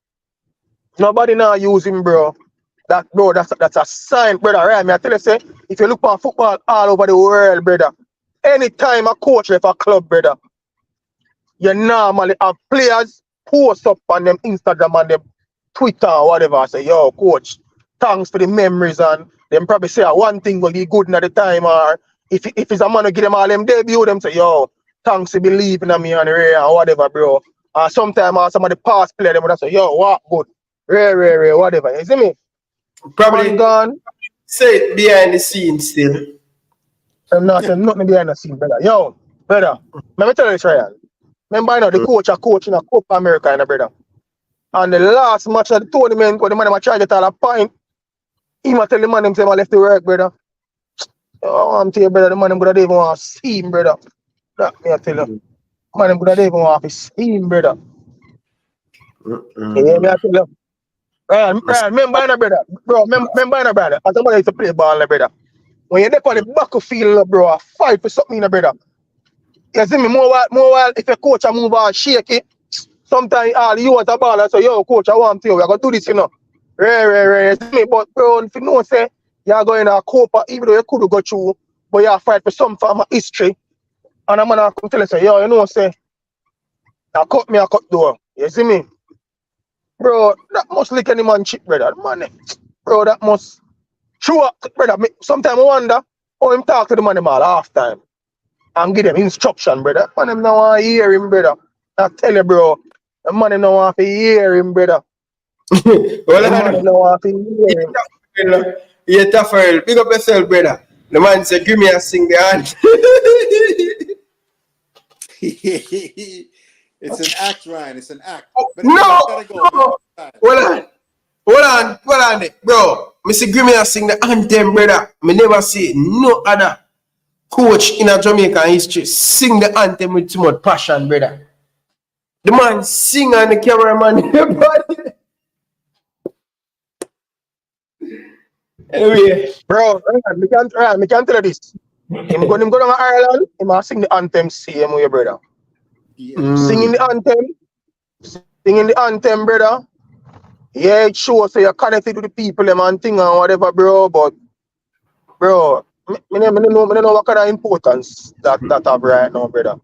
Nobody now use him, bro. That's a sign, brother. Right? I tell you, say, if you look at football all over the world, brother, anytime a coach left a club, brother, you normally have players post up on them Instagram and them Twitter or whatever. Say, yo, coach, thanks for the memories and them probably say one thing will be good at the time, or if it's a man who give them all them debut, them say, yo, thanks for believing in me and Ray or whatever, bro. Sometimes some of the past player them would say, yo, what good? Ray, whatever. You see me? Probably man gone. Say it behind the scenes still. I'm not saying nothing behind the scene, brother. Yo, brother, let me tell you this, Ryan. Remember, you know, the coach in a Copa America, you know, brother. And the last match of the tournament, when the man try to get all a point, he might tell the man himself I left the work, brother. Oh, I'm telling you, brother, the man him gonna even want to see him, brother. That me I tell you. Man him gonna even want to see him, brother. Yeah, me I tell you. Ryan, remember, you know, brother. Bro, remember, you know, brother. As somebody used to play ball, you know, brother. When you're on the battlefield, bro, I fight for something, you know, brother. You see me, more while if a coach a move on shaky, sometimes all you want a ball, I say, yo, coach, I want to, we are going to do this, you know. Ray, you see me, but bro, if you know, say, you're going to a Copa, even though you could go through, but you fight for some form of history, and I'm going to come tell you, say, yo, you know, say, I cut me a cut door. You see me? Bro, that must lick any man chip, brother. Man, bro, that must. True, brother. Sometimes I wonder how him talk to the man them all half time and give them instruction, brother. Man, them don't want to hear him, brother. I tell you, bro, the man them don't want to hear him, brother. Well, the man them don't want to hear him. You're tougher. Big up yourself, brother. The man said, give me a sing the hand. It's an act, Ryan. It's an act. But No. Hold on, bro. Mr. Grion sing the anthem, brother. Me never see no other coach in a Jamaican history sing the anthem with too much passion, brother. The man sing and the cameraman. Anyway, bro, me can tell you this. Him go down to Ireland, he must sing the anthem same way, brother. Singing the anthem, brother. Yeah, it shows so you're connected to the people them and thing and whatever, bro. But bro, me know what kind of importance that have right now, brother.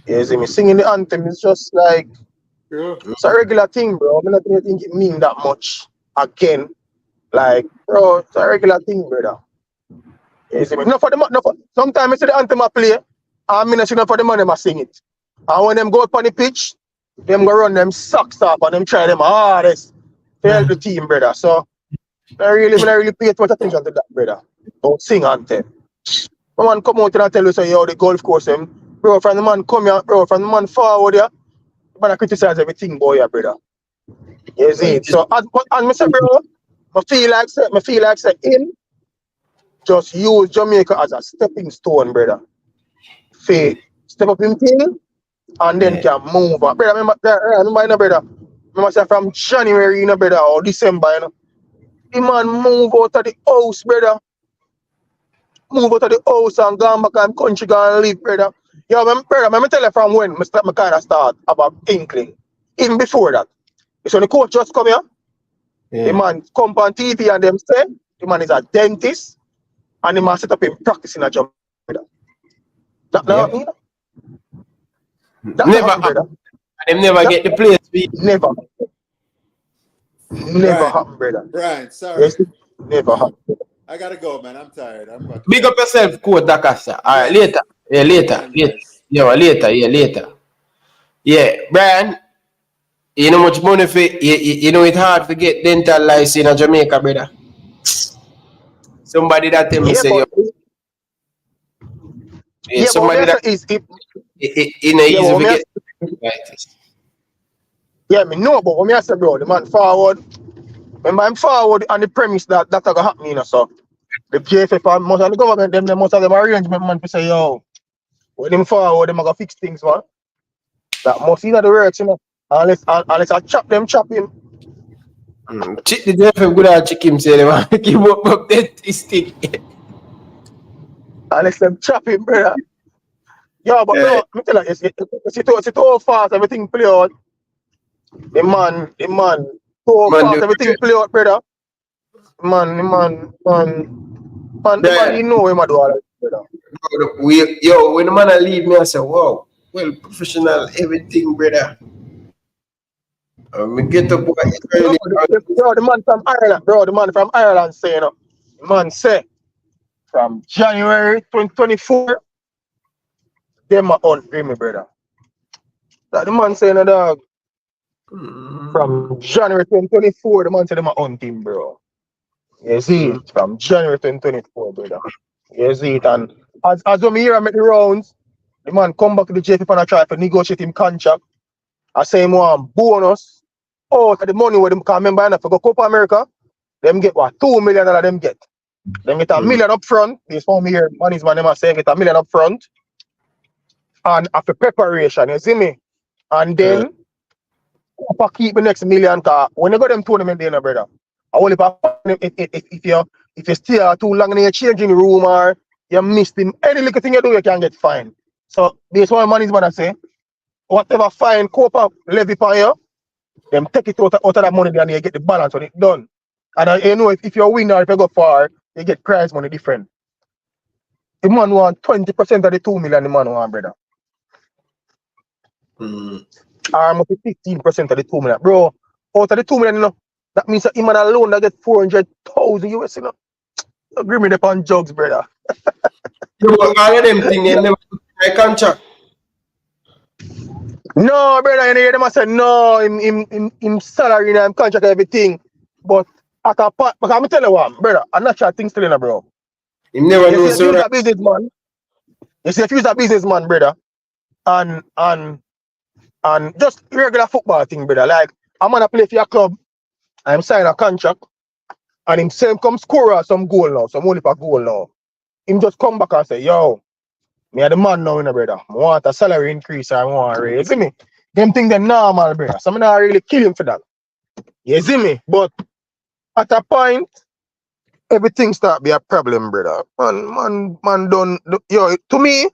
You see me singing the anthem is just like it's a regular thing, bro. I don't think it mean that much again. Like, bro, it's a regular thing, brother. You see me? Sometimes I see the anthem I play, and I'm not singing for the man them I sing it. And when them go up on the pitch, them go run them socks up and them try them hardest to help the team, brother. So I really pay too much attention to that, brother. Don't sing anthem. The man come out and tell you, say, yo, the golf course, bro, from the man come here, bro, from the man forward here, the man criticize everything, boy, yeah, brother. You see it? So, and me say, bro, I feel like say, him just use Jamaica as a stepping stone, brother. Step up him thing, and then can move on. Brother, remember, you know, brother, remember say from January, you know, brother, or December, you know, the man move out of the house, brother. Move out of the house and go back and country, go and live, brother. Yo, brother, let me tell you from when I kind of start about inkling. Even before that. So the coach just come here, the man come on TV and them say, the man is a dentist, and the man set up him practice in a job, brother. That happen, never happen. And them never get the place. Never happen, brother. Brian, sorry. Yes, never happen. I gotta go, man. I'm tired. Big up yourself, Coach Dakasa. All right, later. Later. Yeah, Brian, you know much money for you know it's hard to get dental license in Jamaica, brother. Somebody that tell me say somebody that is easy to get. Yeah, me know, but when I say, bro, the man forward. Remember, I'm forward on the premise that that's going to happen, you know, so the JFF and most of the government, them most of them arrangement, man, to say, yo, when them forward, them are going to fix things, man. That must, you know, the works, you know, unless I chop him. Chick the JFF good at chick him, say, they want to keep up that stick. Unless them chop him, brother. Yo, but bro, me tell you, it's too fast, everything play out. The man, so fast, everything play out, brother. Man, you know him, do all that, brother. When the man leave me, I say, wow, well, professional, everything, brother. We get up what Israeli. Bro, the man from Ireland, bro, the man from Ireland say, you know, the man say, from January 2024, them are on me, brother. That the man saying, no, dog. From January 2024, the man said them are on team, bro. You see it? From January 2024, brother. You see it? And as when me hear I make the rounds, the man come back to the JFF and I try to negotiate him contract. I say him want bonus out of the money where them can remember enough to go Copa America. Them get what? $2 million them get. Them get $1 million up front. This for me here, money's man, them are saying get $1 million up front. And after preparation, you see me? And then Copa keep the next $1 million car. When you go them tournament there, brother. I only if you stay too long in your changing room or you missed him, any little thing you do, you can get fined. So this one money's man I say, whatever fine Copa levy for you, them take it out of that money and you get the balance on it done. And you know if you win or if you go far, you get prize money different. The man want 20% of the 2 million the man want, brother. Or must be 15% of the 2 million. Bro, out of the 2 million, you know, that means that him man alone that get 400,000 US, you know. Agree me upon jugs, brother. You got all of them things, you never put my contract. No, brother, you know, them say no, him salary and him contract everything. But at a part, because I'm tell you what, brother, I'm not sure things still in a bro. You never know, so if you're a businessman, you see if you're a businessman, brother, and just regular football thing, brother. Like I'm gonna play for your club, I'm signing a contract, and him same come score some goal now, some only for goal now. Him just come back and say, yo, me are the man now, you know, brother. I want a salary increase or I want a raise. You see me? Them things they're normal, brother. So I'm not really kill him for that. You see me? But at a point, everything start be a problem, brother. Man done. Yo, to me,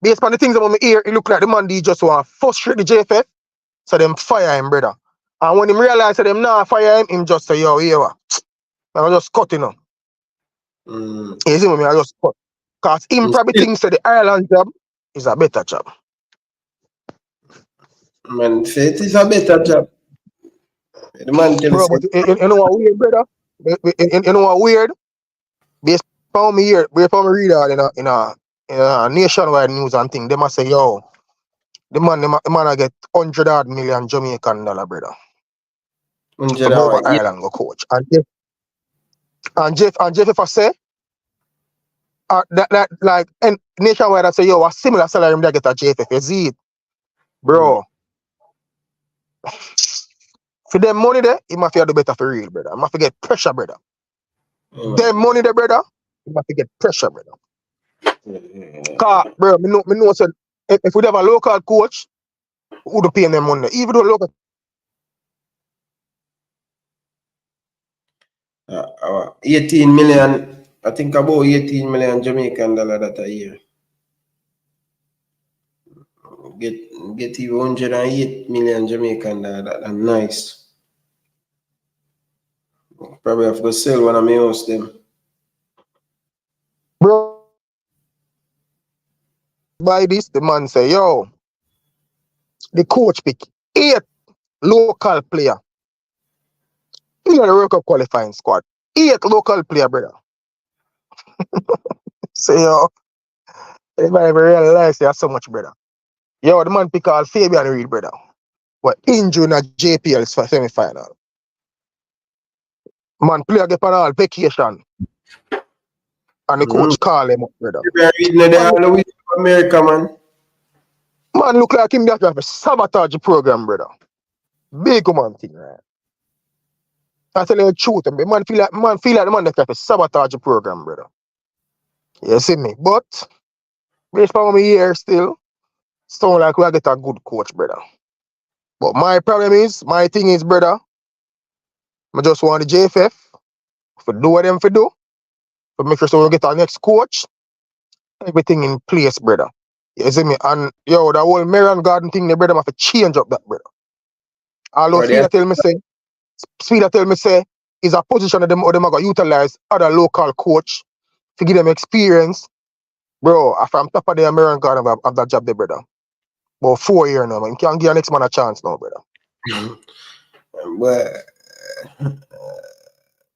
based on the things about me here, it look like the man they just want to frustrate the JFF, so them fire him, brother. And when him realize that them not fire him just say, yo, here what? I just cut, you know. You see me? I just cut. Because him probably thinks that the Ireland job is a better job. Man, it is a better job. The man tell bro, but you know what weird, brother? You know what weird? Based on me here, based on me read that in a nationwide news and thing, they must say, yo, the man get 100 million Jamaican dollar, brother. To go over Ireland go coach. And Jeff if I say that like and nationwide I say, yo, a similar salary they get at JFF. You see it, bro. For them money there, you must do better for real, brother. You must get pressure, brother. Them money there, brother, you must get pressure, brother. Cause, bro, me know said if we have a local coach, who do pay them money? Even though local 18 million, I think about 18 million Jamaican dollar that a year. Get you 108 million Jamaican dollar, that's nice. Probably have to sell one of my house them. Bro, by this, the man say, yo, the coach pick 8 local player. In the World Cup qualifying squad. 8 local player, brother. Say, yo, everybody realize they have so much, brother. Yo, the man pick all Fabian Reed, brother. But injury in a JPL semi-final. Man, player get on all vacation. And the coach call him up, brother. Man, America, man. Man look like him that have a sabotage program, brother. Big man thing, right? I tell you the truth, man feel like the man that have a sabotage program, brother. You see me? But based on me here still, sound like we get a good coach, brother. But my problem is, my thing is, brother, I just want the JFF to do what them for do, to make sure so we get our next coach, everything in place, brother. You see me? And yo, the whole Marion Garden thing, the brother have to change up that, brother. Although Speida tell me say is a position of them are going to utilize other local coach to give them experience. Bro, if I'm top of the Marion Garden of that job there, brother. About 4 years now, man. You can't give your next man a chance now, brother. But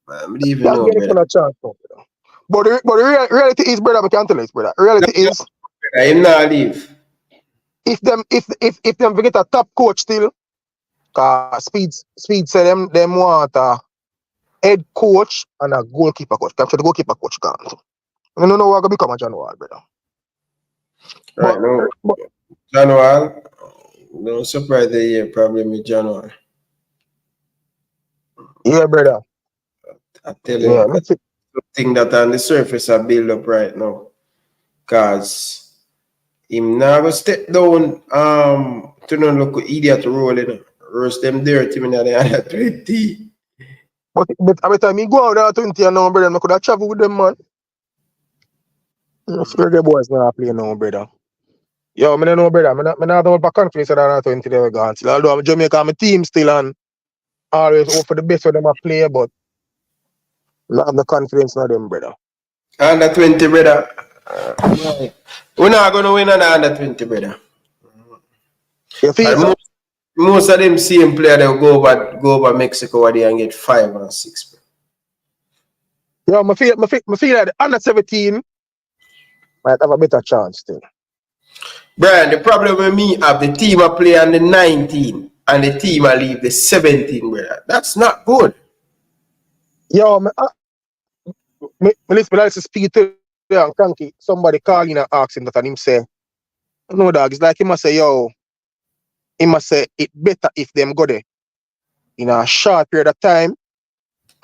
I'm leaving Can't now, get it brother. for a chance, no, brother. But the reality is, brother, I can't tell you, brother. Reality is, I'm not leave. if them get a top coach still, Speed said them want a head coach and a goalkeeper coach. Capture the goalkeeper coach can't. I don't know what gonna become a January, brother. Right now, January. No surprise the year problem with January. Yeah, brother. I tell Yeah, you, that's it. thing that on the surface I build up right now. Cause him now go step down to not look idiot rolling. Roast them dirty in the other 20. But every time me go out there 20 and now, brother, I could have travel with them, man. Fear the boys not play now, brother. Yo, I don't know, brother. I not have confidence that I'm 20 they were gone. Still, although I'm Jamaica, I'm a team still and always hope for the best for them to play, but I don't have the confidence in them, brother. Under 20, brother. We're not gonna win on the under 20, brother. You feel so? Most of them same player they'll go over Mexico and get 5 and 6. Yo, I feel like the under 17 might have a better chance still. Brian, the problem with me have the team I play on the 19 and the team I leave the 17, brother. That's not good. Yo, listen, I speak to the Cranky. Somebody call in and ask him that, and him say, no, dog, it's like he must say, yo, he must say it better if them go there in a short period of time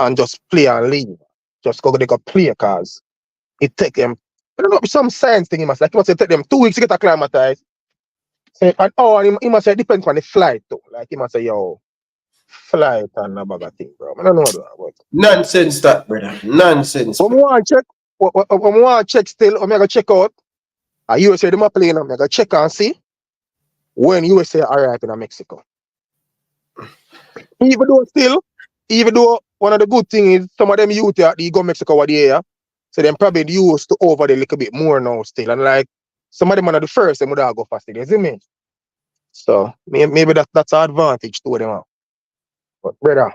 and just play and leave. Just go they go play, cause it take them, I don't know, some science thing he must like. He must say it take them 2 weeks to get acclimatized. Say, and he must say it depends on the flight too. Like he must say, yo, flight and a bag of thing, bro. I don't know that, but Nonsense that, brother. Nonsense. When we want to check, when we want to check still, I'm going to check out. USA them are playing, I'm going to check and see when USA arrive in Mexico. Even though one of the good things is some of them youth they go Mexico over the year, so them probably used to over there a little bit more now still. And like some of them are the first, them would have go faster, you see me? So maybe that's an advantage to them. But brother,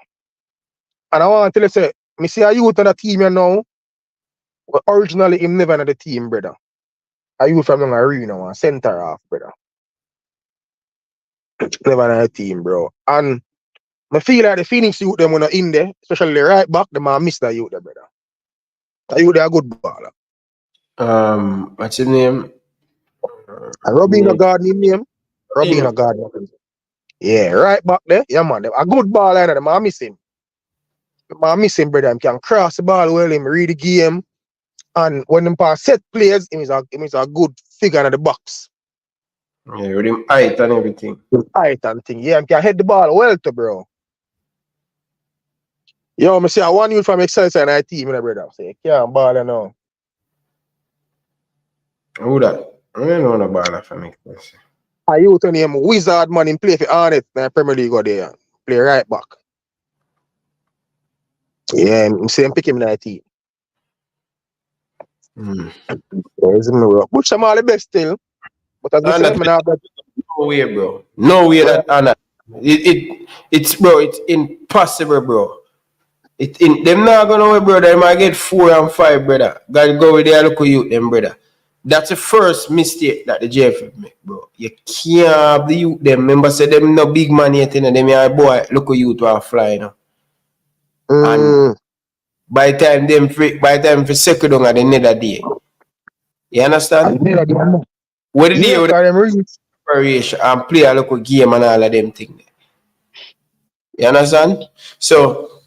and I want to tell you, say, me see a youth on the team here now, but originally him never on the team, brother. A youth from young arena, one center half, brother. Never on the team, bro. And I feel like the Phoenix youth them when they're in there, especially the right back, them are miss that youth there, brother. That youth they are good baller. What's his name? Robinho Garden name. Robinho Garden. Yeah, right back there. Yeah, man. A good baller, them are missing. I miss him, brother. He can cross the ball well, him read the game. And when them pass set players, him is a good figure in the box. Yeah, with him height and everything. Height and thing. Yeah, he can head the ball well too, bro. Yo, I see I want you from Excelsior and I team, brother. Say, can't ball now. Who that? I don't know the baller from Excelsior. I you to name Wizard man in play for Arnett in the Premier League go there. Play right back. Yeah, I'm saying pick him in the team. Which some all the best still. But as I said, no way, bro. No way that Anna. It's bro, it's impossible, bro. Them not gonna win, brother. They might get 4 and 5, brother. Gotta go with their local youth, them, brother. That's the first mistake that the JFF make, bro. You can't have the youth, them. Remember, say them no big man yet, you know, them are boy, local youth will fly, you know. And by the time for second down at the nether day. You understand? What the day with preparation and play a local game and all of them things. You understand? So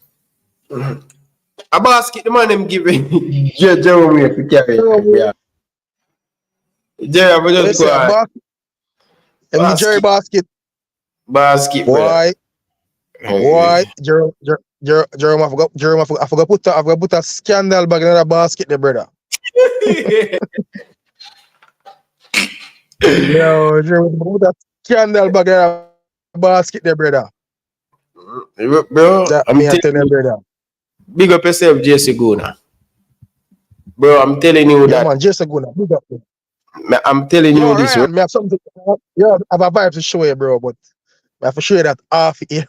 a basket the man them giving Jeremy to carry. Yeah. Jeremy just go on. Jerry basket. Basket. Why? Why? Jerome, I forgot put a scandal bag in that basket there, brother. Yo, Jerome, put a scandal bag in that basket there, brother. Bro, I'm telling you, brother. Big up yourself, Jesse Guna. Bro, I'm telling you that. Man, Jesse Guna, big up. I'm telling you this. Ryan, I have something. I have a vibe to show you, bro, but I have to show you that half here.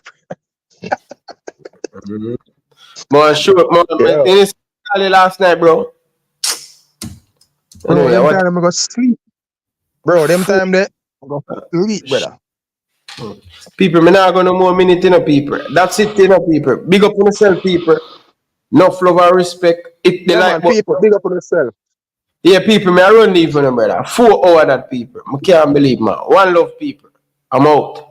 Man, sure, man. Yeah. You didn't last night, bro. Bro, Anyway, them what? time I go sleep. Bro, them time there, I go sleep, brother. People, me not gonna no more minute, you know, people. That's it, you know, people. Big up on yourself, people. Enough love and respect. If they Yeah, like, man, people, big up on yourself. yeah, people, me I run leave for them, brother. 4 hours that people. I can't believe, man. One love, people. I'm out.